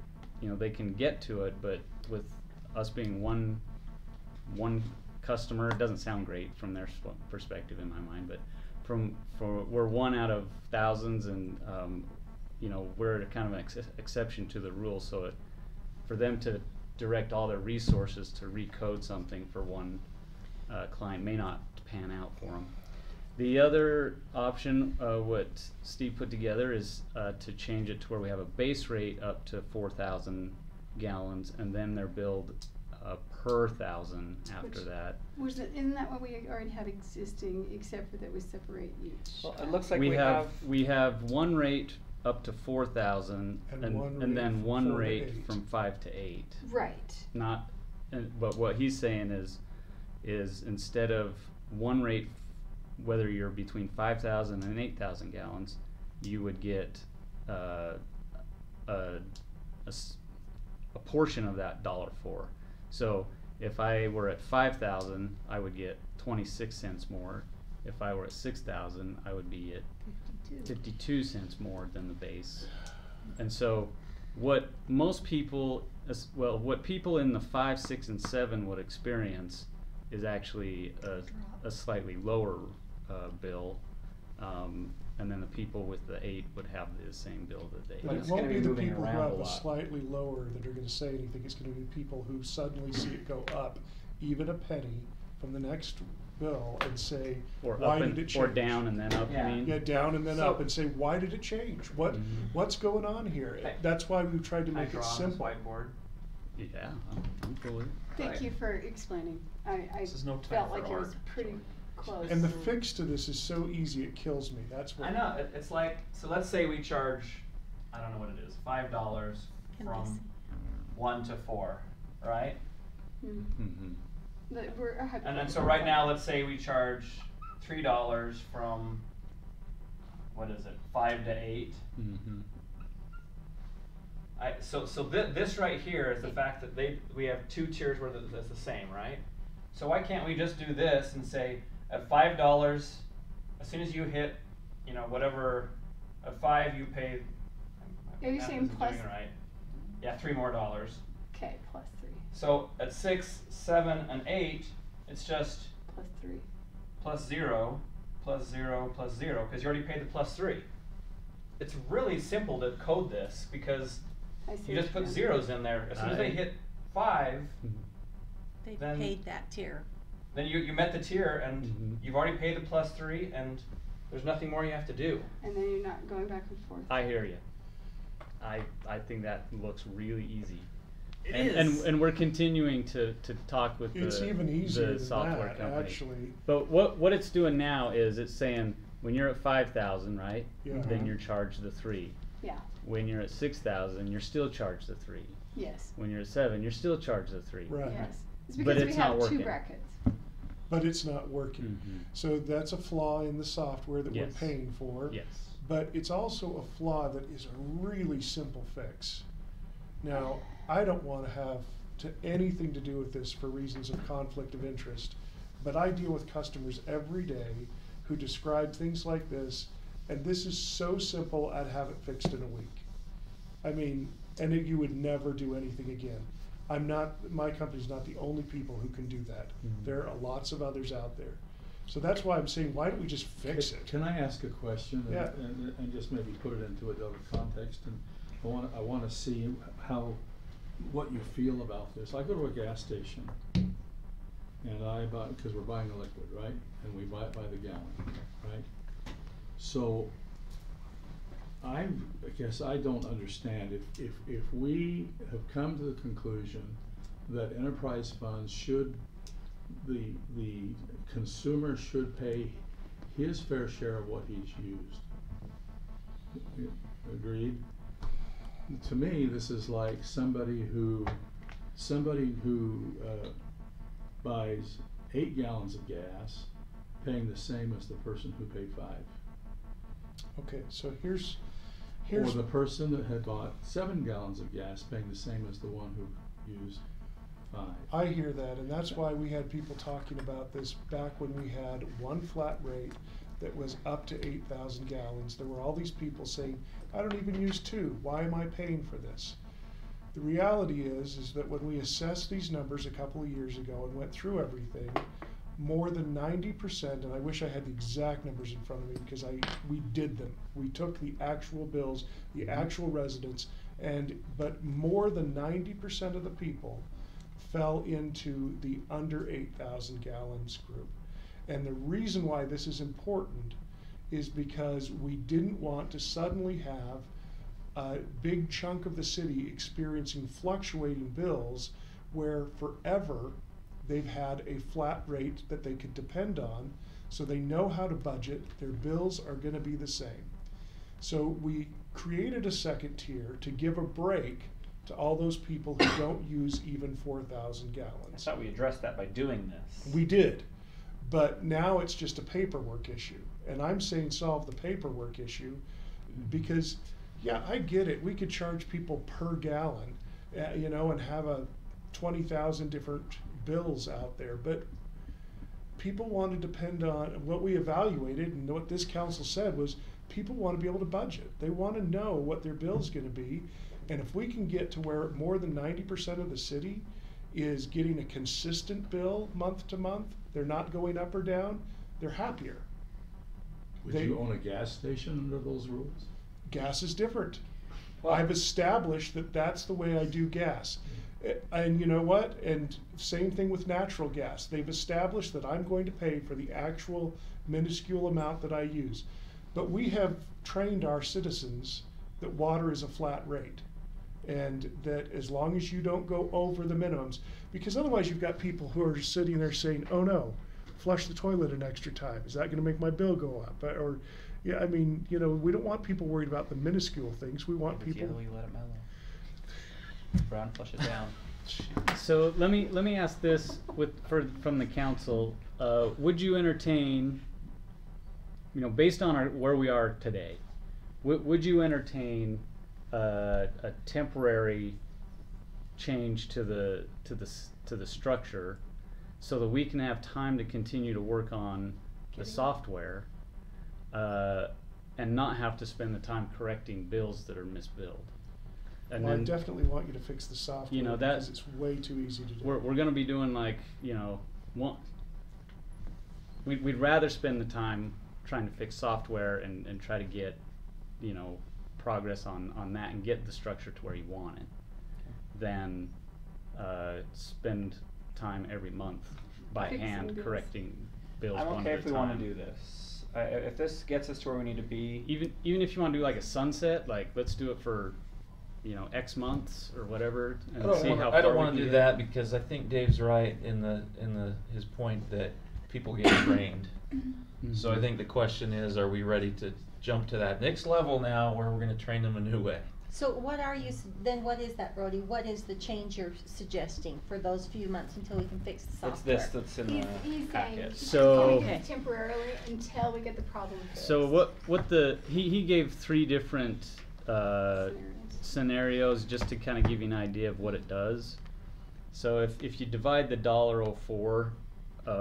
they can get to it, but with us being one customer, it doesn't sound great from their perspective in my mind, but we're one out of thousands, and we're kind of an exception to the rule. So for them to direct all their resources to recode something for one client may not pan out for them. The other option, what Steve put together, is to change it to where we have a base rate up to 4,000 gallons, and then they're billed per thousand after that. Isn't that what we already have existing, except for that we separate each? Well, it looks like we have one rate up to 4,000, And one rate and then from one 4 to rate 8. from 5 to 8. Right. But what he's saying is instead of one rate, whether you're between 5,000 and 8,000 gallons, you would get a portion of that $1.04. So if I were at 5,000, I would get 26 cents more. If I were at 6,000, I would be at 52 cents more than the base. And so what most people, what people in the 5, 6, and 7 would experience is actually a slightly lower bill. And then the people with the 8 would have the same bill that they But have. it won't be the people who have a slightly lower that are gonna say anything, it's gonna be people who suddenly see it go up even a penny from the next bill and say, Or why up did it change? or down and then up, you mean? Yeah, down and then So- up, and say, why did it change? What's going on here? Okay. That's why we tried to Can I make it draw on this simple. whiteboard? Yeah, I'm fully. Thank Right. you for explaining. I This is no time felt for like it was art. pretty close. And the fix to this is so easy, it kills me, that's what. I know, it's like, so let's say we charge, I don't know what it is, $5 Can from listen. 1 to 4, right? Mm-hmm. And then so right now, let's say we charge $3 from, what is it, 5 to 8? Mm-hmm. This right here is the fact that we have 2 tiers where that's the same, right? So why can't we just do this and say at $5, as soon as you hit, you know, whatever, at 5 you pay. Are you math saying isn't plus? doing it right. Yeah, $3 more. Okay, plus 3. So at 6, 7, and 8, it's just Plus 3. plus 0, plus 0, plus 0, because you already paid the plus 3. It's really simple to code this because I see you just what put you're zeros in there. As soon as they hit 5, They've then- paid that tier. then you met the tier and Mhm. you've already paid the plus 3 and there's nothing more you have to do. And then you're not going back and forth. I hear you. I think that looks really easy. It and, is. and we're continuing to talk with It's the, even easier the than software that, company. actually. But what it's doing now is it's saying when you're at 5,000, right? Yeah. Then you're charged the 3. Yeah, When you're at 6,000, you're still charged the 3. yes, When you're at 7, you're still charged the 3. Right. yes. It's But because it's we not have working. 2 brackets. But it's not working. Mhm. So that's a flaw in the software that Yes. we're paying for. Yes. But it's also a flaw that is a really simple fix. Now, I don't want to have anything to do with this for reasons of conflict of interest, but I deal with customers every day who describe things like this, and this is so simple, I'd have it fixed in a week. I mean, and you would never do anything again. My company's not the only people who can do that. Mhm. There are lots of others out there. So that's why I'm saying, why don't we just fix it? Can I ask a question? Yeah. And just maybe put it into another context, and I wanna see what you feel about this. I go to a gas station, and I buy, because we're buying a liquid, right? And we buy it by the gallon, right? So, I guess I don't understand if we have come to the conclusion that enterprise funds the consumer should pay his fair share of what he's used. Agreed? To me, this is like somebody who buys 8 gallons of gas, paying the same as the person who paid 5. Okay, so here's Or the person that had bought 7 gallons of gas, paying the same as the one who used 5. I hear that, and that's why we had people talking about this back when we had one flat rate that was up to 8,000 gallons. There were all these people saying, I don't even use 2, why am I paying for this? The reality is that when we assessed these numbers a couple of years ago and went through everything, more than 90%, and I wish I had the exact numbers in front of me because we did them. We took the actual bills, the actual residents, but more than 90% of the people fell into the under 8,000 gallons group. And the reason why this is important is because we didn't want to suddenly have a big chunk of the city experiencing fluctuating bills where forever they've had a flat rate that they could depend on, so they know how to budget, their bills are going to be the same. So we created a second tier to give a break to all those people who don't use even 4,000 I gallons. thought we addressed that by doing this. We did, but now it's just a paperwork issue. And I'm saying solve the paperwork issue because, yeah, I get it. We could charge people per gallon, and have 20,000 different bills out there. But people want to depend on what we evaluated, and what this council said was people want to be able to budget. They want to know what their bill's going to be. And if we can get to where more than 90% of the city is getting a consistent bill month to month, they're not going up or down, they're happier. Would you own a gas station under those rules? Gas is different. Well, I've established that that's the way I do gas. And you know what? And same thing with natural gas. They've established that I'm going to pay for the actual minuscule amount that I use. But we have trained our citizens that water is a flat rate. And that as long as you don't go over the minimums, because otherwise you've got people who are just sitting there saying, oh no, flush the toilet an extra time. Is that going to make my bill go up? Or, yeah, I mean, you know, we don't want people worried about the minuscule things. We want people. You let it mellow. Brown, flush it down. So let me ask this from the council. Would you entertain, you know, based on where we are today, would you entertain a temporary change to the structure so that we can have time to continue to work on the software and not have to spend the time correcting bills that are misbilled? And Well, I then, definitely want you to fix the software, you know, because it's way too easy to do. we're going to be doing like, you know, we'd rather spend the time trying to fix software and try to get, you know, progress on that and get the structure to where you want it than spend time every month by Fixing hand bills. correcting bills I'm one okay at if a we want time. to do this. If this gets us to where we need to be, Even if you want to do like a sunset, like let's do it for, you know, X months or whatever, and see how far I don't we want can to do get. that because I think Dave's right in his point that people get trained. So I think the question is, are we ready to jump to that next level now where we're going to train them a new way? So what are you, then what is that, Brody? What is the change you're suggesting for those few months until we can fix the software? it's this that's in the He's packet. saying, So- can we get it temporarily until we get the problem fixed? So he gave 3 different scenarios just to kind of give you an idea of what it does. So if you divide the $1.04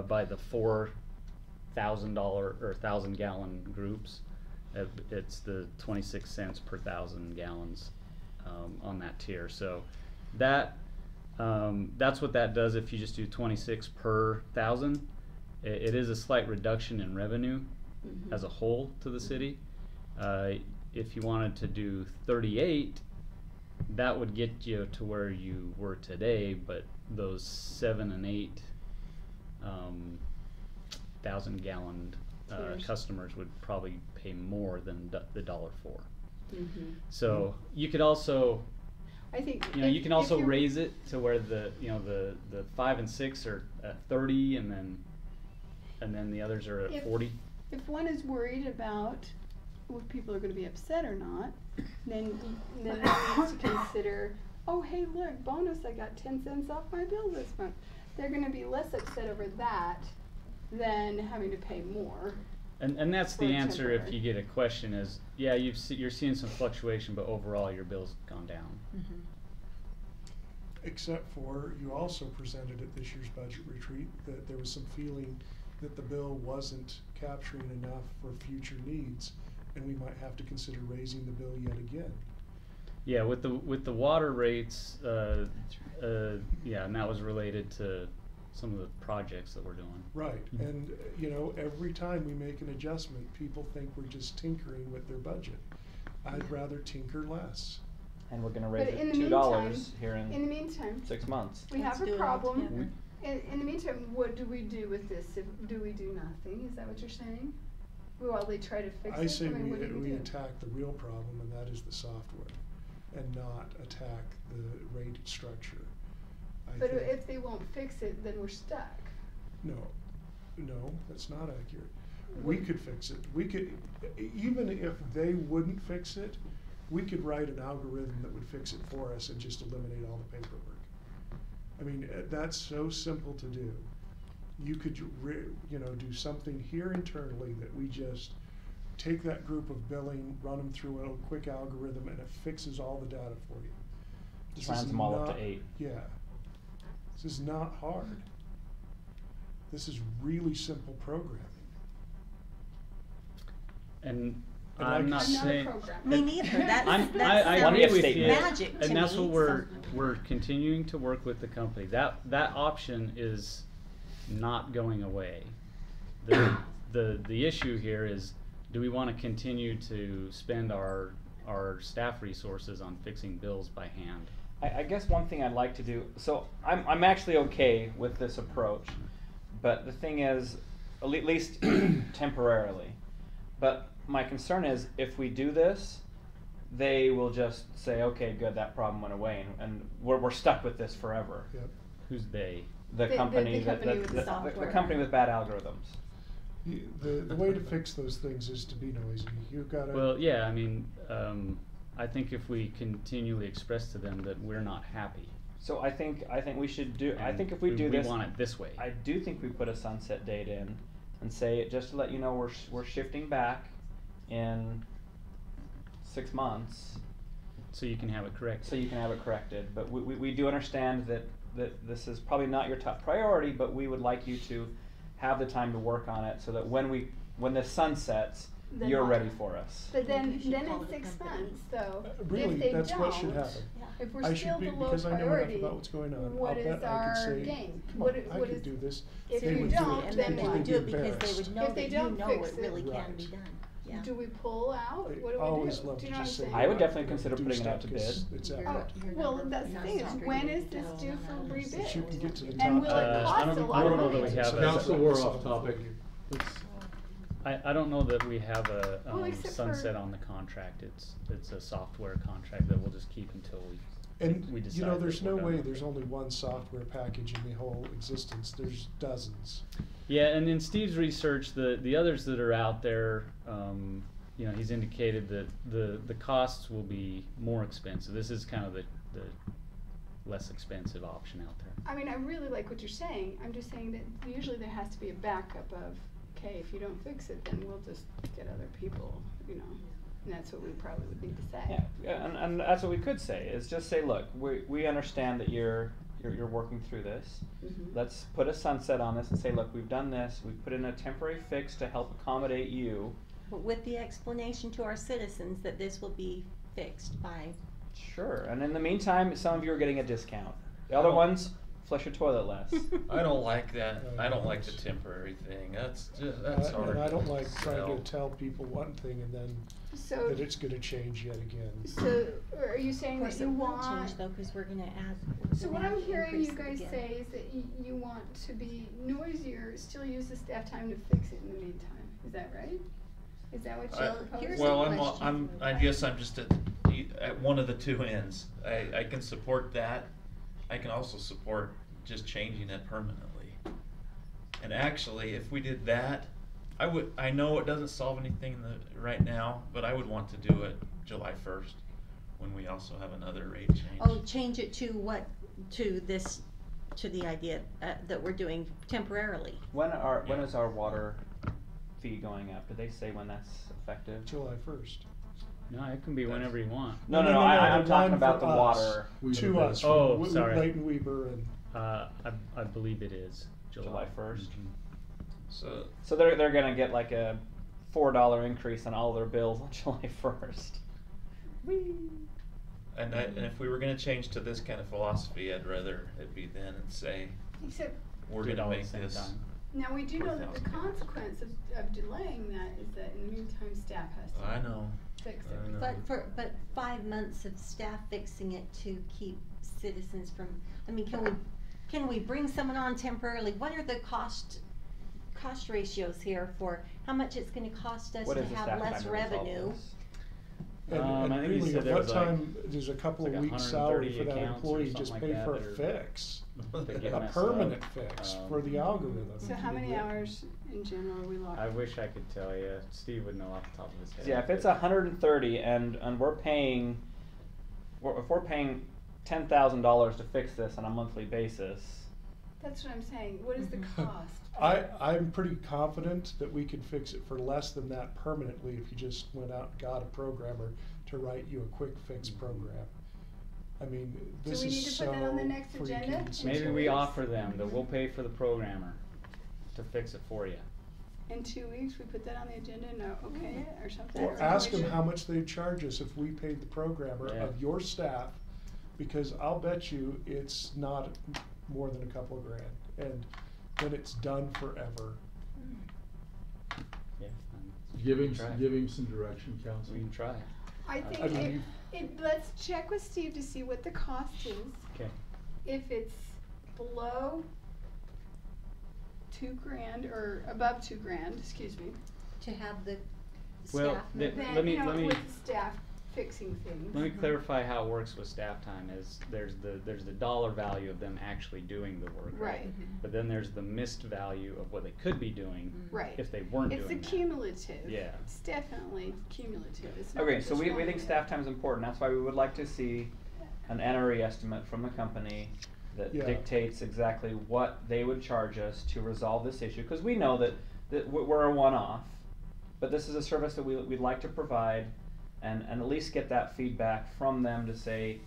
by the $4,000 or 1,000 gallon groups, it's the 26 cents per 1,000 gallons on that tier. So that's what that does if you just do 26 per 1,000. It is a slight reduction in revenue as a whole to the city. If you wanted to do 38, that would get you to where you were today, but those 7 and 8 1,000 gallon customers would probably pay more than the $1.04. So you could also, I think you know, you can also raise it to where the 5 and 6 are at 30, and then the others are at 40. If one is worried about if people are going to be upset or not, then one needs to consider, oh hey look, bonus, I got 10 cents off my bill this month. They're going to be less upset over that than having to pay more. And that's the for answer if temporary. you get a question is, yeah, you're seeing some fluctuation, but overall your bill's gone down. Except for, you also presented at this year's budget retreat that there was some feeling that the bill wasn't capturing enough for future needs, and we might have to consider raising the bill yet again. Yeah, with the water rates, yeah, and that was related to some of the projects that we're doing. Right, and you know, every time we make an adjustment, people think we're just tinkering with their budget. I'd rather tinker less. And we're going to raise But in it the $2 meantime- here in the meantime, 6 months. we Let's have do a it all problem. together. In the meantime, what do we do with this? Do we do nothing? Is that what you're saying? While they try to fix it? I say mean, what do we do? attack the real problem, and that is the software, and not attack the rate structure. But if they won't fix it, then we're stuck. No, that's not accurate. We could fix it. We could, even if they wouldn't fix it, we could write an algorithm that would fix it for us and just eliminate all the paperwork. I mean, that's so simple to do. You could, do something here internally that we just take that group of billing, run them through a quick algorithm, and it fixes all the data for you. Just rounds them all up to 8. Yeah. This is not hard. This is really simple programming. And And I'm like- not I'm not a saying. programmer. Me neither. That's, I sounds agree with you, magic to and that's me, what we're so- we're continuing to work with the company. That option is not going away. The issue here is, do we want to continue to spend our staff resources on fixing bills by hand? I guess one thing I'd like to do, so I'm actually okay with this approach, but the thing is, at least temporarily. But my concern is, if we do this, they will just say, okay, good, that problem went away, and we're stuck with this forever. Yep. Who's they? The company, the company with the software. the company with bad algorithms. The way to fix those things is to be noisy. You've got to. Well, yeah, I mean, I think if we continually express to them that we're not happy. So I think we should do. I and think if we do this, we want it this way. I do think we put a sunset date in, and say, just to let you know, we're shifting back in 6 months. So you can have it corrected. So you can have it corrected. But we do understand that this is probably not your top priority, but we would like you to have the time to work on it, so that when the sun sets, Then you're what? ready for us. But then You should call it's it a 6 company. months, though. Really, if they that's don't, what should happen. if we're I still should be, the low because I know enough priority, about what's going on. what I'll is bet I our could say, gain? come What on, is- I what could is- do this. if They we would do don't, it. And then they what? would do it because they embarrassed. would know If they that don't you know fix it really it- can be done. Yeah. Do we pull out? I What do we always do? love Do to you know what I'm just say. saying? I would definitely consider do putting it out stuff to 'cause bid. It's Your- out. your Well, number that's the of thing is, non-standard when you is would this tell due them for how to rebid? But you can get to the And top. will it I cost don't- a I lot don't of know money? that we have a- Council, we're off topic. Let's- I don't know that we have a Well, except sunset for- on the contract. It's a software contract that we'll just keep until we And, decide. you know, that there's we're no done way with there's it. only one software package in the whole existence. There's dozens. Yeah, and in Steve's research, the others that are out there, you know, he's indicated that the costs will be more expensive. This is kind of the less expensive option out there. I mean, I really like what you're saying. I'm just saying that usually there has to be a backup of, okay, if you don't fix it, then we'll just get other people, you know. And that's what we probably would need to say. Yeah, and that's what we could say, is just say, look, we understand that you're working through this. Mhm. Let's put a sunset on this and say, look, we've done this, we've put in a temporary fix to help accommodate you. But with the explanation to our citizens that this will be fixed by. Sure, and in the meantime, some of you are getting a discount. The other ones, flush your toilet less. I don't like that. I don't like the temporary thing. That's hard. And I don't like to trying sell. to tell people one thing and then So, that it's gonna change yet again. so are you saying Of course, that it you will want? change though, cause we're gonna add. So we're what gonna I'm hearing increase you it guys again. say is that you want to be noisier, still use the staff time to fix it in the meantime. Is that right? Is that what you're proposing? Here's Well, a question. I guess I'm just at one of the two ends. I can support that. I can also support just changing it permanently. And actually, if we did that, I know it doesn't solve anything right now, but I would want to do it July 1st, when we also have another rate change. Oh, change it to what, to the idea that we're doing temporarily. When is our water fee going up? Did they say when that's effective? July 1st. No, it can be whenever you want. No, No, I'm the talking one about for the us. water. To us. Oh, from sorry. Leighton Weaver and. I believe it is July 1st. Mhm. So they're gonna get like a $4 increase on all their bills on July 1st. And if we were gonna change to this kind of philosophy, I'd rather it be then and say, Except, we're Do it gonna all at make the same this. time. now we do know that the 4,000. consequence of delaying that is that in the meantime, staff has to I know. fix I it. know. But 5 months of staff fixing it to keep citizens from, I mean, can we bring someone on temporarily? What are the cost ratios here for how much it's gonna cost us What to is the have staff less time to resolve revenue? this? And I think you really, said at there what was like- time, there's a couple it's of like weeks' salary 130 for that accounts or employee, something just like pay that for a that are- fix. that get A messed permanent up. fix for the algorithm. So how many hours in general are we locking? I wish I could tell you. Steve would know off the top of his head. Yeah, if it's 130 and we're paying, if we're paying $10,000 to fix this on a monthly basis. That's what I'm saying. What is the cost? I'm pretty confident that we could fix it for less than that permanently if you just went out and got a programmer to write you a quick fix program. I mean, Do this we is need to so put that on the next freaking agenda? simple. Maybe we offer them that we'll pay for the programmer to fix it for you. in 2 weeks, we put that on the agenda and okay it or something? Or ask them how much they'd charge us if we paid the programmer Yeah. of your staff, because I'll bet you it's not more than a couple of grand, and then it's done forever. Yeah. Give him, Try. give him some direction, counsel. We can try. I think I mean, let's check with Steve to see what the cost is. Okay. If it's below $2,000 or above $2,000, excuse me, To have the Well, staff the- move. then, let me- you know, let me- with the staff fixing things. Let me clarify how it works with staff time is there's the dollar value of them actually doing the work. Right. But then there's the missed value of what they could be doing Right. if they weren't It's the doing that. cumulative. Yeah. It's definitely cumulative. It's not Okay, so just we one think thing. staff time is important. That's why we would like to see an NRE estimate from the company that Yeah. dictates exactly what they would charge us to resolve this issue. Because we know that we're a one-off, but this is a service that we'd like to provide, and at least get that feedback from them to say,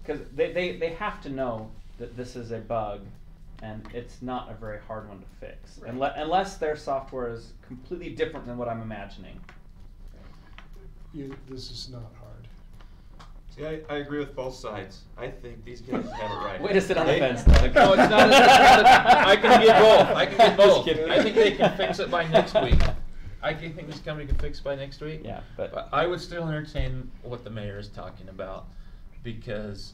because they have to know that this is a bug, and it's not a very hard one to fix, Right. unless their software is completely different than what I'm imagining. This is not hard. See, I agree with both sides. I think these guys have it right. Way to sit on the They- fence, Doug. No, it's not. I can get both. I can get Just both. kidding. I think they can fix it by next week. I think this company can fix it by next week. Yeah, but I would still entertain what the mayor is talking about, because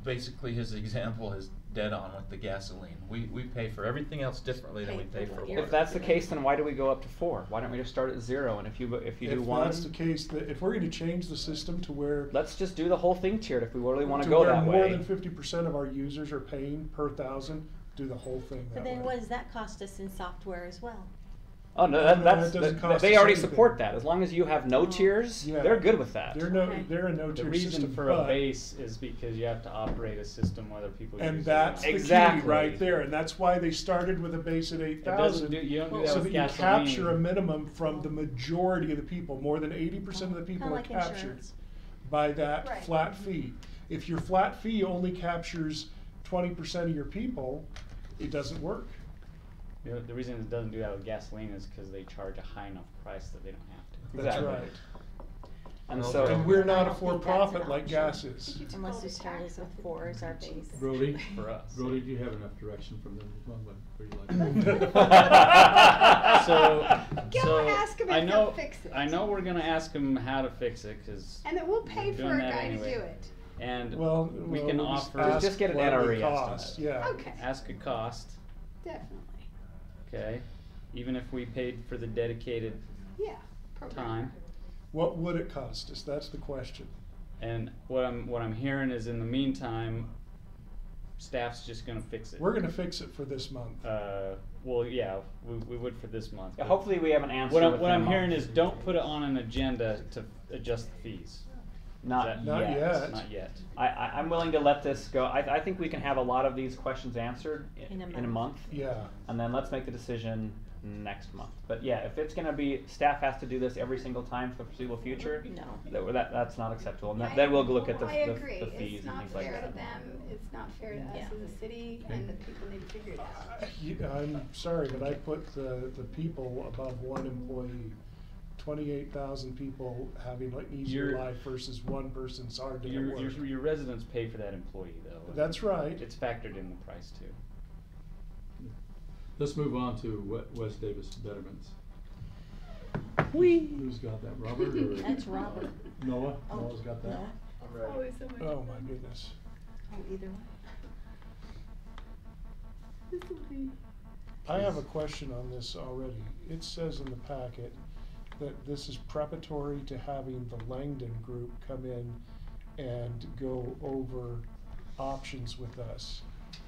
basically his example is dead on with the gasoline. We pay for everything else differently than we pay for water. if that's the case, then why do we go up to 4? Why don't we just start at 0? And if you do If one, that's the case, if we're gonna change the system to where let's just do the whole thing tiered if we really want to to go where that more way. than 50% of our users are paying per thousand, do the whole thing that But then way. what does that cost us in software as well? Oh no, No, that's it doesn't cost they us already anything. support that. As long as you have no tiers, Yeah. they're good with that. They're a The no-tier reason system, for a but- base is because you have to operate a system whether people use And it that's or the not. key right there, and that's why they started with a base at 8,000. You don't do that so with that you gasoline. capture a minimum from the majority of the people. More than 80% of the people Kinda are like captured insurance. by that Right. flat fee. If your flat fee only captures 20% of your people, it doesn't work. You know, the reason it doesn't do that with gasoline is because they charge a high enough price that they don't have to. That's Exactly. right. And Well, so And we're not I a don't think that's for-profit an like option. gas is. Unless we started with 4 as our base. Brody, For us. Brody, do you have enough direction from them? Where you like? So ask 'em if I they'll know fix it. I know we're gonna ask them how to fix it because And then we'll pay We're for doing a that guy anyway. to do it. and Well, we can we'll offer Just get an what it would NRE cost, estimate. Yeah. Okay, ask a cost, definitely. okay? Even if we paid for the dedicated Yeah. program. time. What would it cost us? That's the question. And what I'm hearing is in the meantime, staff's just gonna fix it. We're gonna fix it for this month. Well, yeah, we would for this month. Yeah, but hopefully we have an answer. What I'm within a hearing month. is don't put it on an agenda to adjust the fees. Not Not yet. yet. Not yet. I'm willing to let this go. I think we can have a lot of these questions answered In a in a month, Yeah. and then let's make the decision next month. But yeah, if it's going to be staff has to do this every single time for the foreseeable future, No. that's not acceptable. And then we'll look at the I agree. the fees It's and not things like fair that. to them, it's not fair to us Yeah. as a city, and the people need to figure it out. I'm sorry, but I put the people above one employee. 28,000 people having an easier Your- life versus one person's hard to get Your, work. your residents pay for that employee though. That's right. It's factored in the price too. Let's move on to West Davis Betterments. Whee! Who's got that, Robert or? That's Robert. Noah? Oh, Noah's got that? Noah? Oh, is somebody- Oh my goodness. Oh, either one. This'll be- I have a question on this already. It says in the packet that this is preparatory to having the Langdon group come in and go over options with us.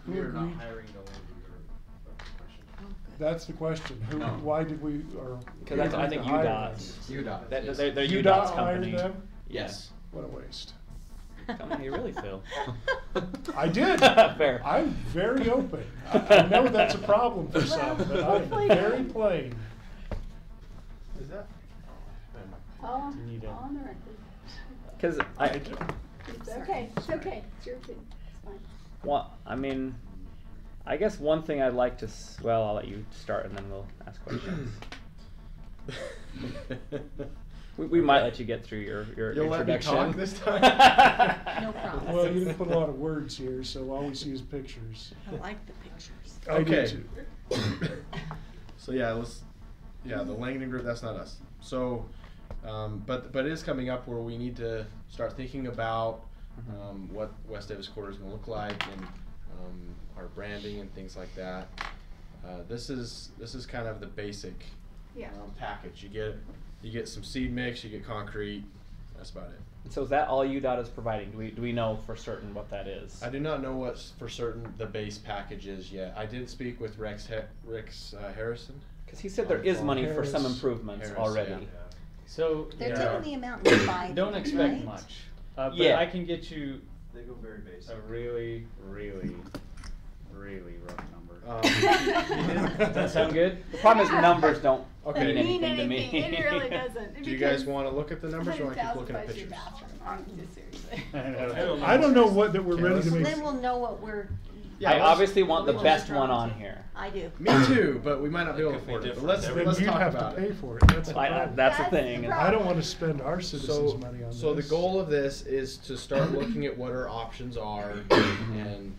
Who We are not agreed? hiring the Langdon group. That's the question. Oh, good. That's the question. Who, No. why did we, or? Because that's, I who think agreed to hire UDOT. them? UDOT. They're UDOT UDOT's hired company. them? Yes. What a waste. Tell me how you really feel. I did. Fair. I'm very open. I know that's a problem for some, but I'm very plain. Is that? All You need a- all on the record. Because It's okay, it's okay, it's your opinion, it's fine. well, I mean, I guess one thing I'd like to, well, I'll let you start and then we'll ask questions. We might let you get through your You'll let me introduction. talk this time? No problem. Well, you didn't put a lot of words here, so all we see is pictures. I like the pictures. I do Okay. too. So yeah, the Langdon Group, that's not us. So, but it is coming up where we need to start thinking about what West Davis Quarter is going to look like, and our branding and things like that. This is kind of the basic package. You get some seed mix, you get concrete. That's about it. So is that all UDOT is providing? Do we know for certain what that is? I do not know what's for certain the base package is yet. I did speak with Rex Harrison. Because he said there is money for some improvements already. Yeah. So They're taking the amount and dividing don't it, expect right? much. But Yeah. I can get you They go very basic. a really, really, really rough number. Does that sound good? The problem is numbers don't Okay. mean anything to me. It really doesn't. Do you guys want to look at the numbers, or want to keep looking at 100,000 bucks your pictures? bathroom. Just seriously. I don't know what that we're ready to Well, make. then we'll know what we're. Yeah, I let's- obviously want the We'll best draw one to. on here. I do. Me too, but we might not be able to could be afford it. But different. let's Then you talk have about to it. pay for it. That's the problem. That's the That's thing. the is- I don't want to spend our citizens' money on this. So the goal of this is to start looking at what our options are and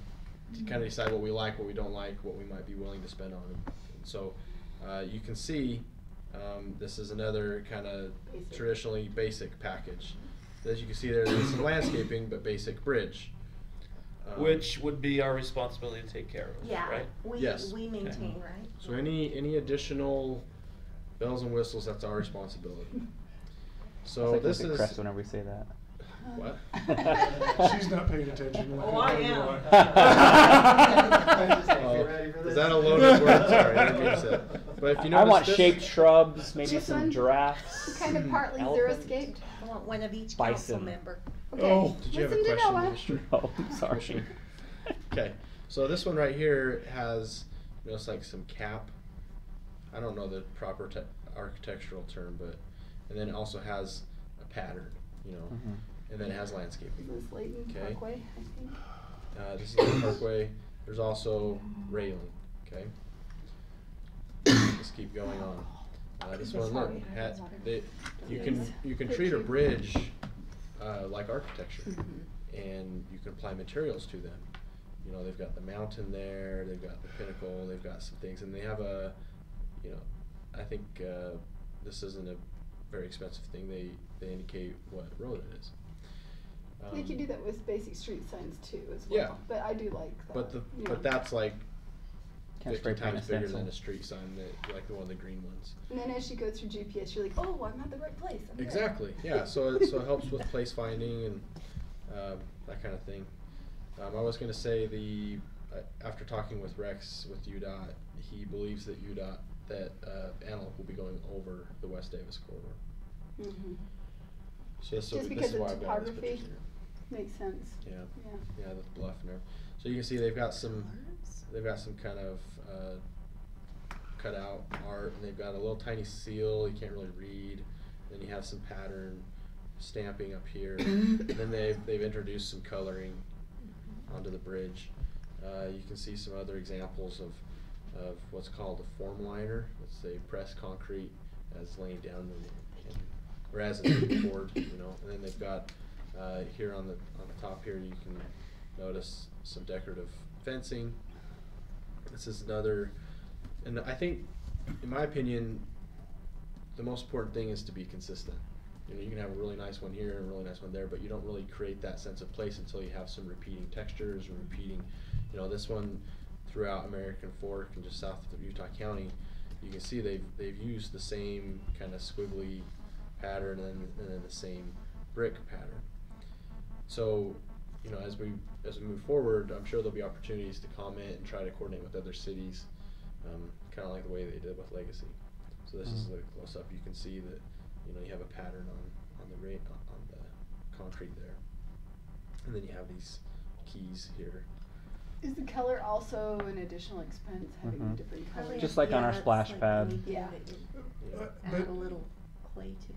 to kind of decide what we like, what we don't like, what we might be willing to spend on. And so you can see this is another kind of traditionally basic package. As you can see there's some landscaping, but basic bridge. Which would be our responsibility to take care of, Yeah, right? Yes. we maintain, right? So any additional bells and whistles, that's our responsibility. So It's like this we get is crest whenever we say that. what? She's not paying attention. Oh, I am. Is that a loaded word? Sorry, I didn't mean to say that. But if you I notice want this, shaped shrubs, maybe This some one? giraffes. Kind of partly elephants. zero-scaped. I want one of each council Bison. member. Okay. Oh. Did you have a Listen to question, Noah. Minister? No, I'm sorry. Okay, so this one right here has, it's like some cap. I don't know the proper architectural term, but, and then it also has a pattern, and then it has landscaping. This is Layton Okay. Parkway, I think. This is the parkway. There's also railing. Okay. Let's keep going on. This one, look, you can treat a bridge like architecture, and you can apply materials to them. They've got the mountain there, they've got the pinnacle, they've got some things, and they have a, I think this isn't a very expensive thing. They indicate what road it is. They could do that with basic street signs too, as well. Yeah. But I do like that. But that's like Can't 50 spray paint a times bigger stencil. than a street sign, like the one of the green ones. And then as you go through GPS, you're like, oh, I'm at the right place. I'm here. Exactly. Yeah. So it helps with place finding and that kind of thing. I was going to say after talking with Rex with UDOT, he believes that Antelope will be going over the West Davis corridor. Mm-hmm. So this Just is because why of I've got this topography picture here. makes sense. Yeah. Yeah. Yeah, the bluff and everything. So you can see they've got some kind of cut out art, and they've got a little tiny seal you can't really read. Then you have some pattern stamping up here. And then they've introduced some coloring onto the bridge. You can see some other examples of what's called a form liner. It's a pressed concrete as laying down or as it's being poured, and then they've got here on the top here you can notice some decorative fencing. This is another, and I think, in my opinion, the most important thing is to be consistent. You can have a really nice one here and a really nice one there, but you don't really create that sense of place until you have some repeating textures or repeating, this one throughout American Fork and just south of Utah County, you can see they've used the same kind of squiggly pattern and then the same brick pattern. So, as we move forward, I'm sure there'll be opportunities to comment and try to coordinate with other cities, kind of like the way they did with Legacy. So this is a close up. You can see that you have a pattern on the concrete there, and then you have these keys here. Is the color also an additional expense, having different colors? Just like on our that's splash like pad. anything Yeah. that you But- add a little clay to.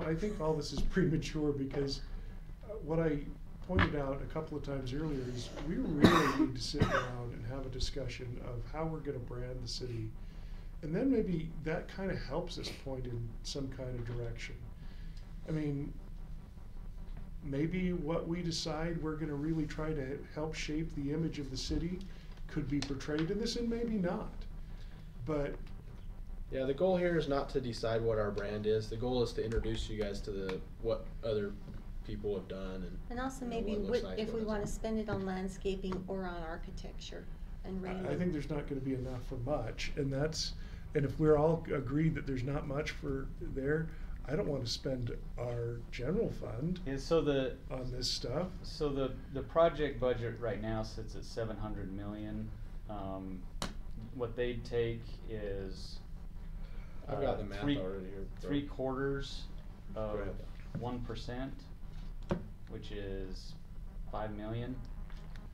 I think all this is premature because what I pointed out a couple of times earlier is we really need to sit down and have a discussion of how we're gonna brand the city. And then maybe that kind of helps us point in some kind of direction. I mean, maybe what we decide we're gonna really try to help shape the image of the city could be portrayed in this, and maybe not. But Yeah, the goal here is not to decide what our brand is. The goal is to introduce you guys to what other people have done And also you know, maybe what it looks like, if what we it's want to on. spend it on landscaping or on architecture and I think there's not gonna be enough for much, and if we're all agreed that there's not much for there, I don't wanna spend our general fund And so on this stuff. So the project budget right now sits at 700 million. What they'd take is I've got the math already here, bro. 3/4 of Go ahead. 1%, which is 5 million,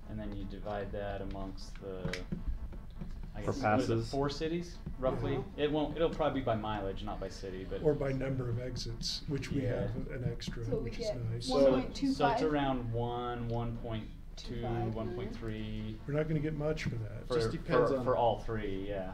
and then you divide that amongst the I For guess, what is it, passes? 4 cities roughly. Yeah. It'll probably be by mileage, not by city, but Or by number of exits, which we Yeah. have an extra, So we which is get nice. so it's around 1.2, 25 1.3 We're not gonna get much for that. for, Just depends on- for all three, yeah.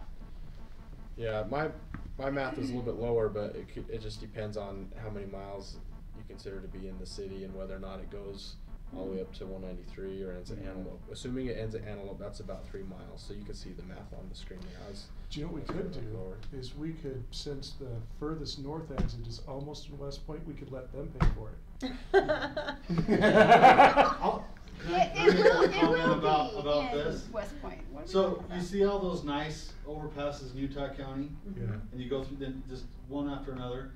Yeah, my math is a little bit lower, but it just depends on how many miles you consider to be in the city and whether or not it goes all the way up to 193 or ends at Antelope. Assuming it ends at Antelope, that's about 3 miles. So you can see the math on the screen there. Do you know what we could do, is we could, since the furthest north exit is almost in West Point, we could let them pay for it. It will about be in this? West Point. What are we So talking you about? see all those nice overpasses in Utah County? Yeah. And you go through them just one after another.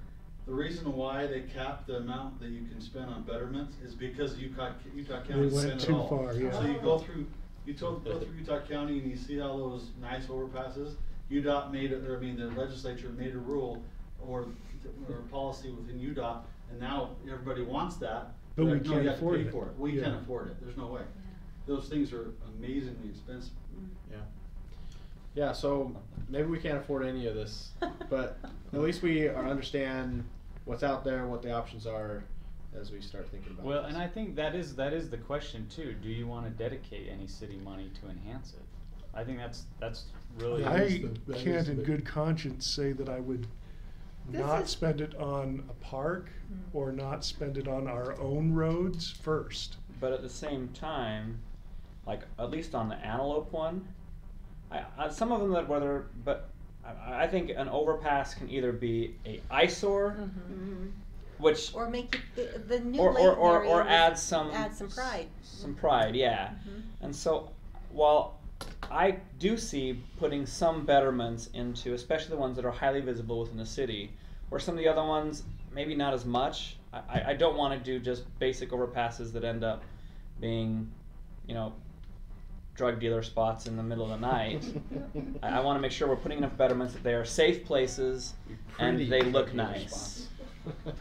The reason why they cap the amount that you can spend on betterments is because Utah County They went spent it too all. far, yeah. So you go through Utah County and you see all those nice overpasses. UDOT made it, or I mean the legislature made a rule or policy within UDOT, and now everybody wants that. But we no, can't you have to afford pay it. for it. We Yeah. can't afford it. There's no way. Those things are amazingly expensive. Yeah. Yeah, so maybe we can't afford any of this, but at least we understand what's out there, what the options are as we start thinking about Well, this. and I think that is the question too. Do you want to dedicate any city money to enhance it? I think that's really I can't in good conscience say that I would This not is- spend it on a park or not spend it on our own roads first. But at the same time, like at least on the Antelope one, I some of them that I think an overpass can either be a eyesore, which Or make it the new or Layton or area add some pride. some pride, yeah. And so while I do see putting some betterments into, especially the ones that are highly visible within the city, where some of the other ones maybe not as much. I don't want to do just basic overpasses that end up being, drug dealer spots in the middle of the night. I want to make sure we're putting enough betterments that they are safe places and Pretty they drug look dealer nice. spots.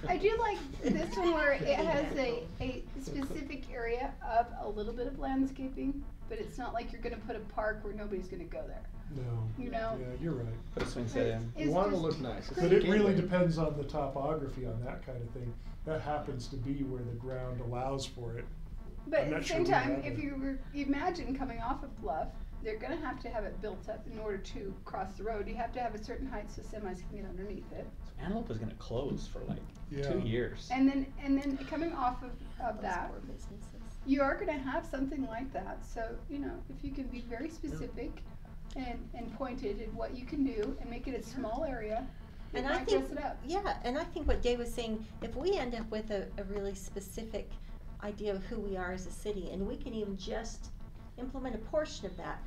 I do like this one where it has a specific area of a little bit of landscaping, but it's not like you're gonna put a park where nobody's gonna go there. No. You know? Yeah, you're right. Put a swing set in. You want it to look nice. But it really depends on the topography on that kind of thing. That happens to be where the ground allows for it. But I'm at not the sure same we time, have if it. you imagine coming off of Bluff, they're gonna have to have it built up in order to cross the road. You have to have a certain height so semis can get underneath it. Antelope is going to close for like Yeah. 2 years. And then coming off of that, you are gonna have something like that. So, if you can be very specific and pointed at what you can do and make it a small area, it And I might think, dress it up. yeah, and I think what Dave was saying, if we end up with a really specific idea of who we are as a city, and we can even just implement a portion of that,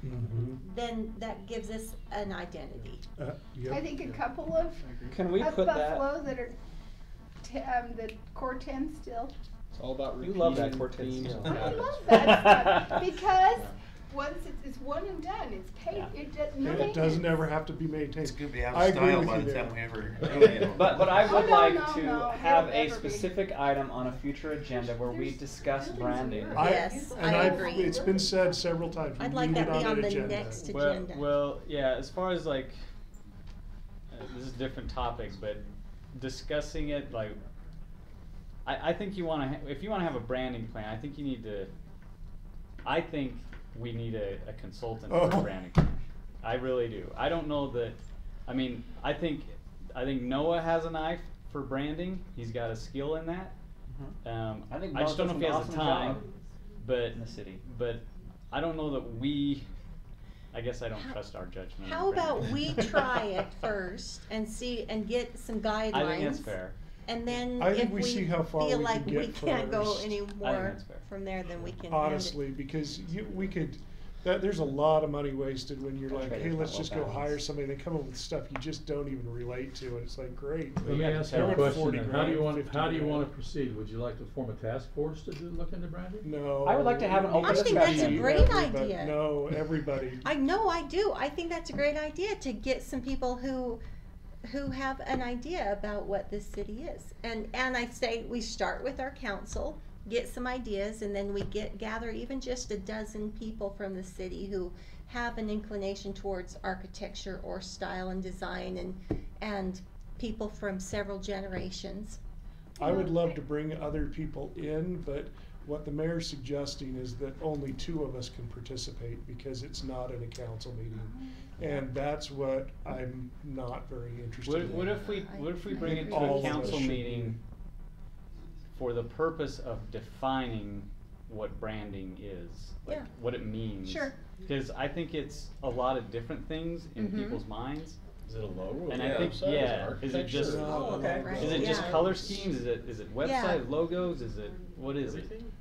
then that gives us an identity. Yep. I think a couple of Can we put that? Buffalo that are the core 10 still. It's all about You love that repeating Cortez themes still. and I patterns. love that stuff because once it's one and done, it's paid. Yeah. It does And it doesn't ever have to be maintained. It's gonna be out I of agree style with by you the there. time we ever. But I would Oh, no, like no, to no, have it'll a never be. specific item on a future agenda where we discuss branding. Yes, I agree. It's been said several times. We I'd like need that it on be on an the agenda. next agenda. Well, yeah. As far as like, this is a different topic, but discussing it like I think you want to, if you want to have a branding plan, I think you need to, I think we need a consultant for a branding plan. I really do. I don't know that, I mean, I think Noah has an eye for branding. He's got a skill in that. I think I just don't know if he has the time, but in the city. But I don't know that we. I guess I don't trust our judgment. How on about branding. we try it first and see and get some guidelines? I think that's fair. And then I think if we see how far feel we like can we get can't go first. any I think more that's fair. from there, then we can Honestly, because we could, there's a lot of money wasted when you're like, Right, hey, it's let's not just well go balanced. hire somebody. They come up with stuff you just don't even relate to, and it's like, great. Let me ask you They're a at question 40 then. How do you grand, want, 50 how do you grand. want to proceed? Would you like to form a task force to look into branding? No. I would like to have an open I think that's a discussion. great Everybody- idea. No, everybody. I know I do. I think that's a great idea to get some people who have an idea about what this city is. And I say we start with our council, get some ideas, and then we gather even just a dozen people from the city who have an inclination towards architecture or style and design, and people from several generations. I would love to bring other people in, but what the mayor's suggesting is that only 2 of us can participate because it's not in a council meeting. And that's what I'm not very interested in. What if we bring it to All a of us council should meeting for the purpose of defining what branding is, like Yeah. what it means? Sure. Because I think it's a lot of different things in Mhm. people's minds. Is it a logo? And Is I it think, website? Is it yeah, is it just, architecture? Oh, okay. Right. is it just Yeah. color schemes? Is it website, Yeah. logos? Is it, what is it? Everything?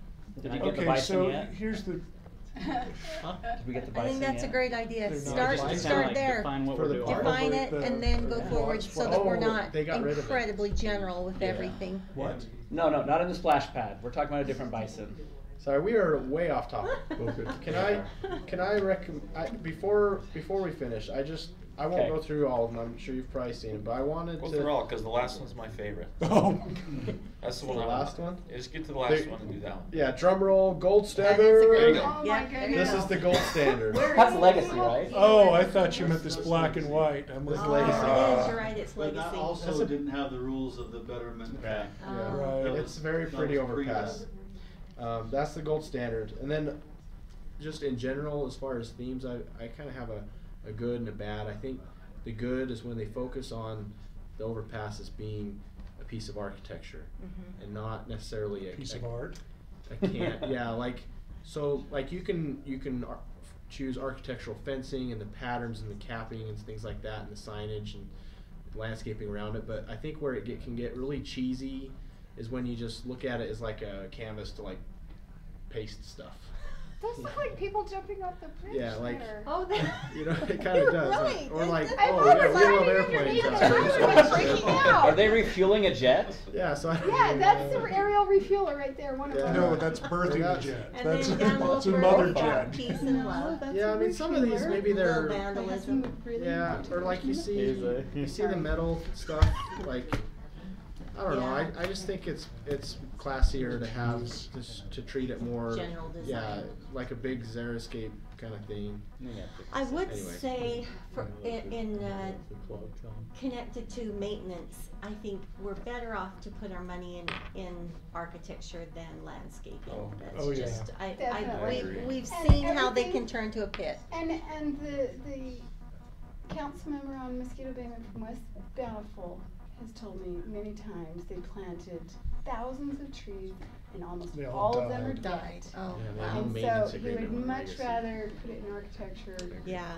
Did you get the Okay, bison so yet? here's the, Did we get the I think bison that's a yet? great idea. They're not Start just- Kinda start like there. Define what For we're the doing. park. Define Over it the- and then go yeah. forward so that we're Oh, not they got rid of it. incredibly general with Yeah. everything. what? No, not in the splash pad. We're talking about a different bison. Sorry, we are way off topic. Okay. Can I recommend, before we finish, I won't Okay. go through all of them, I'm sure you've probably seen them, but I wanted Go to. through all, because the last one's my favorite. Oh, That's the The one I last want. one? Yeah, just get to the last They- one and do that one. Yeah, drum roll, gold That is a standard. great go. one. Oh Yeah, my there you This go. is the gold standard. That's legacy, right? oh, I thought you meant this black and white. I'm like, Oh, legacy. it is, you're right, it's But that legacy. also didn't have the rules of the betterment. Right. Yeah, Right. it's very That pretty was pre overpass. That's the gold standard, and then just in general, as far as themes, I kind of have a good and a bad. I think the good is when they focus on the overpass as being a piece of architecture Mhm. and not necessarily a piece of art. yeah, like you can choose architectural fencing and the patterns and the capping and things like that and the signage and landscaping around it. But I think where it can get really cheesy is when you just look at it as like a canvas to like paste stuff. Those look like people jumping off the bridge Yeah, like- there. Oh, that. You know, it kind of does. Right. Or like, I oh was yeah, we like, love I mean, airplanes. you're That's neither great. one of us freaking out. Are they refueling a jet? Yeah, so Yeah, that's the aerial refueler right there, one of Yeah. them. No, that's birthing Yeah. the jet. And That's then down a that's a little mother further, jet. peace and love. Yeah, I mean some of these maybe Little they're vandalism. yeah, or like you see Easy. you see the metal stuff like I don't know. Yeah. I just think it's classier to have to treat it more General yeah, design. like a big Xeriscape kind of thing. I would Anyway. say connected to maintenance, I think we're better off to put our money in architecture than landscaping. Oh. That's Oh, yeah. just, Definitely. we've And seen how they everything- can turn to a pit. And the council member on Mosquito Bay from West Bountiful has told me many times they planted thousands of trees and almost They all all of them are died. died. Oh, Yeah, they wow. have And maintenance so he agreement would with much Legacy. rather put it in architecture. Yeah.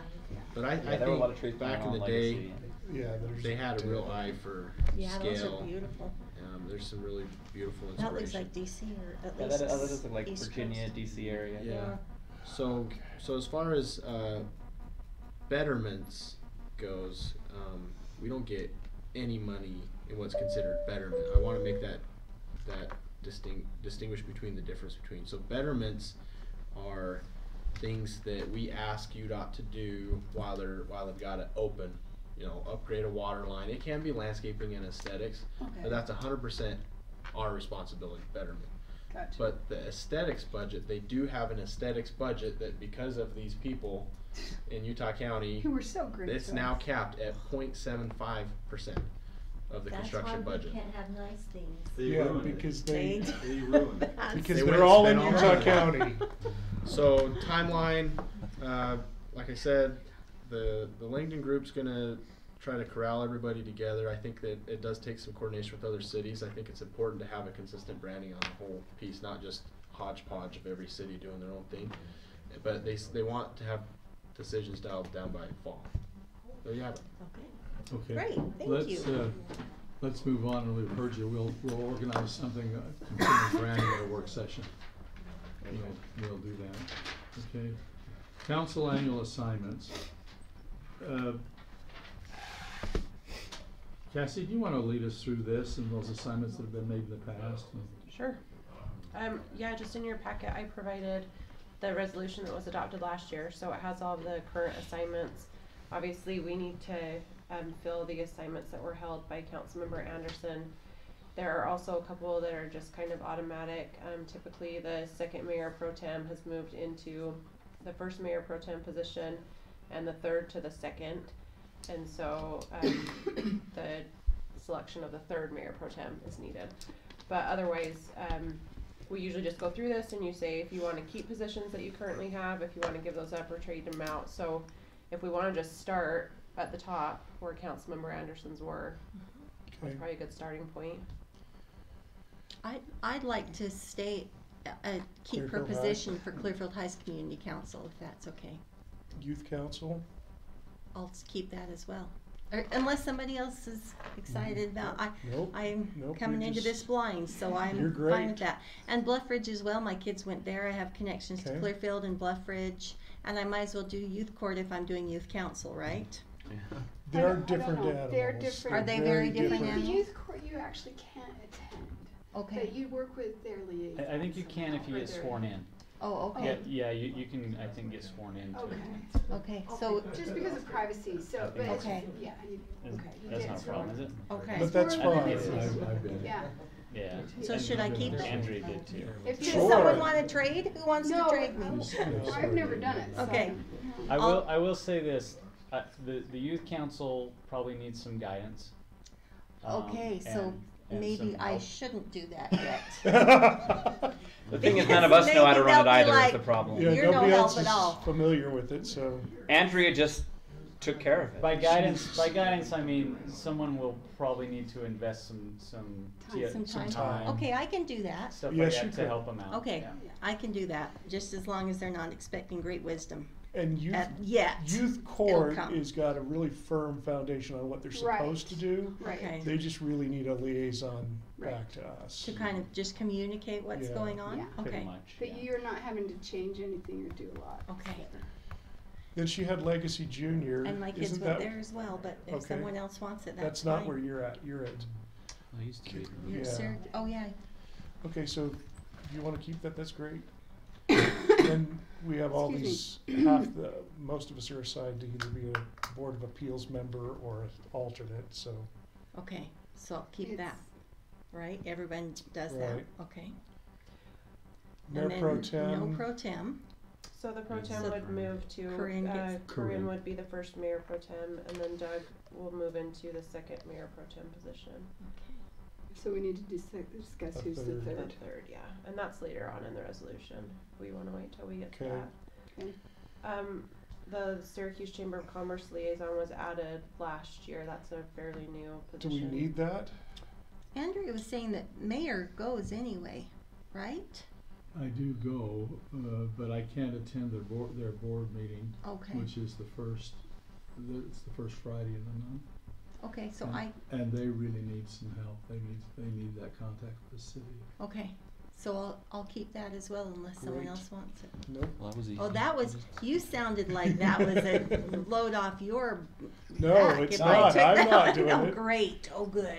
But I Yeah, think there were a lot of trees back in planted the on day Legacy. Yeah, there's. they had a real eye for Yeah, those scale. are beautiful. There's some really beautiful That inspiration. looks like DC or at Yeah, least that does look like East Virginia, Coast. DC area. Yeah. So as far as betterments goes, we don't get any money in what's considered betterment. I want to make that distinguish between the difference between. So betterments are things that we ask UDOT to do while they've got it open. You know, upgrade a water line. It can be landscaping and aesthetics, Okay. but that's 100% our responsibility. Betterment. Gotcha. But the aesthetics budget, they do have an aesthetics budget that because of these people in Utah County, Who were so great. it's to now us. capped at 0.75%. of the That's construction why budget. we can't have nice things. They Yeah, ruined it. because They- They ruined it. because They they're went all and in spent all Utah the money. County. So timeline, like I said, the Langdon group's gonna try to corral everybody together. I think that it does take some coordination with other cities. I think it's important to have a consistent branding on the whole piece, not just hodgepodge of every city doing their own thing. But they want to have decisions dialed down by fall. There you have it. Okay. Okay. Great, thank Let's, you. let's move on, and we've heard you. We'll organize something concerning branding at a work session. We'll do that. Okay. Council annual assignments. Cassie, do you want to lead us through this and those assignments that have been made in the past? Sure. Yeah, just in your packet, I provided the resolution that was adopted last year, so it has all of the current assignments. Obviously, we need to fill the assignments that were held by Councilmember Anderson. There are also a couple that are just kind of automatic. Typically, the second mayor pro tem has moved into the first mayor pro tem position, and the third to the second. And so the selection of the third mayor pro tem is needed. But otherwise, we usually just go through this and you say if you want to keep positions that you currently have, if you want to give those up or trade them out. So if we want to just start at the top where Councilmember Anderson's were, that's probably a good starting point. I'd like to stay, keep her Clearfield High. position for Clearfield Heights Community Council, if that's okay. Youth Council. I'll keep that as well. Or, unless somebody else is excited about, Nope, I'm nope, coming you're into just- this blind, so You're I'm great. fine with that. And Bluff Ridge as well, my kids went there, I have connections to Okay. Clearfield and Bluff Ridge, and I might as well do youth court if I'm doing youth council, right? There are I don't different know. animals. They're different. Are they very different The animals? youth court you actually can't attend. Okay. But you work with their liaison. I think you can if you get sworn in. Oh, okay. Yeah, you can, I think, get sworn in too. Okay, so. Just because of privacy, so, but it's, Okay. yeah, you, okay. you That's get not a problem, is it? Okay. But that's I think fine. it is. I've been. Yeah. Yeah. So should I keep it? Andrea did too. Does Sure. someone want to trade? Who wants No, to trade me? I've never done it, so. Okay. I will say this, the youth council probably needs some guidance. Okay, so and maybe some I help. shouldn't do that yet. The thing is, none of us know how to Maybe run it they'll be either is like, the problem. Yeah, You're no nobody help else at is all. familiar with it, so. Andrea just took care of it. By guidance, I mean someone will probably need to invest some time. Okay, I can do that. Stuff Yes, like you that to could. help them out. Okay, Yeah. I can do that, just as long as they're not expecting great wisdom. And youth, Yet. youth court come. has got a really firm foundation on what they're supposed to do. Okay. They just really need a liaison back to us. To kind of just communicate what's Yeah. going on? Yeah. Okay. Pretty much. But you're not having to change anything or do a lot. Okay. Then she had Legacy Junior. And my kids Isn't went that- there as well, but if Okay. someone else wants it, That's that's not fine. where you're at. You're at. I used to be. You're Yeah. Syracuse, oh yeah. Okay, so if you want to keep that, that's great. Then we have all these, most of us are assigned to either be a Board of Appeals member or an alternate, so. Okay, so I'll keep that, right? Everyone does that, Right. okay. Mayor And then Pro Tem. No pro tem. So the pro tem So would move to, Corinne gets- Corinne would be the first mayor pro tem, and then Doug will move into the second mayor pro tem position. So we need to discuss A who's the third. The third. third, yeah, and that's later on in the resolution. We wanna wait till we get to Okay. that. Okay. The Syracuse Chamber of Commerce liaison was added last year. That's a fairly new Do we position. need that? Andrea was saying that mayor goes anyway, right? I do go, but I can't attend their board meeting, Okay. which is it's the first Friday in the month. Okay, so And- and they really need some help. They need that contact with the city. okay, so I'll keep that as well unless someone Great. else wants it. Nope. Well, that was easy. Oh, that was, you sounded like that was a load off your No, back. it's if I not. took I'm that not one. doing Oh, it. great, oh, good.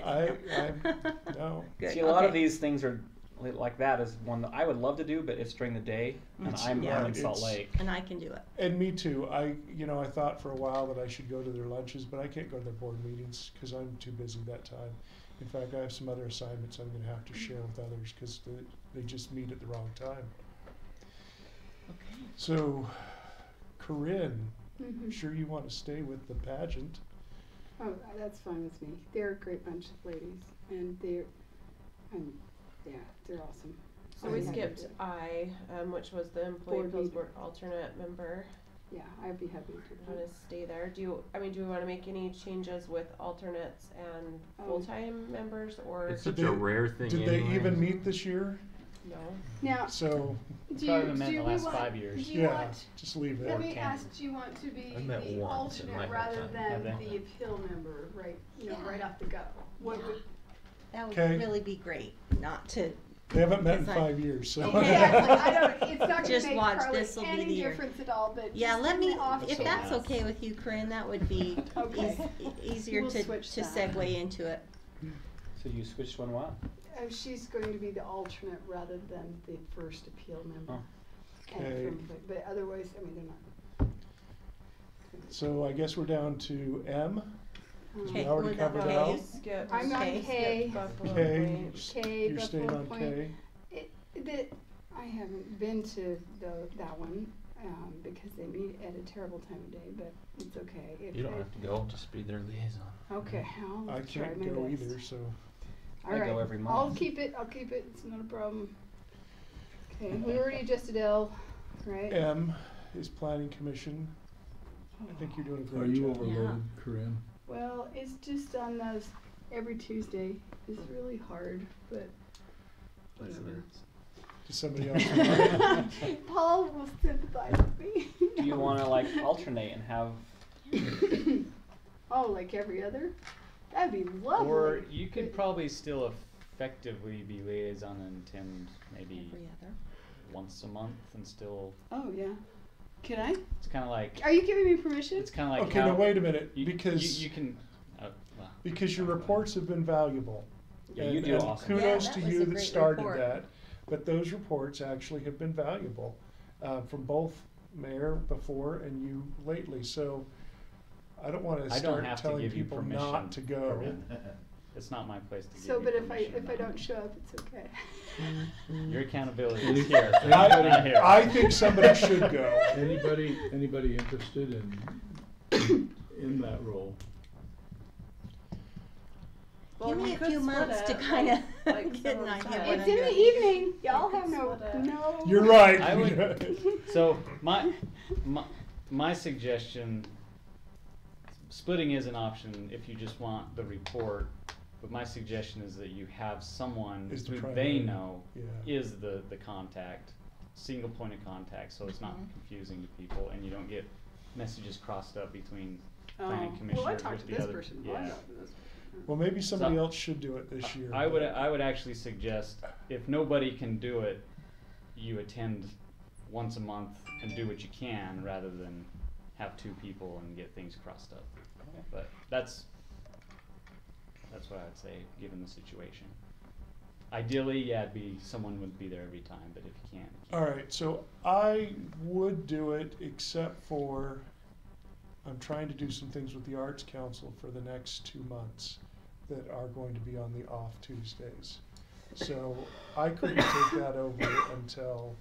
No. Good, See, a lot of okay. these things are like that is one that I would love to do, but it's during the day, and I'm Yeah. in Salt It's- Lake. And I can do it. And me too. I thought for a while that I should go to their lunches, but I can't go to their board meetings because I'm too busy that time. In fact, I have some other assignments I'm going to have to share with others because they just meet at the wrong time. Okay. So, Corinne, Mhm. sure you want to stay with the pageant? Oh, that's fine with me. They're a great bunch of ladies, and they're awesome. So we skipped I, which was the employee Board appeals meeting. board alternate member. Yeah, I'd be happy to do Want that. to stay there? Do we want to make any changes with alternates and full-time members, or It's such a rare thing. Did they anyway. even meet this year? no? Now, So, Probably met in the last 5 years. Do you yeah, want, just leave let it. me 10. ask, do you want to be I met the once in my alternate rather lifetime. than Have they? the appeal member, right, Yeah. right off the go? What Yeah. would, That would Okay. really be great, not to, They haven't met in Because I- 5 years, so. exactly, I don't, it's not gonna Just make watch, Carly this'll be any the year. difference at all, but yeah, just let in me, the off if chance. that's okay with you, Corinne, that would be Okay. easier We'll to switch that. segue into it. So you switched one what? She's going to be the alternate rather than the first appeal member. Oh. Okay. But otherwise, I mean, they're not. So I guess we're down to M. Okay, We already would covered that L. be- Skip. I'm on Okay. K. Skip Buffalo K. Point. K, You're staying Buffalo on Point. K. I haven't been to that one, because they meet at a terrible time of day, but it's okay. If You don't I- have to go, just be their liaison. Okay, I'll I try can't my go best. either, so. All I right, go every I'll month. keep it, it's not a problem. Okay, we already adjusted L, right? M is Planning Commission. I think you're doing a Are great you job. overloaded, Corinne? Well, it's just on those every Tuesday. It's really hard, but whatever. Does somebody else want it? Paul will sympathize with me. Do you want to like alternate and have? Oh, like every other? That'd be lovely. Or you could probably still effectively be liaison and attend maybe Every other. once a month and still, Oh, yeah. Can I? it's kind of like, Are you giving me permission? it's kind of like Okay, how. now wait a minute, you- because, You can, well, because your reports have been valuable. Yeah, you And- do and awesome. Kudos Yeah, to that was you a that great started report. that, but those reports actually have been valuable, from both Mayor before and you lately, so I don't wanna I don't start have to telling give you people permission. not to go. Corinne. It's not my place to give So, you but permission. if I don't show up, it's okay. Your accountability Any- is here, not here. I think somebody should go. Anybody interested in that role? Well, Give me we a could few split months to it, kind of like get an someone idea said. what It's I'm in the doing. evening. Y'all have no, Split it. no. You're right. I would, so my suggestion, splitting is an option if you just want the report, but my suggestion is that you have someone Is the who primary, they know yeah. is the contact, single point of contact, so it's not Mhm. confusing to people and you don't get messages crossed up between Oh, planning well, I commissioner talked with to the this other. person. Well, I Yeah. talked to this person. Well, maybe somebody So- else should do it this year. I would actually suggest, if nobody can do it, you attend once a month and do what you can, rather than have two people and get things crossed up. But that's what I'd say, given the situation. Ideally, yeah, someone would be there every time, but if you can't, you can't. All right, so I would do it, except for I'm trying to do some things with the Arts Council for the next 2 months that are going to be on the off Tuesdays. So I couldn't take that over until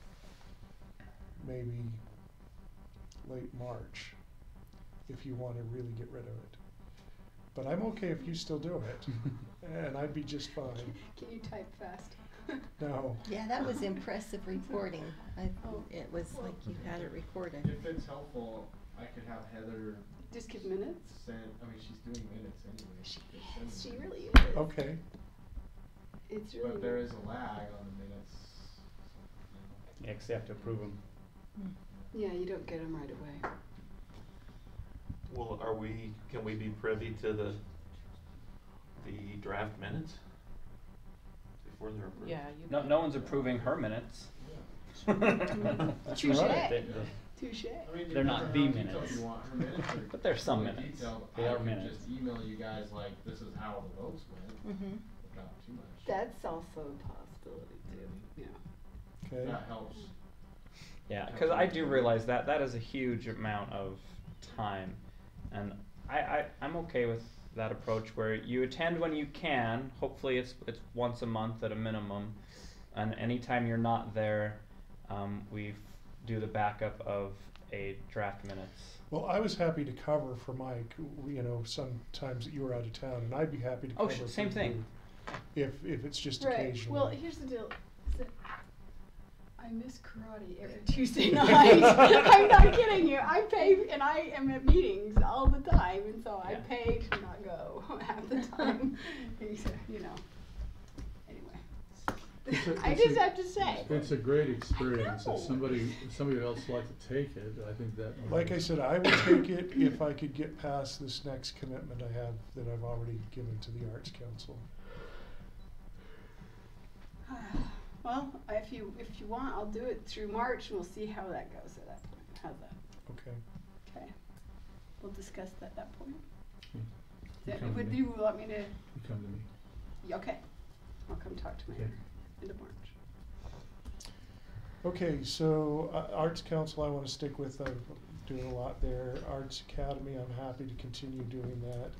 maybe late March, if you want to really get rid of it. But I'm okay if you still do it, and I'd be just fine. Can you type fast? No. Yeah, that was impressive reporting. It was like you had it recorded. If it's helpful, I could have Heather Just give minutes? send, I mean, she's doing minutes anyway. She really is. Okay. It's really. But there is a lag on the minutes. Yeah, 'cause they have to approve them. Yeah, you don't get them right away. Well, can we be privy to the draft minutes before they're approved? Yeah, you. No one's approving her minutes. That's Touche. right. Touche. I mean, They're not the depending on how minutes. detailed you want her minutes, or But there's some really minutes. detailed, They I are could minutes. just email you guys like, this is how the votes went, Mm-hmm. without too much. That's also a possibility too, yeah. If Okay. that helps. Yeah, because I do realize that is a huge amount of time, and I'm okay with that approach where you attend when you can. Hopefully, it's once a month at a minimum, and anytime you're not there, we've do the backup of a draft minutes. Well, I was happy to cover for Mike, you know, sometimes that you were out of town, and I'd be happy to Oh, cover for same thing. you if it's just Right. occasionally. Well, here's the deal. Is that I miss karate every Tuesday night. I'm not kidding you. I pay, and I am at meetings all the time, and so I pay to not go half the time. You know. Anyway, I just have to say. It's a great experience. If somebody else would like to take it, I think that. Like I said, I would take it if I could get past this next commitment I have that I've already given to the Arts Council. Well, if you want, I'll do it through March, and we'll see how that goes at that point. How's that? Okay. Okay. We'll discuss that at that point. Come to You want me to? You come to me. Yeah, okay. I'll come talk to Mayor end of March. Okay, so Arts Council, I want to stick with. I'm doing a lot there. Arts Academy, I'm happy to continue doing that.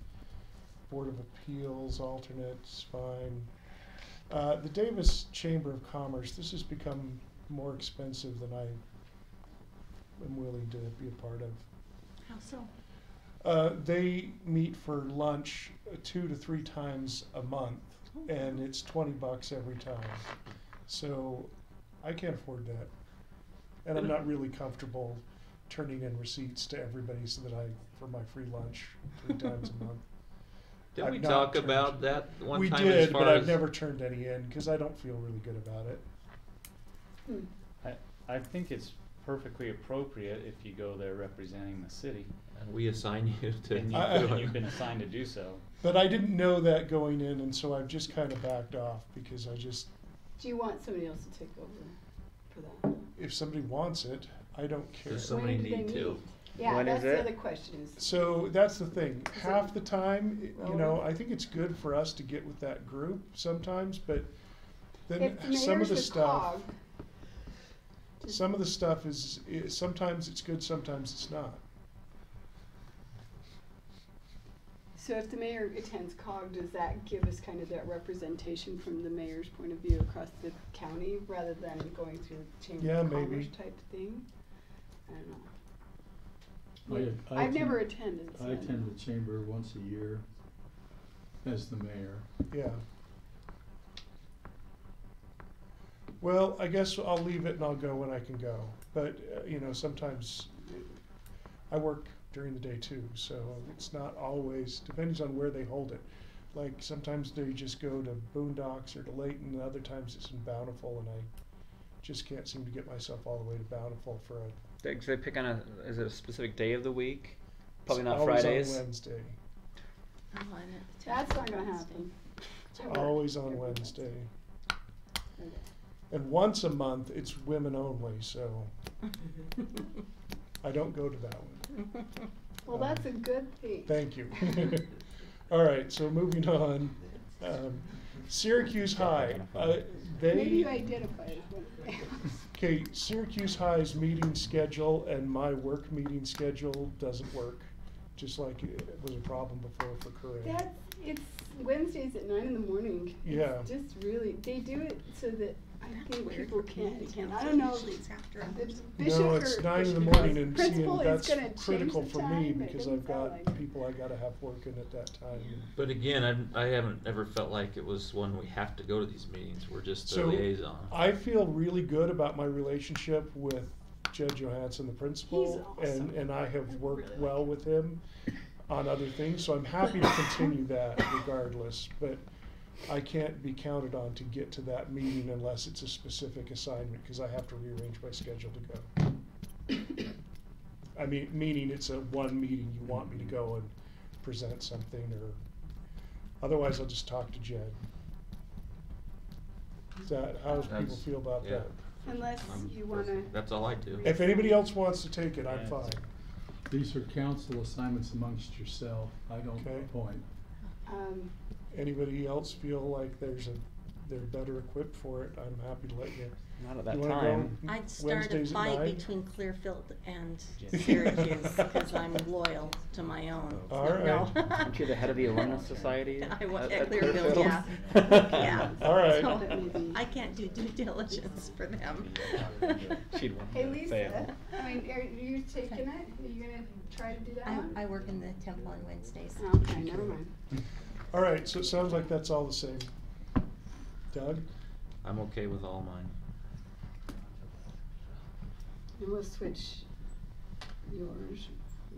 Board of Appeals, alternates, fine. The Davis Chamber of Commerce, this has become more expensive than I am willing to be a part of. How so? They meet for lunch 2 to 3 times a month, and it's $20 every time. So I can't afford that. And I'm not really comfortable turning in receipts to everybody so that for my free lunch 3 times a month. Didn't we talk about that one we time? We as did, far but as I've never turned any in because I don't feel really good about it. I think it's perfectly appropriate if you go there representing the city. And we assign you to. And you've been assigned to do so. But I didn't know that going in, and so I've just kind of backed off because I just. Do you want somebody else to take over for that? If somebody wants it, I don't care. Does somebody need to? Yeah, When that's is the it? other question. Is So that's the thing. Half the time, you know, I think it's good for us to get with that group sometimes, but then if the some of the mayor's stuff. cog, Some of the stuff is sometimes it's good, sometimes it's not. so if the mayor attends COG, does that give us kind of that representation from the mayor's point of view across the county rather than going through Chamber of Commerce maybe. type thing? I don't know. I've never attended. I attend the chamber once a year as the mayor. Yeah. Well, I guess I'll leave it and I'll go when I can go. But, you know, sometimes I work during the day too, so it's not always, depends on where they hold it. Like sometimes they just go to Boondocks or to Layton, and other times it's in Bountiful, and I just can't seem to get myself all the way to Bountiful for a. They pick on is it a specific day of the week? Probably not always Fridays. on Wednesday. That's not going to happen. Always on Wednesday. And once a month, it's women only, so I don't go to that one. Well, that's a good thing. Thank you. All right, so moving on. Syracuse High. Maybe you identify as one. Okay, Syracuse High's meeting schedule and my work meeting schedule doesn't work, just like it was a problem before for Corinne. It's Wednesdays at 9 in the morning. Yeah. It's just really, they do it so that I think people can't attend. I don't know. No, it's 9 in the morning, and principal seeing is that's gonna change critical the for me time. It because doesn't I've got sound like- people I gotta have working at that time. But again, I haven't ever felt like it was one we have to go to these meetings. We're just a liaison. I feel really good about my relationship with Judge Johansson, the principal, He's awesome. and I have worked well with him on other things, so I'm happy to continue that regardless, but I can't be counted on to get to that meeting unless it's a specific assignment, because I have to rearrange my schedule to go. I mean, meaning it's a one meeting you want me to go and present something, or otherwise I'll just talk to Jed. Is that, how does people feel about that? Unless you want to. That's all I do. If anybody else wants to take it, I'm fine. These are council assignments amongst yourself. I don't appoint. Anybody else feel like they're better equipped for it? I'm happy to let you Not at that You wanna go time. I'd start a Wednesdays at fight 9? between Clearfield and Syracuse, because I'm loyal to my own. All right. No. Aren't you the head of the alumnus society? I was at at Clearfield, Clearfield? yeah. Yeah. All right. So I can't do due diligence for them. She'd want Hey to Lisa, fail. I mean, are you taking it? Are you gonna try to do that one? I work in the temple on Wednesdays. Okay, never mind. All right, so it sounds like that's all the same. Doug? I'm okay with all mine. And we'll switch yours,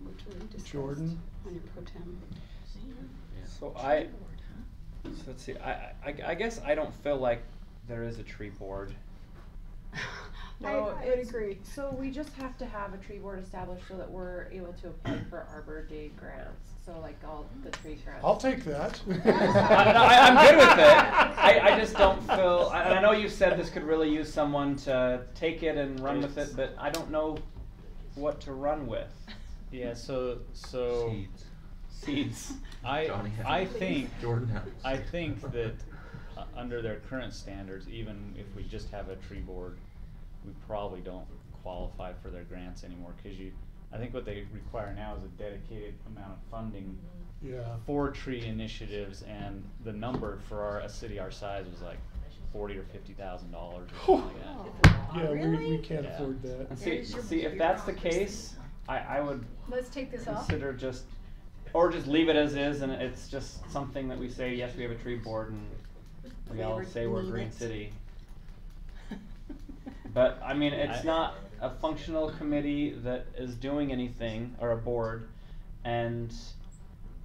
which we discussed. Jordan? On your pro tem. So so let's see, I guess I don't feel like there is a tree board. I would it's- agree. So we just have to have a tree board established so that we're able to apply for Arbor Day grants, so like all the tree grants. I'll take that. I'm good with it. I just don't feel, and I know you said this could really use someone to take it and run with it, but I don't know what to run with. Yeah, so Seeds. I think Jordan House. I think that under their current standards, even if we just have a tree board, we probably don't qualify for their grants anymore, because I think what they require now is a dedicated amount of funding Yeah. for tree initiatives, and the number for a city our size was like $40,000 or $50,000 or something like that. Yeah, we can't Yeah. afford that. And see, if that's the case, I would Let's take this off. consider just leave it as is, and it's just something that we say, yes, we have a tree board, and we We all ever say we're need Green it. City. But, I mean, it's not a functional committee that is doing anything, or a board, and,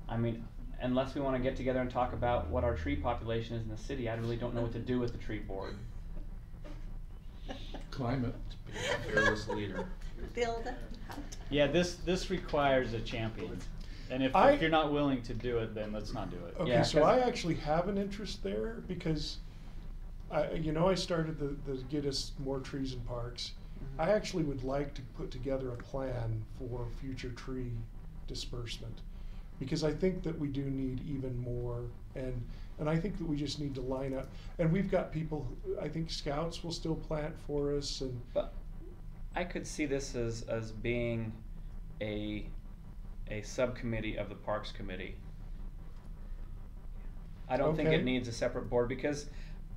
I mean, unless we wanna get together and talk about what our tree population is in the city, I really don't know what to do with the tree board. Climate. Fearless leader. Build it. Yeah, this requires a champion, and if you're not willing to do it, then let's not do it. Okay, so I actually have an interest there because I started the Get Us More Trees and Parks. I actually would like to put together a plan for future tree disbursement, because I think that we do need even more, and I think that we just need to line up. And we've got people, I think scouts will still plant for us, and But I could see this as being a subcommittee of the Parks Committee. I don't think Okay. it needs a separate board, because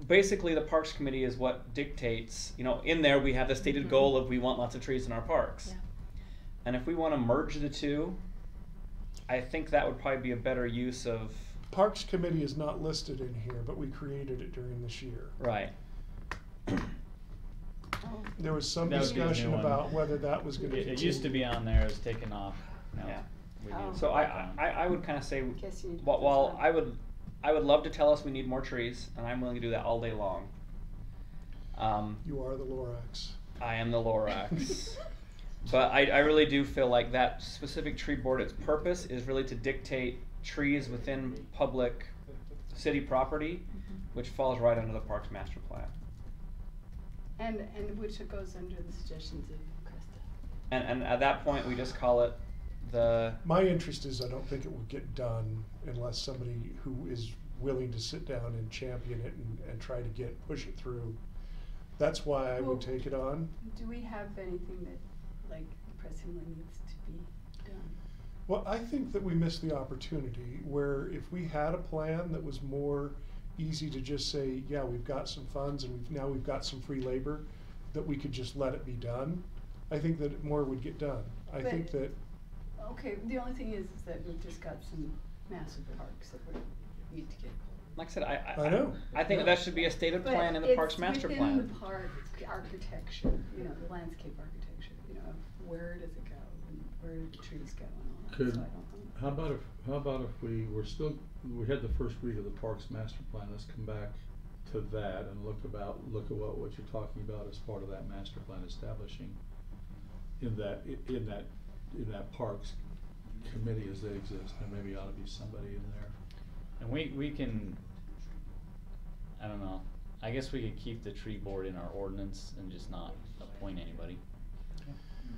basically the Parks Committee is what dictates, in there we have the stated goal of we want lots of trees in our parks. Yeah. And if we want to merge the two, I think that would probably be a better use of. Parks Committee is not listed in here, but we created it during this year. Right. There was some That would be a new discussion one. about whether that was gonna It used to be on there, it's taken off. No, Yeah. we need to So put it on. I would kind of say, Guess you need to put this while on. I would love to tell us we need more trees, and I'm willing to do that all day long. You are the Lorax. I am the Lorax. But I really do feel like that specific tree board, its purpose is really to dictate trees within public city property, which falls right under the Parks Master Plan. And which it goes under the suggestions of Krista. And at that point, we just call it the. My interest is I don't think it will get done unless somebody who is willing to sit down and champion it and try to push it through. That's why I would take it on. Do we have anything that, like, pressingly needs to be done? Well, I think that we missed the opportunity where if we had a plan that was more easy to just say, yeah, we've got some funds and now we've got some free labor, that we could just let it be done. I think that more would get done. I But- think that Okay, the only thing is that we've just got some massive parks that we need to get. Like I said, I know. I think that should be a stated But plan in the Parks Master it's Plan. within the park architecture, the landscape architecture, of where does it go and where do the trees go and all that, Could, so I don't know. how about if we had the first read of the Parks Master Plan, let's come back to that and look at what you're talking about as part of that master plan establishing in that Parks Committee as they exist. There maybe ought to be somebody in there. And we can, I don't know, I guess we could keep the tree board in our ordinance and just not appoint anybody.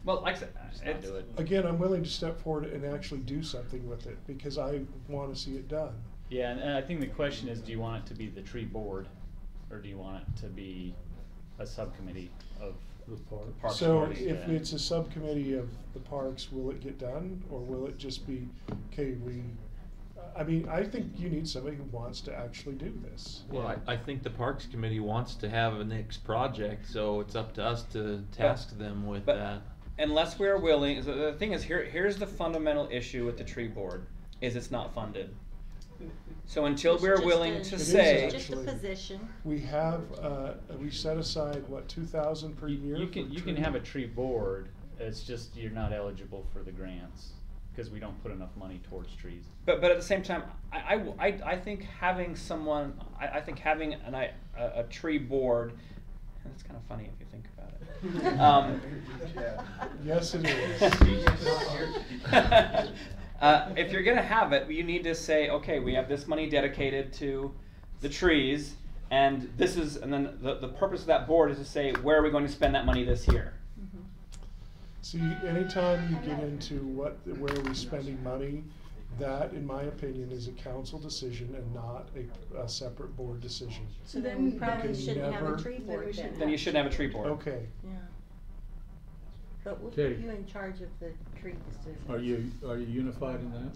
Well, like I said, Just not do it. Again, I'm willing to step forward and actually do something with it because I want to see it done. Yeah, and I think the question is, do you want it to be the tree board, or do you want it to be a subcommittee of The park. Parks So Board, if yeah. it's a subcommittee of the parks, will it get done, or will it just be, okay, I mean, I think you need somebody who wants to actually do this. Well, I think the Parks Committee wants to have a next project, so it's up to us to task them with but- that. Unless we're willing, the thing is, here's the fundamental issue with the tree board, is it's not funded. So until It's we're just willing a- to It's say. just a position. We have, we set aside, what, 2,000 per year? You can have a tree board, it's just you're not eligible for the grants, cause we don't put enough money towards trees. But at the same time, I think having someone, I think having a tree board, and it's kind of funny if you think about it. Yes, it is. If you're gonna have it, you need to say, okay, we have this money dedicated to the trees, and this is, and then the purpose of that board is to say, where are we going to spend that money this year? See, anytime you get into where are we spending money, that, in my opinion, is a council decision and not a separate board decision. So then we You probably can shouldn't have a never- tree board then. Then you shouldn't have a tree board. Okay. Yeah. But we'll Okay. put you in charge of the tree decisions. Are you unified in that?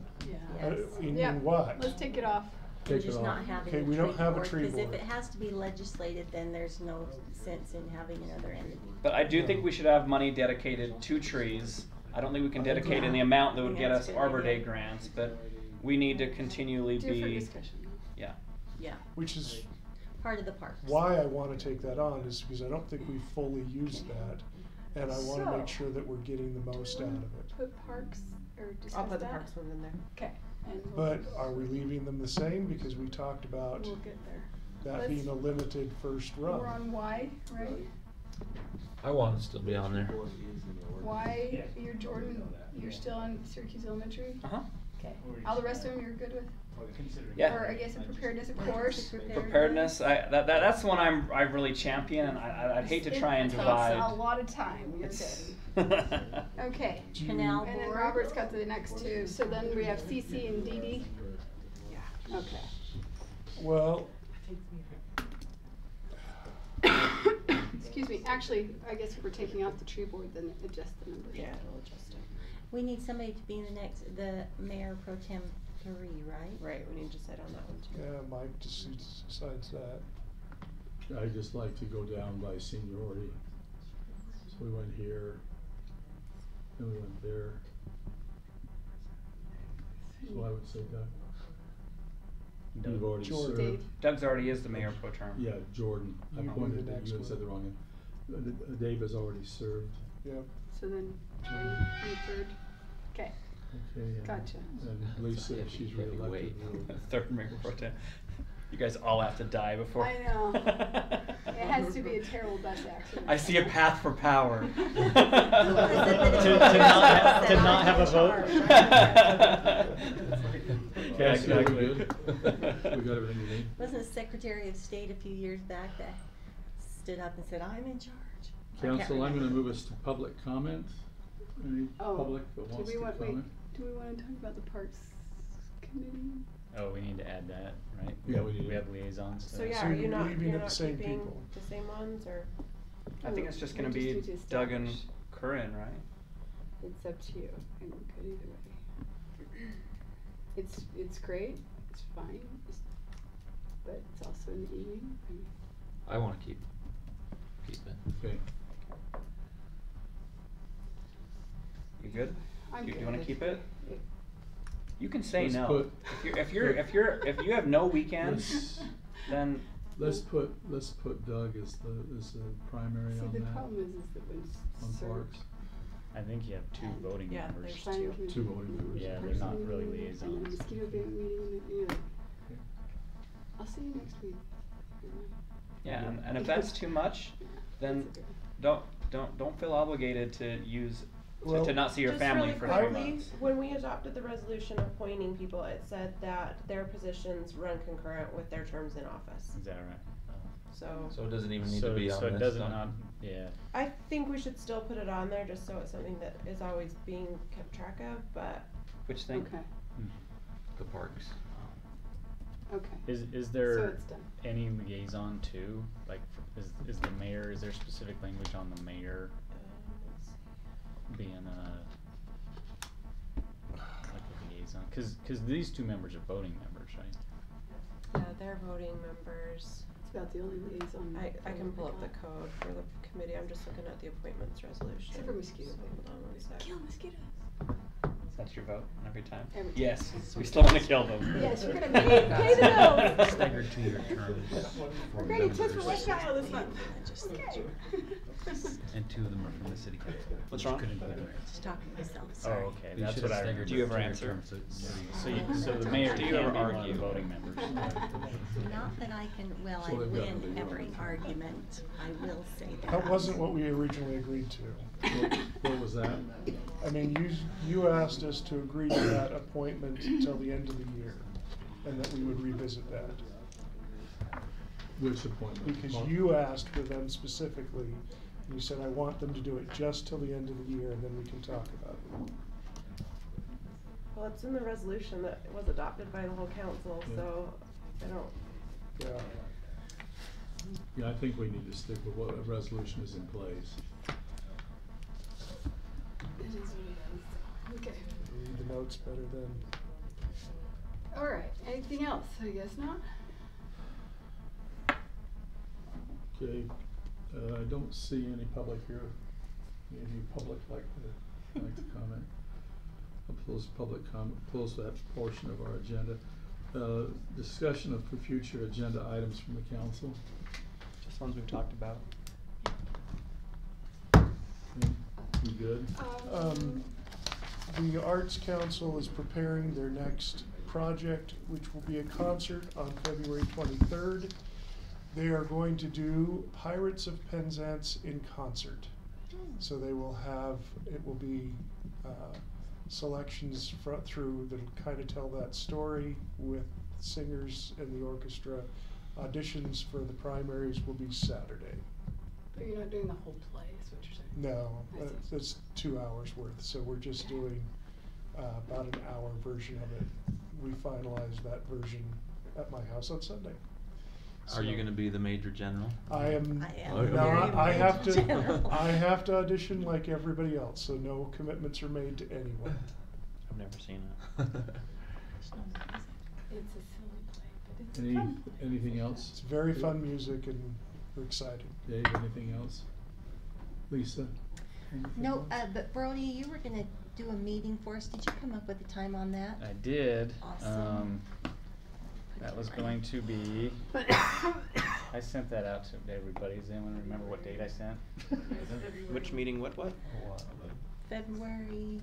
Yes. In what? Let's take it off. Take Just it not off. having Okay, a we tree don't have a board, tree Cause if board. it has to be legislated, then there's no sense in having another entity. But I do think we should have money dedicated to trees. I don't think we can dedicate in the amount that would get us Arbor Day grants, but we need to continually Different be, discussion. yeah. Yeah, Which is part of the parks. why I want to take that on, is because I don't think we've fully used that, and I want to So- make sure that we're getting the most out of it. Put parks, or discuss I'll put the that? parks one in there. Okay. And we'll, But are we leaving them the same? Because we talked about we'll get there. that Let's- being a limited first run. We're on Y, right? I want to still be on there. Y, you're Jordan, you're still on Syracuse Elementary? Uh-huh. Okay. All the rest of them you're good with? Yeah. Or I guess a preparedness, of course. Preparedness, that's one I really champion, and I'd hate to try and It takes divide. a lot of time, you're It's- good. Okay. Canal And then board. Robert's got the next two, so then we have CC and DD? Yeah. Okay. Well, Excuse me, actually, I guess if we're taking out the tree board, then adjust the numbers. Yeah, it'll adjust it. We need somebody to be the mayor pro tem 3, right? Right, we need to decide on that one too. yeah, Mike decides that. I just like to go down by seniority. So we went here, then we went there. So I would say Doug. Doug. You've already Jordan. served. Dave. Doug's already is the mayor pro term. Yeah, Jordan. I You be pointed the at next you and one. said the wrong one. Dave has already served. Yep. So then Jordan, you third. Okay. Okay. Gotcha. And Lisa, if she's Heavy reelected. weight. will- Third mayor pro tem. You guys all have to die before. I know. It has to be a terrible bus accident. I see a path for power. To not have a vote? Yeah, Exactly. we good. We got everything we need. Wasn't a Secretary of State a few years back that stood up and said, I'm in charge? I can't Council, I'm gonna remember. move us to public comment. Any Oh, public that do wants we to want, wait, comment? do we wanna talk about the Parks Committee? Oh, we need to add that, right? Yeah, we do. We have liaisons. So yeah, So are you're you not, leaving you're it the not same keeping people. the same ones, or? I think it's just gonna We be need to Doug and establish. Corinne, right? It's up to you, I'm good either way. It's great, it's fine, but it's also in the evening. I want to keep it. Okay. You good? I'm Do you good wanna with keep it? it. You can say Let's no. put- If you have no weekends, then Let's put Doug as the primary See, on the that. problem is that when On served, parks. I think you have 2 voting Yeah, members. there's planning commission. Two voting members. Yeah, they're not person really meeting, And then liaisons. mosquito ban meeting, and then, you know. I'll see you next week. yeah, and if that's too much, then don't feel obligated to use Well, to not see your Just family really for quickly, 3 months. when we adopted the resolution appointing people, it said that their positions run concurrent with their terms in office. Is that right? So So it doesn't even need So, to be on so it this doesn't doc- not, yeah. I think we should still put it on there just so it's something that is always being kept track of, but Which thing? Okay. the parks. Okay. Is So there it's done. any liaison too? Like, is the mayor, is there specific language on the mayor being like a liaison? Cause these two members are voting members, right? Yeah, they're voting members. It's about the only liaison. I can pull up the code for the committee. I'm just looking at the appointments resolution. Except for mosquitoes. So hold on one sec. Kill mosquitoes. That's your vote every time? Every time. Yes, we still want to kill them. Yes, we're gonna pay the bills. Staggered 2-year terms. We're gonna test for West Nile this month. Okay. And 2 of them are from the city council. What's wrong? Could include the Just talking to myself, Oh, sorry. okay, You that's should what have I staggered remember. Do you ever 2-year answer? terms, so So the mayor Do can you be ever one of the argue? voting members. Not that I can, well, So I they've got to win do every it. argument, I will say that. That wasn't what we originally agreed to. What was that? I mean, you asked us to agree to that appointment until the end of the year, and that we would revisit that. Which appointment? Because you asked for them specifically, and you said, I want them to do it just till the end of the year, and then we can talk about it. Well, it's in the resolution that was adopted by the whole council, Yeah. so I don't. Yeah. Yeah, I think we need to stick with what a resolution is in place. It is what it is. Okay. Read the notes better than. All right. Anything else? I guess not. Okay, I don't see any public here. Any public like to comment? I'll close that portion of our agenda. Discussion of future agenda items from the council. Just ones we've talked about. You good? The Arts Council is preparing their next project, which will be a concert on February 23rd. They are going to do Pirates of Penzance in concert. So they will have, it will be selections through that'll kind of tell that story with singers and the orchestra. Auditions for the primaries will be Saturday. But you're not doing the whole play, is what you're saying? No, I see. that's 2 hours worth, so we're just doing about an hour version of it. We finalized that version at my house on Sunday. Are you going to be the major general? I am Okay. not, I have Very to, general. I have to audition like everybody else, so no commitments are made to anyone. I've never seen it. It's a silly play, but it's fun. Anything else? It's very fun music and we're excited. Dave, anything else? Lisa? anything No, else? but Brody, you were gonna do a meeting for us. Did you come up with a time on that? I did. Awesome. That was going to be. I sent that out to everybody. Does anyone remember what date I sent? Which meeting, what? February.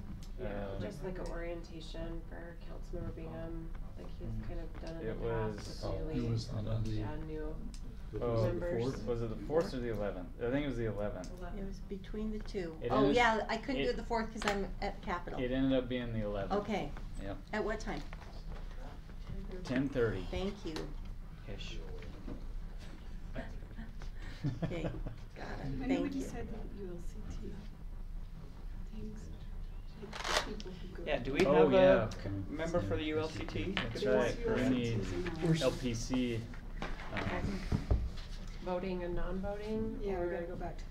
Just like an orientation for Councilmember Bingham, like he's kind of done in It the past past with It newly, was on the new Oh, members. was it the 4th or the 11th? I think it was the 11th. It was between the two. It Oh, ended- yeah, I couldn't do it- it the 4th because I'm at Capitol. It ended up being the 11th. Okay. Yep. At what time? 10:30. Thank you. Ish. Okay, got it. I know Thank when you you. said the ULCT things, like the people who go. Yeah, do we Oh, have yeah. a member for the ULCT? That's There's right. For any ULCTs in LPC. Voting and non-voting? Yeah, we or- gotta go back to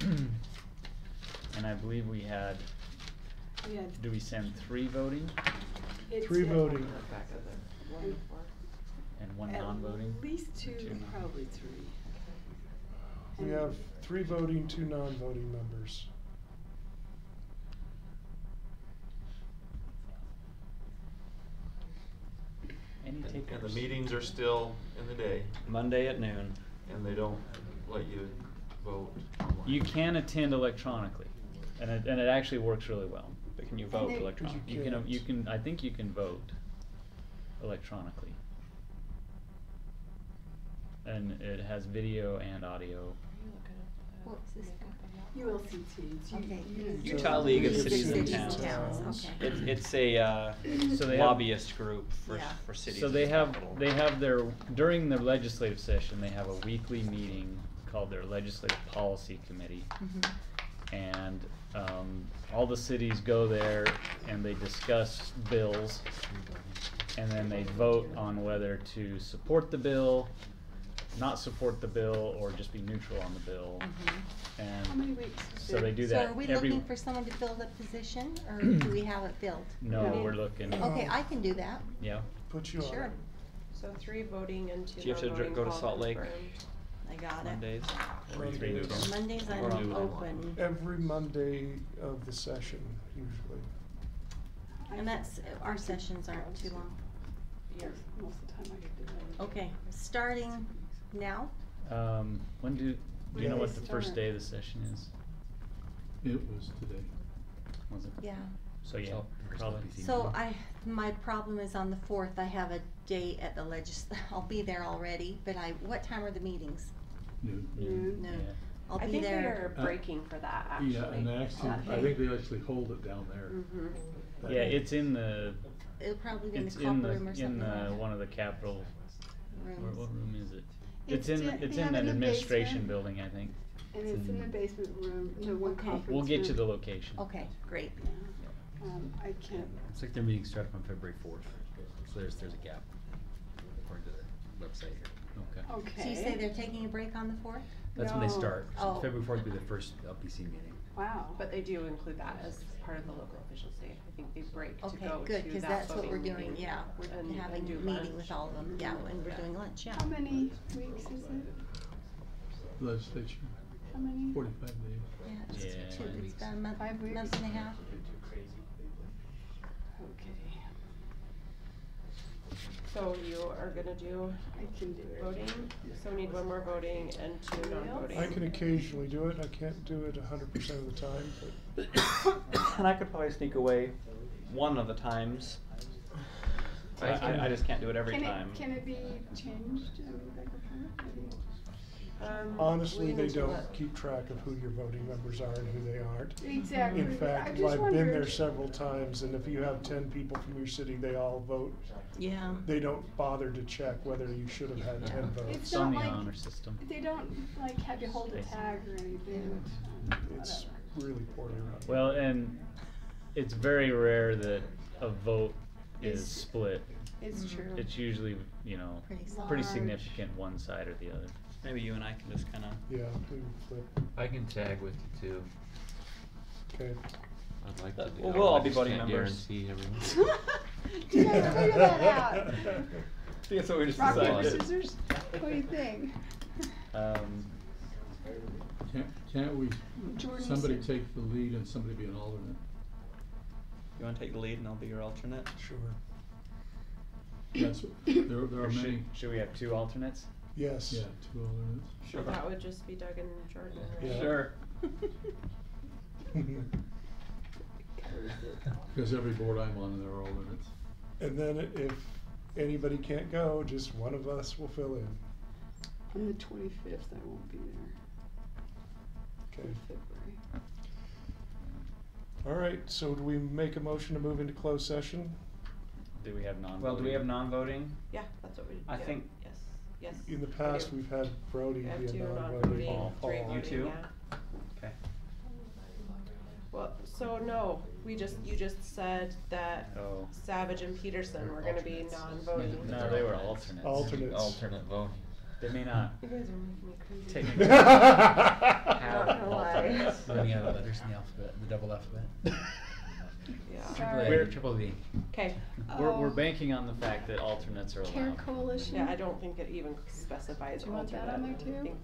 that. And I believe we had. We had- Do we send 3 voting It's 3 at- voting. Back of the one before. and 1 non-voting? At least 2, Two. probably 3. We have 3 voting, 2 non-voting members. Any takers? And the meetings are still in the day, Monday at noon. and they don't let you vote. You can attend electronically, and it actually works really well. But can you vote they- electronically? You can I think you can vote electronically, and it has video and audio. What's this? ULCT, it's Okay. Utah League of League Cities and Towns. Okay. It's a So they have- lobbyist group for Yeah. for cities. So in they the have capital. their during their legislative session they have a weekly meeting called their legislative policy committee, Mhm. and all the cities go there and they discuss bills and then they vote on whether to support the bill, not support the bill, or just be neutral on the bill. And How many weeks? so they do So that are we every. looking for someone to fill the position, or do we have it filled? No, we're looking. Okay, I can do that. Yeah. Put you on Sure. it. So 3 voting and 2 Do you have to non-voting go to call Salt Lake? confirmed. I got it. Mondays. Mondays. Mondays Or I'm do it. open. Every Monday of the session, usually. And that's, our sessions aren't too long. Most of the time I can do it. Okay, starting now? When do you know When what they the first start. day of the session is? It was today. Was it? Yeah. So yeah, So, first probably. LPC So my problem is on the 4th, I have a date at the I'll be there already, but what time are the meetings? Noon. Noon. Yeah. I'll I be think there. they are breaking for that, actually. Yeah, and they actually, I Okay. think they actually hold it down there. Mhm. Yeah, it's in the. It'll probably be in It's the copper in the room or something. in like that. one of the Capitol. Rooms. What room is it? It's It's in in- it's they in have that in the administration basement. building, I think. And it's in the basement room, the one Okay. conference We'll get you room. the location. Okay, great. I can't. Looks like their meeting started on February 4th, so there's a gap according to the website here. Okay. Okay. So you say they're taking a break on the 4th? That's when they start. So Oh. February 4th will be the first LPC meeting. Wow. But they do include that as part of the local officials day. I think they break to Okay, go good, to because that that's what we're voting doing, meeting. yeah. We're And having a do meeting lunch. with all of them, yeah, and we're doing lunch, yeah. How many weeks is it? Legislature, How many? 45 days. Yeah, it's Yeah. 2, it's about a month, 5 weeks? month and a half. Okay. So you are gonna do I can do it. voting, so we need 1 more voting and 2 non-voting. I can occasionally do it. I can't do it 100% of the time, but And I could probably sneak away one of the times. I just can't do it every time. Can it be changed back and forth? Maybe? honestly, we they need to don't let- keep track of who your voting members are and who they aren't. Exactly. In I fact, just I've been there wondered. several times, and if you have 10 people from your city, they all vote. Yeah. They don't bother to check whether you should have had 10 votes. It's It's on not the like, honor system. they don't like have you hold a tag or anything. It's Whatever. really poorly run. Well, and it's very rare that a vote is Is- split. It's true. It's usually, you know, Pretty pretty large. significant one side or the other. Maybe you and I can just kind of. Yeah, we would flip. I can tag with you too. Okay. I'd like to do. Well, we'll all I be just voting can't members. Guarantee everyone. You gotta figure that out. I think that's what we just Rock, paper, decided. scissors? What do you think? Can't we, Jordan, somebody sir. take the lead and somebody be an alternate? You want to take the lead and I'll be your alternate? Sure. That's, there are Or many, should we have 2 alternates? Yes. yeah, 2 alternates. Sure. That would just be Doug and Jordan, right? Yeah. Sure. Because every board I'm on, there are alternates. And then if anybody can't go, just one of us will fill in. On the 25th, I won't be there. Okay. February. All right, so do we make a motion to move into closed session? Do we have non-voting? Well, do we have non-voting? Yeah, that's what we do. I think- Yes, yes. In the we past, do. we've had Brody We have be a 2 non-voting. non-voting, Paul. 3 You voting, too? yeah. Okay. Well, so no, you just said that Oh. Savage and Peterson were gonna be non-voting. No, they were alternates. Alternates. Alternate voting. They may not You guys are making me crazy. technically Not have gonna lie. alternates. Running out of letters in the alphabet, the double alphabet. Yeah. Triple We're- A, triple V. Okay. We're banking on the fact that alternates are Care allowed. Coalition? Yeah, I don't think it even specifies Do you want that alternate. on there I too? think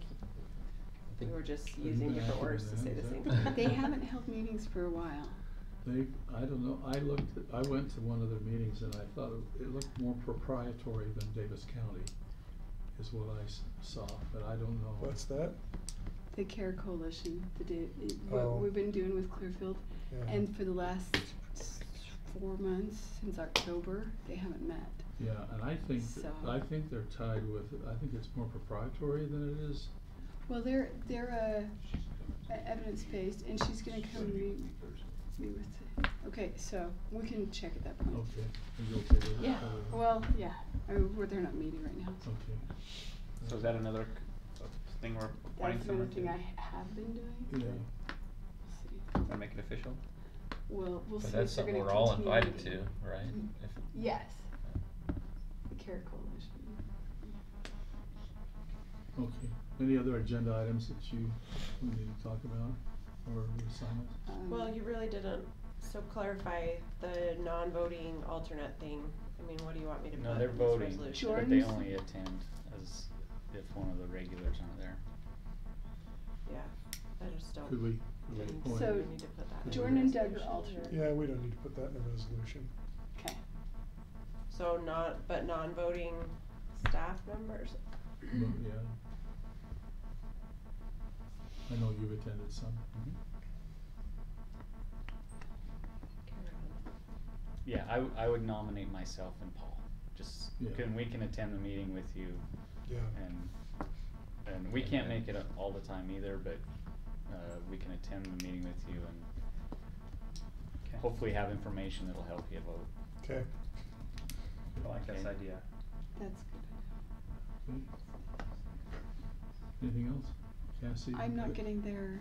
we were just using different words to say the same Is thing. They haven't held meetings for a while. They, I don't know, I went to one of their meetings and I thought it looked more proprietary than Davis County, is what I saw, but I don't know. What's that? The Care Coalition, Oh. what we've been doing with Clearfield. Yeah. And for the last 4 months, since October, they haven't met. Yeah, and I think, So- I think they're tied with, I think it's more proprietary than it is. Well, they're evidence-based, and she's gonna come meet with, okay, so we can check at that point. Okay, are you okay with it? Yeah, well, yeah, they're not meeting right now. Okay. So is that another thing we're pointing That's another someone thing to? I have been doing. Yeah. Let's see. Want to make it official? Well, we'll see But if that's they're something gonna we're all continue invited meeting. to, right? If- Yes, Care Coalition. Okay, any other agenda items that we need to talk about, or assignments? Well, you really didn't, so clarify the non-voting alternate thing. I mean, what do you want me to put No, in they're this voting, resolution? but they only attend as if one of the regulars aren't there. Yeah, I just don't. Could we think appoint- So, we need to put that in the Jordan and Doug are resolution. alternate. Yeah, we don't need to put that in a resolution. Okay. So but non-voting staff members? No, yeah. I know you've attended some. Yeah, I would nominate myself and Paul. Just, Yeah. we can attend the meeting with you. Yeah. And we can't make it all the time either, but, we can attend the meeting with you and Okay. hopefully have information that'll help you vote. Okay. I like this Okay. idea. That's good. Okay. Anything else? Cassie? I'm not good? getting their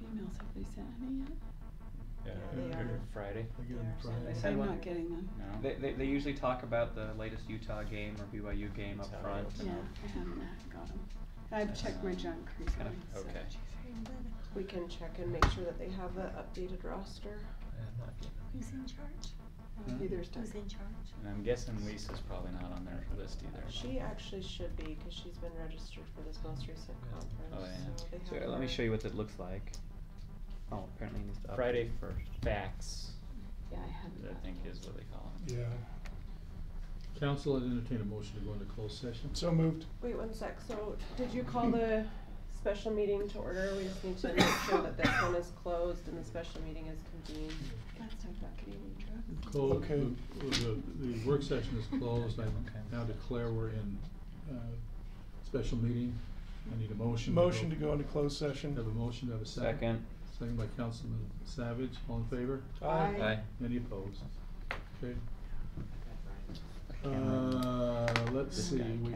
emails. Have they sent any yet? they are. Friday. I get them They are Friday. They send I'm one. not getting them. No? They usually talk about the latest Utah game or BYU game up Utah, front. Yeah, I haven't got them. I've checked my junk recently. so- Okay. We can check and make sure that they have the updated roster. Who's in charge? Maybe there's Who's in charge? And I'm guessing Lisa's probably not on their list either. She actually should be, cause she's been registered for this most recent conference, Oh, yeah. so they So have let me her. show you what it looks like. Oh, apparently it needs to update Friday first. facts, Yeah, I haven't. I got think them. is what they call it. Yeah. Council, I'd entertain a motion to go into closed session. So moved. Wait 1 sec, so did you call the special meeting to order? We just need to make sure that this one is closed and the special meeting is convened. Let's talk about Canadian Truck. Closed, Okay. the work session is closed. I now declare we're in, special meeting. I need a motion. Motion to go into closed session. Have a motion, have a second. Second. Second by Councilman Savage, all in favor? Aye. Aye. Any opposed? Okay. Let's This see, guy we